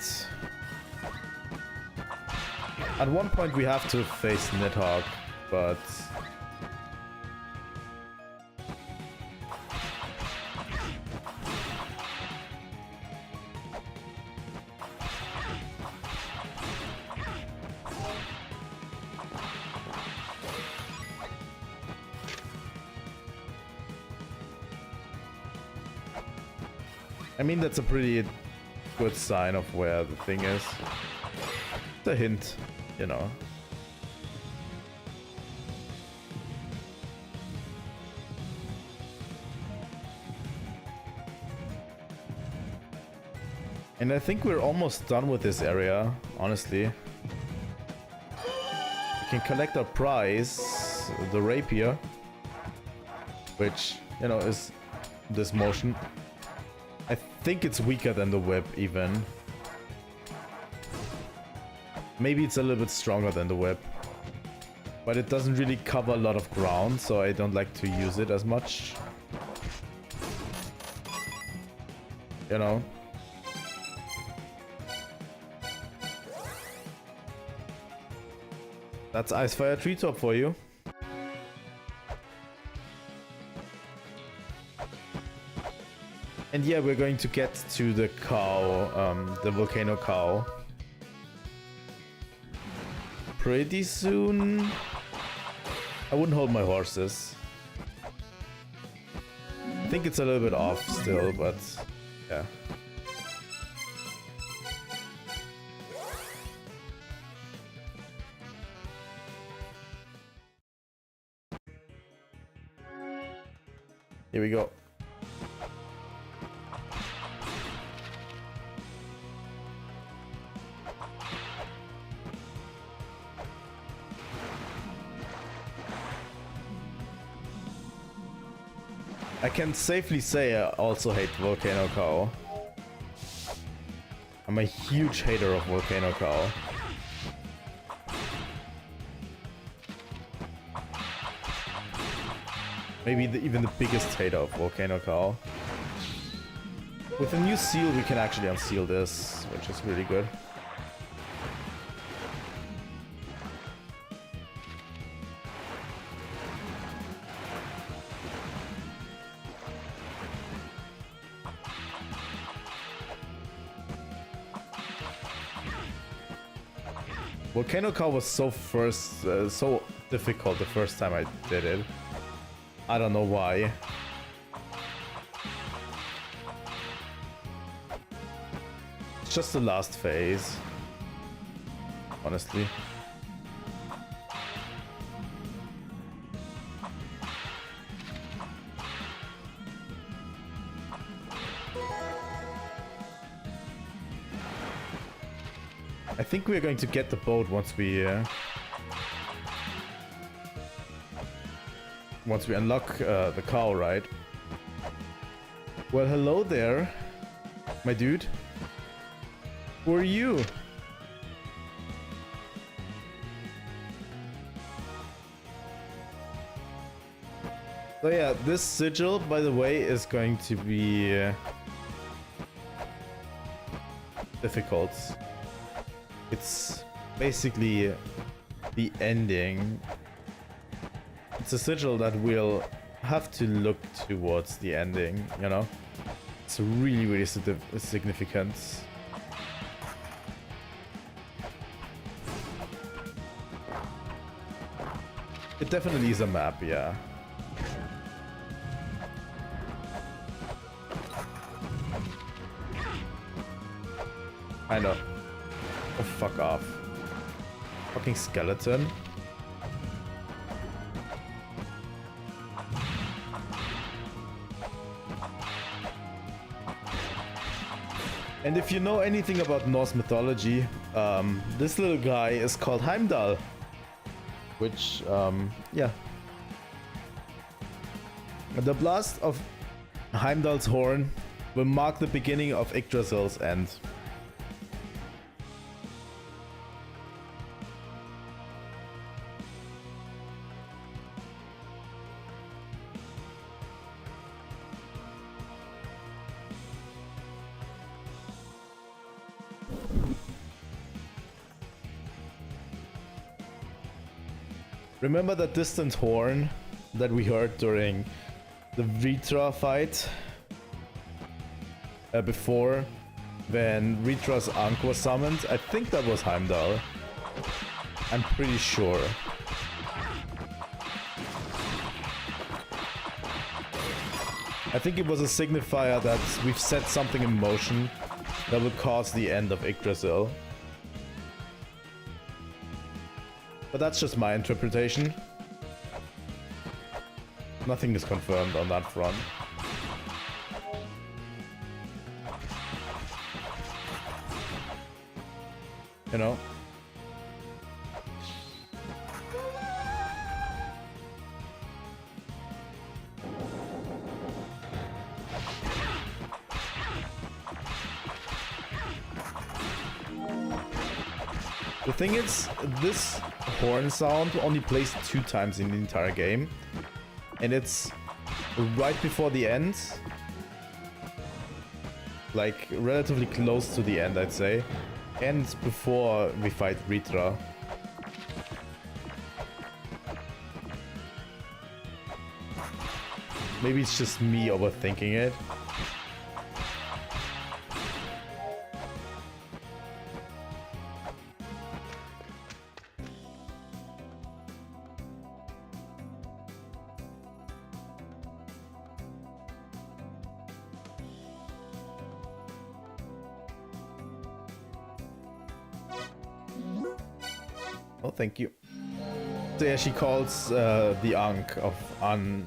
At one point we have to face Nidhogg, but... I mean, that's a pretty good sign of where the thing is. The hint, you know. And I think we're almost done with this area, honestly. We can collect our prize, the rapier, which, you know, is this motion. I think it's weaker than the whip, even. Maybe it's a little bit stronger than the whip. But it doesn't really cover a lot of ground, so I don't like to use it as much. You know? That's Ice Fire Treetop for you. And yeah, we're going to get to the cow, the volcano cow, pretty soon. I wouldn't hold my horses. I think it's a little bit off still, but yeah. Here we go. I can safely say I also hate Volcano Cow. I'm a huge hater of Volcano Cow. Maybe even the biggest hater of Volcano Cow. With a new seal we can actually unseal this, which is really good. Volcano Cow was so difficult the first time I did it. I don't know why. It's just the last phase, honestly. I think we're going to get the boat once we unlock the cow, right? Well, hello there, my dude. Who are you? So yeah, this sigil, by the way, is going to be difficult. It's basically the ending. It's a sigil that will have to look towards the ending, you know? It's really, really significant. It definitely is a map, yeah. I know. Oh, fuck off. Fucking skeleton. And if you know anything about Norse mythology, this little guy is called Heimdall. Which, yeah. The blast of Heimdall's horn will mark the beginning of Yggdrasil's end. Remember that distant horn that we heard during the Ritra fight? Before, when Ritra's Ankh was summoned? I think that was Heimdall. I'm pretty sure. I think it was a signifier that we've set something in motion that will cause the end of Yggdrasil. But that's just my interpretation. Nothing is confirmed on that front. You know? The thing is, this horn sound only plays 2 times in the entire game. And it's right before the end. Like, relatively close to the end, I'd say. And before we fight Ritra. Maybe it's just me overthinking it. Oh, thank you. So yeah, she calls the Ankh of Anun.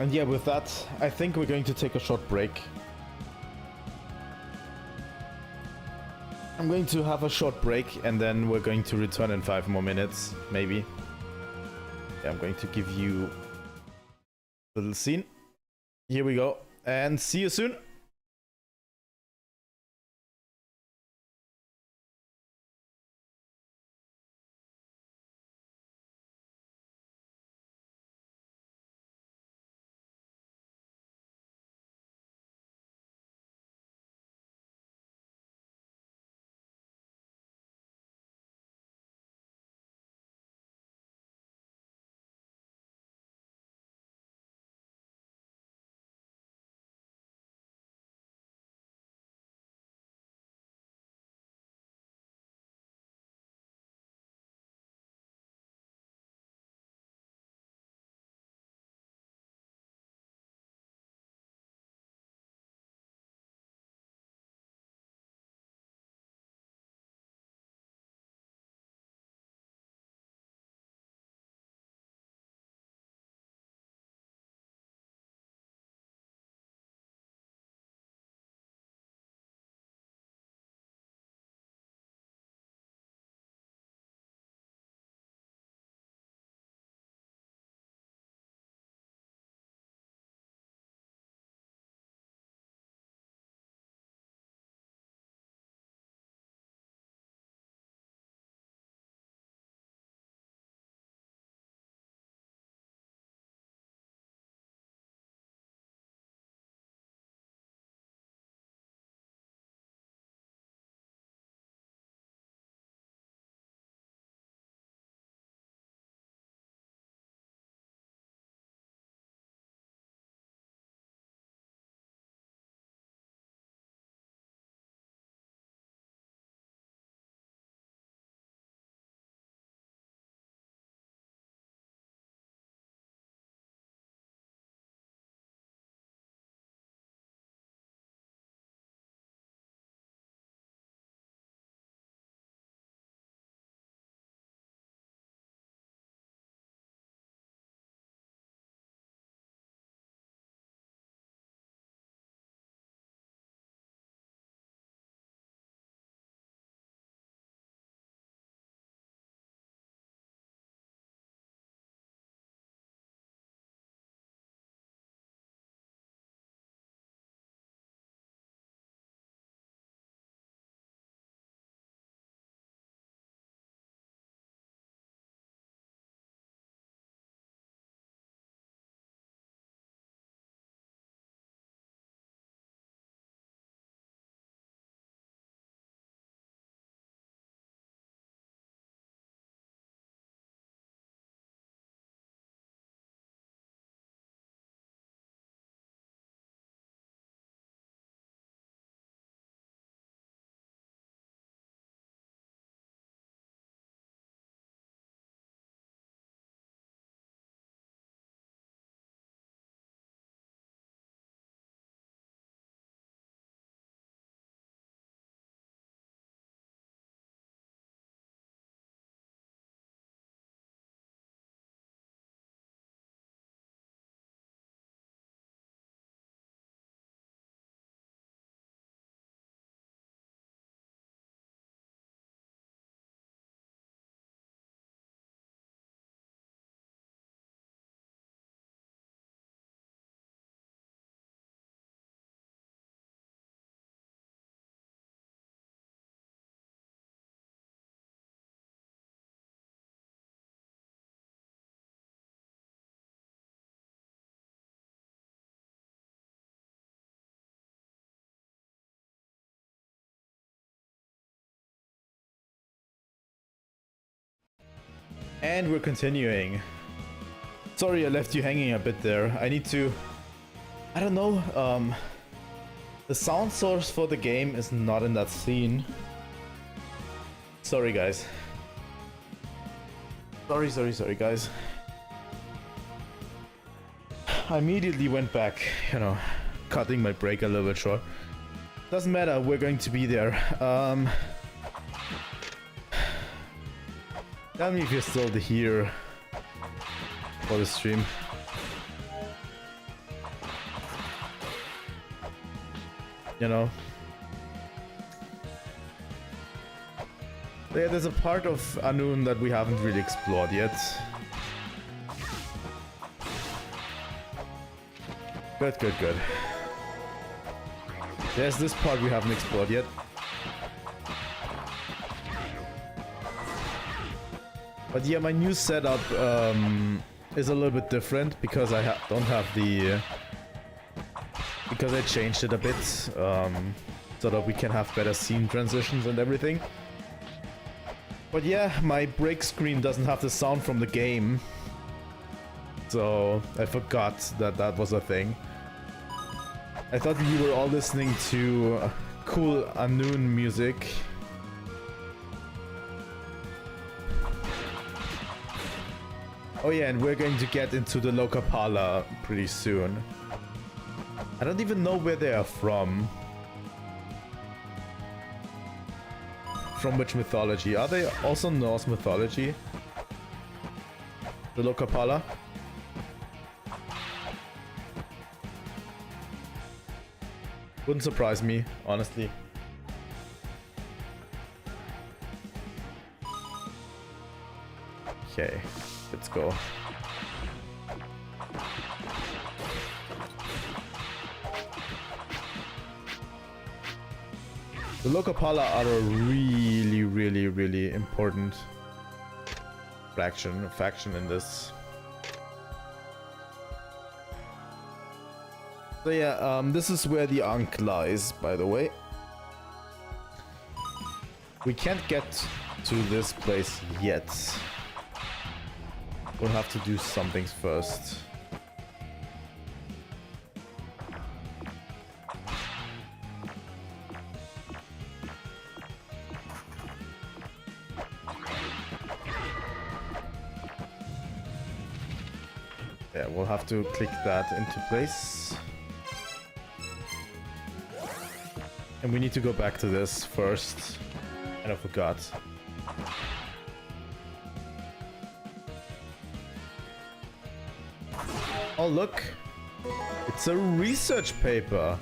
And yeah, with that, I think we're going to take a short break. I'm going to have a short break and then we're going to return in 5 more minutes, maybe. Yeah, I'm going to give you a little scene. Here we go, and see you soon. And we're continuing. Sorry I left you hanging a bit there. I need to... I don't know, the sound source for the game is not in that scene. Sorry guys. Sorry guys. I immediately went back, you know, cutting my break a little bit short. Doesn't matter, we're going to be there. Tell me if you're still here for the stream. You know? Yeah, there's a part of Anun that we haven't really explored yet. Good. There's this part we haven't explored yet. But yeah, my new setup is a little bit different because I don't have the... because I changed it a bit so that we can have better scene transitions and everything. But yeah, my break screen doesn't have the sound from the game. So I forgot that that was a thing. I thought you were all listening to cool Anun music. Oh yeah, and we're going to get into the Lokapala pretty soon. I don't even know where they are from. From which mythology? Are they also Norse mythology? The Lokapala? Wouldn't surprise me, honestly. Okay, let's go. The Lokapala are a really important faction in this. So yeah, this is where the Ankh lies, by the way. We can't get to this place yet. We'll have to do some things first. Yeah, we'll have to click that into place. And we need to go back to this first. And I forgot. Oh look! It's a research paper!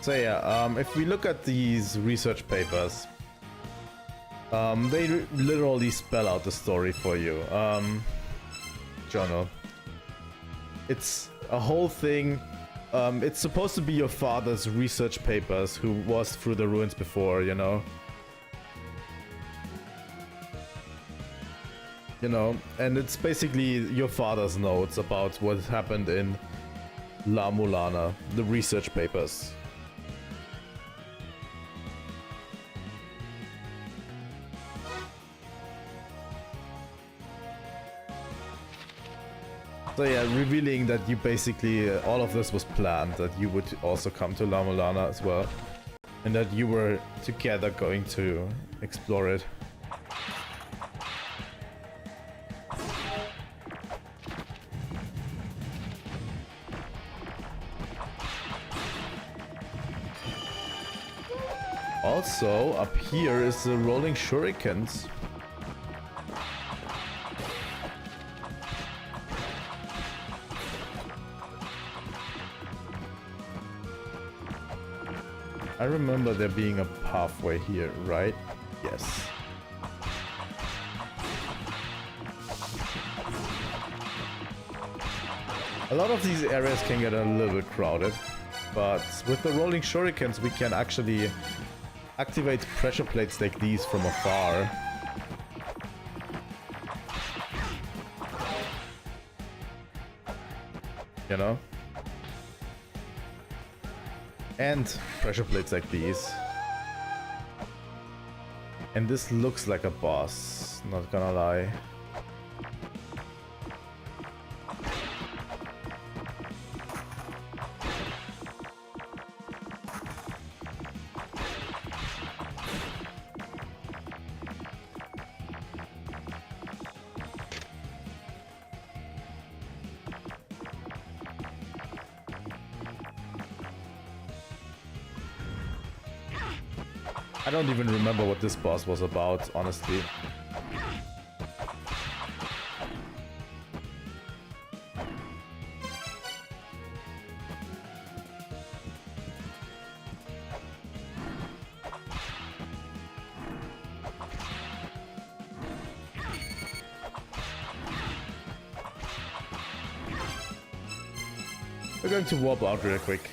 So yeah, if we look at these research papers, they literally spell out the story for you. Journal. It's a whole thing. It's supposed to be your father's research papers, who was through the ruins before, you know. And it's basically your father's notes about what happened in La-Mulana, the research papers. So yeah, revealing that you basically, all of this was planned, that you would also come to La-Mulana as well. And that you were together going to explore it. Also, up here is the rolling shurikens. I remember there being a pathway here, right? Yes. A lot of these areas can get a little bit crowded, but with the rolling shurikens we can actually activate pressure plates like these from afar. You know? And pressure plates like these. And this looks like a boss, not gonna lie. I don't even remember what this boss was about, honestly. We're going to warp out real quick.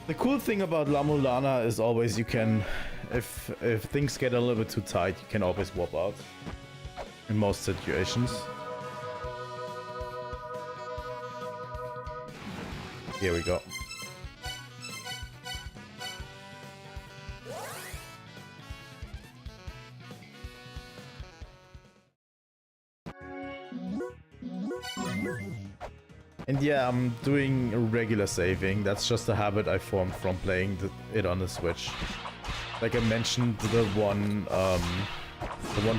The cool thing about La-Mulana is always you can, if things get a little bit too tight, you can always warp out. In most situations. Here we go. And yeah, I'm doing regular saving. That's just a habit I formed from playing it on the Switch. Like I mentioned, the one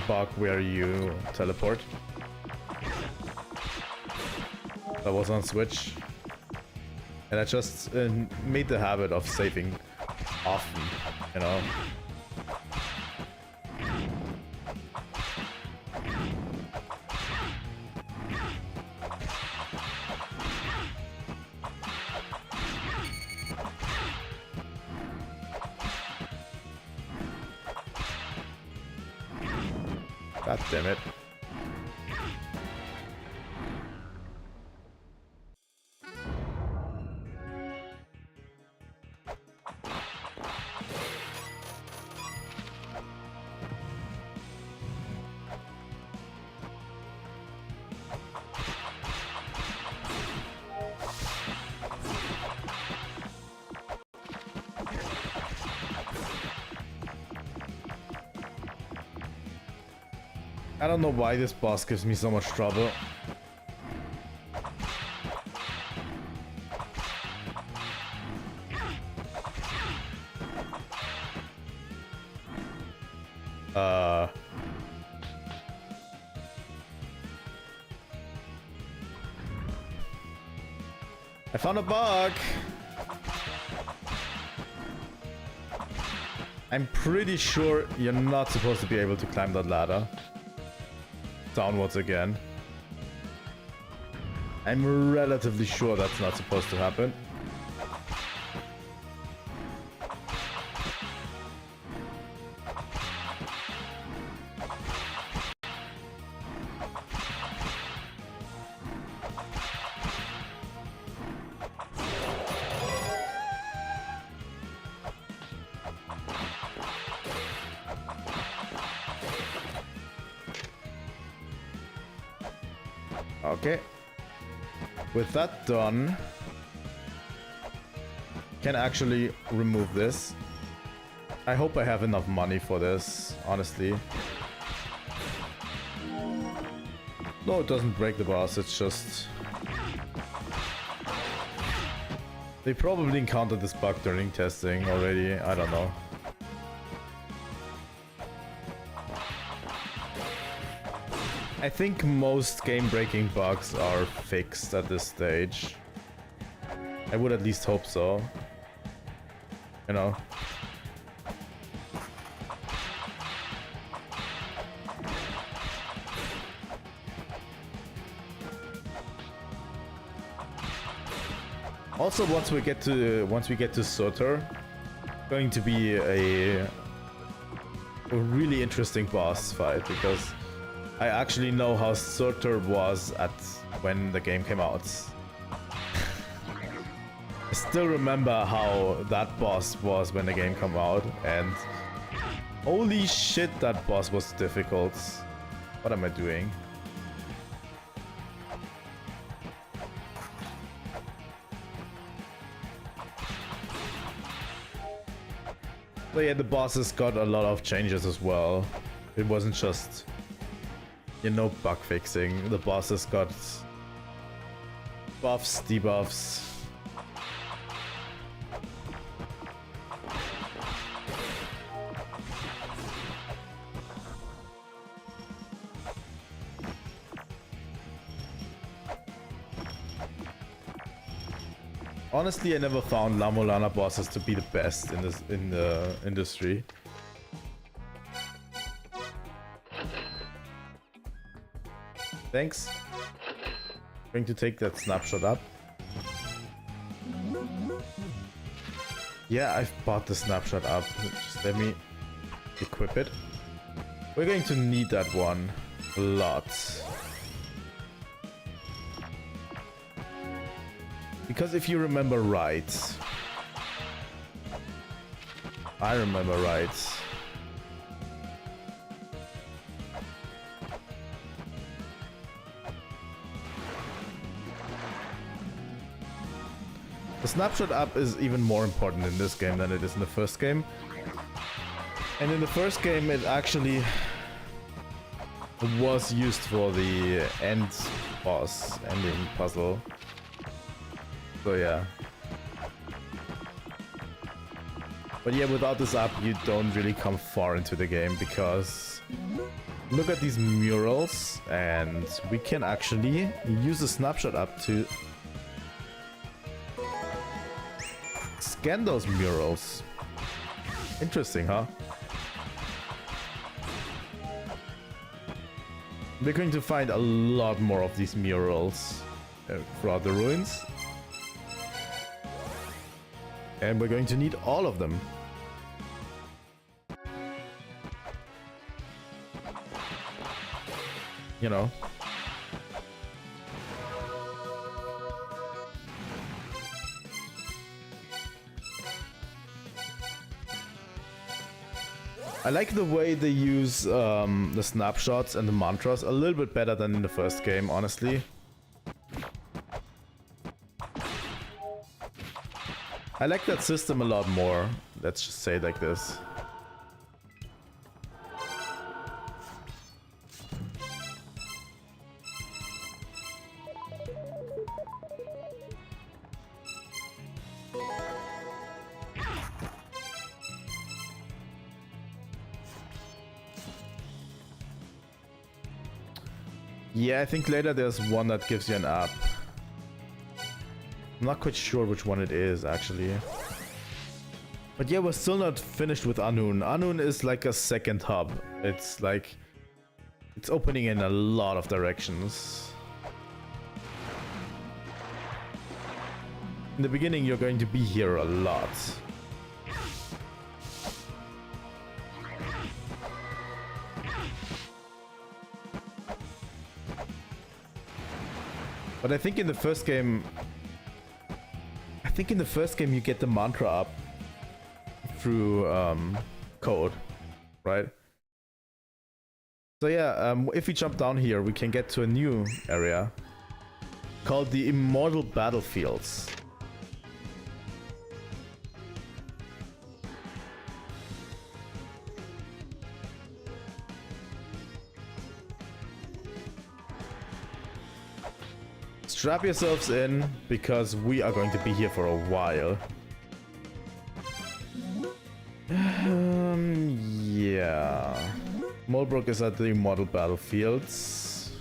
bug where you teleport. That was on Switch. And I just made the habit of saving often, you know. God damn it. I don't know why this boss gives me so much trouble. I found a bug! I'm pretty sure you're not supposed to be able to climb that ladder. Downwards again. I'm relatively sure that's not supposed to happen. Okay. With that done, can actually remove this. I hope I have enough money for this, honestly. No, it doesn't break the boss, it's just... They probably encountered this bug during testing already, I don't know. I think most game-breaking bugs are fixed at this stage. I would at least hope so. You know. Also, once we get to Surtur, going to be a really interesting boss fight, because I actually know how Surtur was when the game came out. I still remember how that boss was when the game came out, and holy shit, that boss was difficult. What am I doing? So yeah, the bosses got a lot of changes as well. It wasn't just, you know, bug fixing. The bosses got buffs, debuffs. Honestly, I never found La-Mulana bosses to be the best in the industry. Thanks. Going to take that snapshot up. Yeah, I've bought the snapshot up. Just let me equip it. We're going to need that one a lot. Because if you remember right, I remember right. The snapshot up is even more important in this game than it is in the first game. And in the first game it actually was used for the ending puzzle. So yeah. But yeah, without this app you don't really come far into the game, because look at these murals, and we can actually use the snapshot app to scan those murals. Interesting, huh? We're going to find a lot more of these murals throughout the ruins. And we're going to need all of them. You know. I like the way they use the snapshots and the mantras a little bit better than in the first game, honestly. I like that system a lot more. Let's just say it like this. Yeah, I think later there's one that gives you an app. I'm not quite sure which one it is, actually. But yeah, we're still not finished with Anun. Anun is like a second hub. It's like... it's opening in a lot of directions. In the beginning, you're going to be here a lot. But I think in the first game... you get the mantra up through code, right? So yeah, if we jump down here, we can get to a new area called the Immortal Battlefields. Strap yourselves in, because we are going to be here for a while. Yeah. Molbrook is at the Immortal Battlefields.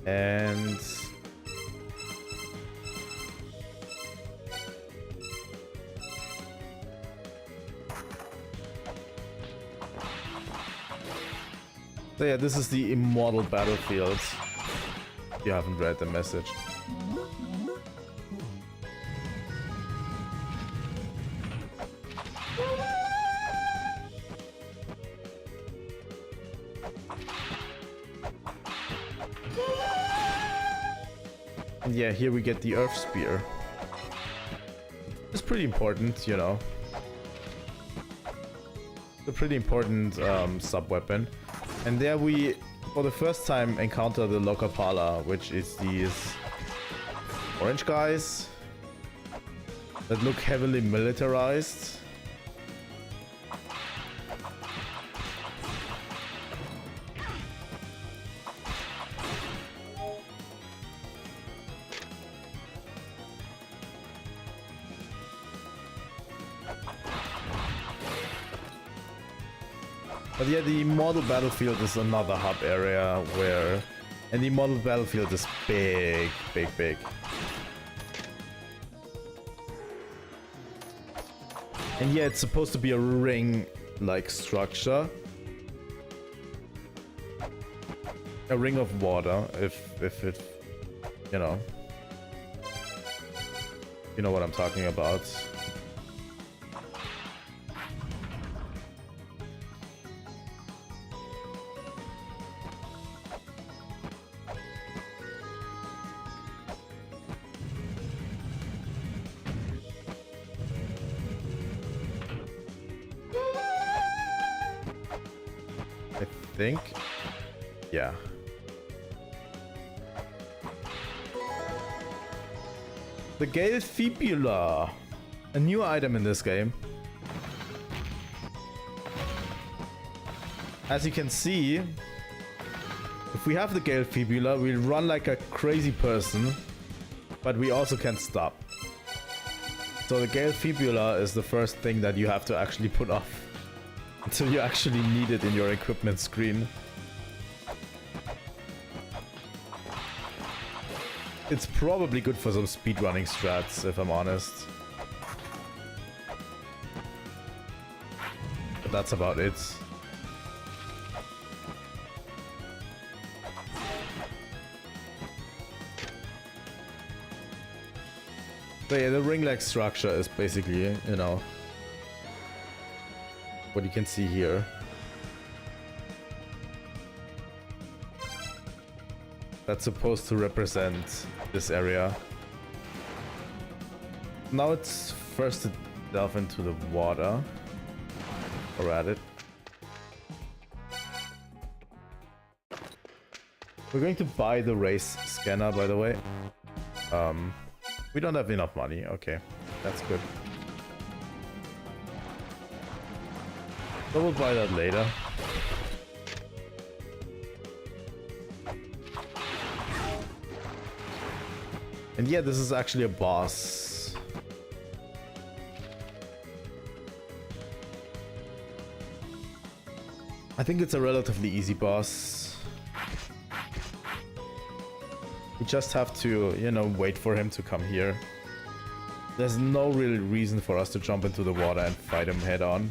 And... so yeah, this is the Immortal Battlefield. You haven't read the message. And yeah, here we get the Earth Spear. It's pretty important, you know. It's a pretty important sub-weapon. And there we, for the first time, encounter the Lokapala, which is these orange guys. that look heavily militarized. But yeah, the model battlefield is another hub area where... And the model battlefield is big, big, big. And yeah, it's supposed to be a ring-like structure. A ring of water, if it... You know. You know what I'm talking about. Think? Yeah. The Gale Fibula. A new item in this game. As you can see, if we have the Gale Fibula, we'll run like a crazy person, but we also can't stop. So the Gale Fibula is the first thing that you have to actually put off until you actually need it in your equipment screen. It's probably good for some speedrunning strats, if I'm honest. But that's about it. So yeah, the ring-like structure is basically, you know, what you can see here. That's supposed to represent this area. Now it's first to delve into the water. Or at it. We're going to buy the race scanner, by the way. We don't have enough money. Okay, that's good. So we'll buy that later. And yeah, this is actually a boss. I think it's a relatively easy boss. We just have to, you know, wait for him to come here. There's no real reason for us to jump into the water and fight him head on.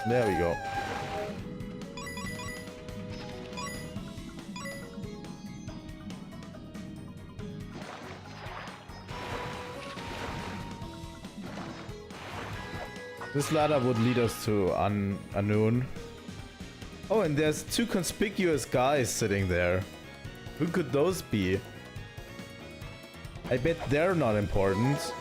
There we go. This ladder would lead us to Unknown. Oh, and there's two conspicuous guys sitting there. Who could those be? I bet they're not important.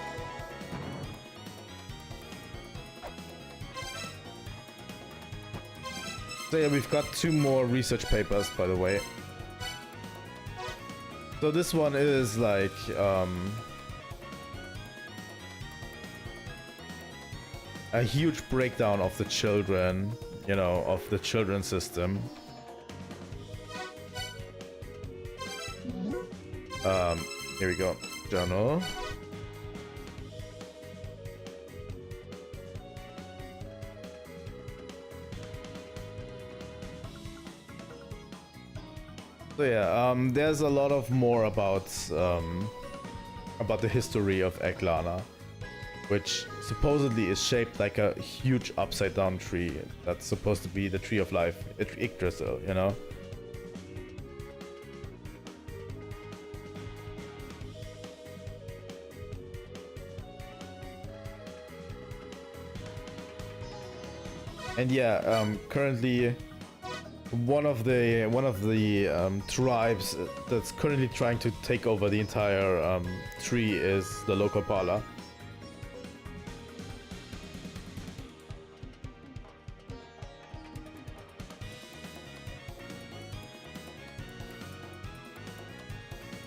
So yeah, we've got 2 more research papers, by the way. So this one is like, a huge breakdown of the children, you know, of the children system. Here we go. Journal. So yeah, there's a lot of more about the history of La-Mulana, which supposedly is shaped like a huge upside down tree that's supposed to be the tree of life, Yggdrasil, you know? And yeah, currently one of the tribes that's currently trying to take over the entire tree is the local Pala.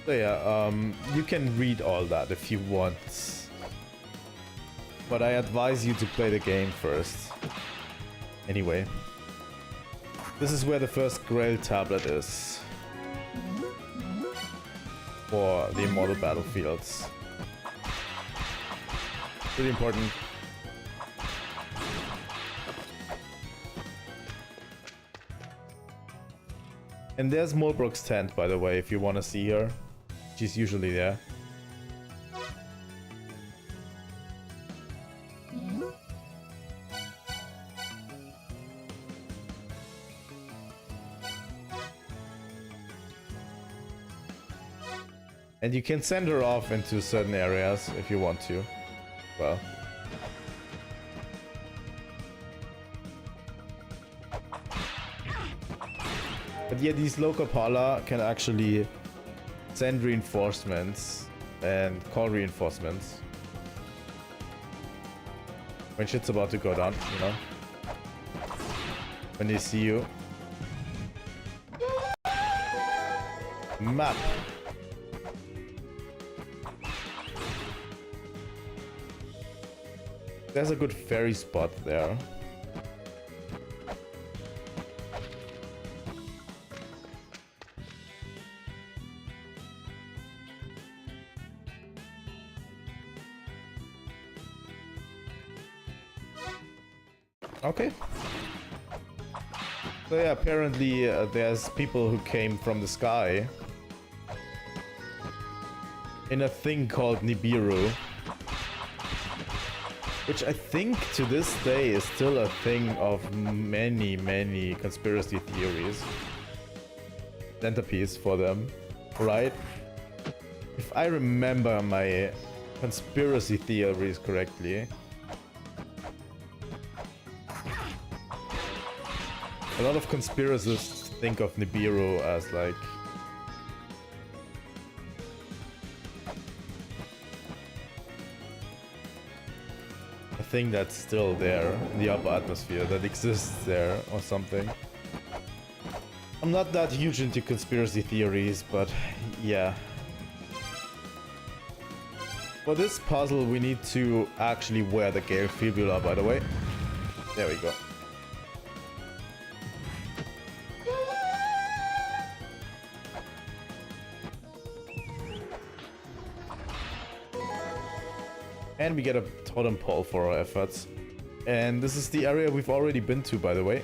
So yeah, you can read all that if you want. But I advise you to play the game first. Anyway. This is where the first Grail tablet is. For the Immortal Battlefields. Pretty important. And there's Mulbrook's tent, by the way, if you want to see her. She's usually there. And you can send her off into certain areas if you want to. Well. But yeah, these local Pala can actually send reinforcements and call reinforcements when shit's about to go down, you know? When they see you. Map. There's a good ferry spot there. Okay. So yeah, apparently there's people who came from the sky in a thing called Nibiru. Which I think to this day is still a thing of many, many conspiracy theories. Centerpiece for them, right? If I remember my conspiracy theories correctly, a lot of conspiracists think of Nibiru as like thing that's still there in the upper atmosphere, that exists there or something. I'm not that huge into conspiracy theories, but yeah. For this puzzle we need to actually wear the Gale Fibula, by the way. There we go. And we get a totem pole for our efforts. And this is the area we've already been to, by the way.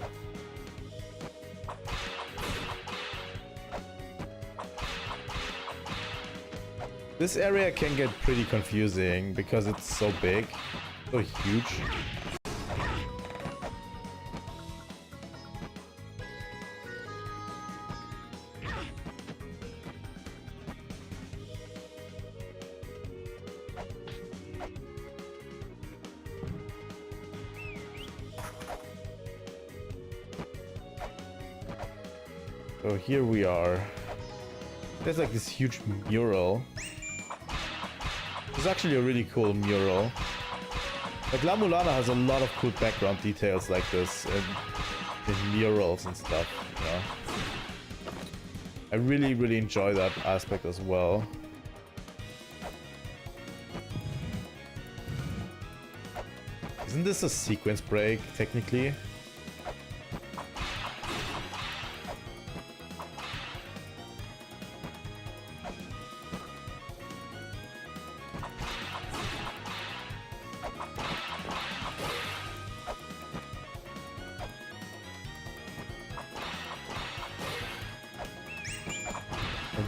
This area can get pretty confusing because it's so big, so huge. So here we are. There's like this huge mural. It's actually a really cool mural. Like La-Mulana has a lot of cool background details like this and murals and stuff, you know. I really enjoy that aspect as well. Isn't this a sequence break, technically?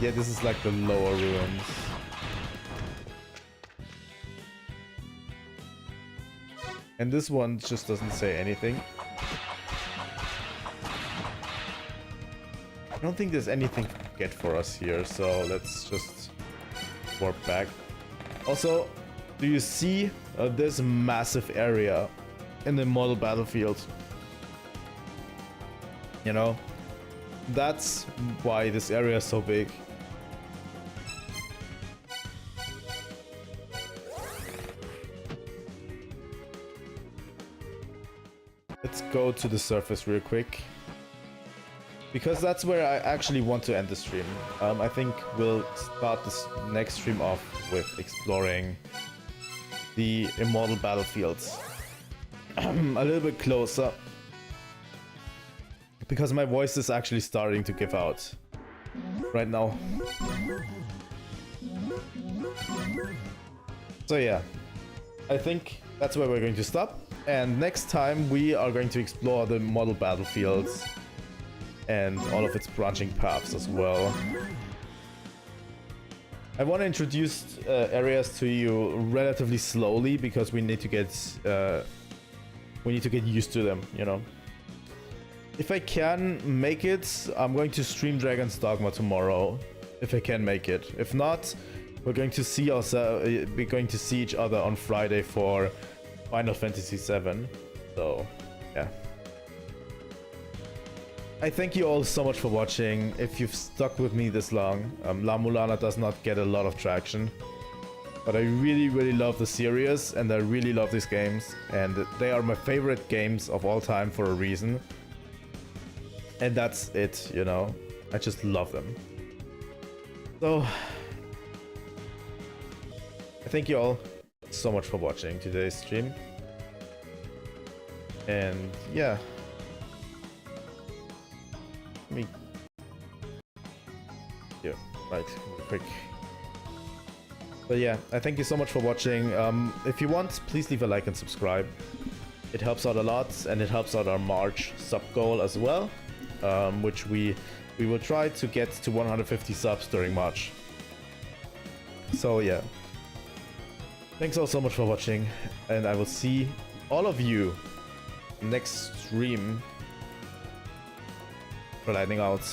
Yeah, this is like the lower ruins. And this one just doesn't say anything. I don't think there's anything to get for us here, so let's just warp back. Also, do you see this massive area in the model battlefield? You know? That's why this area is so big. Let's go to the surface real quick. because that's where I actually want to end the stream. I think we'll start this next stream off with exploring the immortal battlefields a little bit closer, because my voice is actually starting to give out right now. So yeah, I think that's where we're going to stop, and next time we are going to explore the model battlefields and all of its branching paths as well. I want to introduce areas to you relatively slowly because we need to get used to them, you know. If I can make it, I'm going to stream Dragon's Dogma tomorrow. If I can make it. If not, we're going to see each other on Friday for Final Fantasy VII. So, yeah. I thank you all so much for watching. If you've stuck with me this long, La-Mulana does not get a lot of traction. But I really, really love the series, and I really love these games. And they are my favorite games of all time for a reason. And that's it, you know. I just love them. So, I thank you all so much for watching today's stream. And yeah. Yeah, right, real quick. But yeah, I thank you so much for watching. If you want, please leave a like and subscribe. It helps out a lot, and it helps out our March sub goal as well, which we will try to get to 150 subs during March. So yeah, thanks all so much for watching, and I will see all of you next stream. Trilightning out.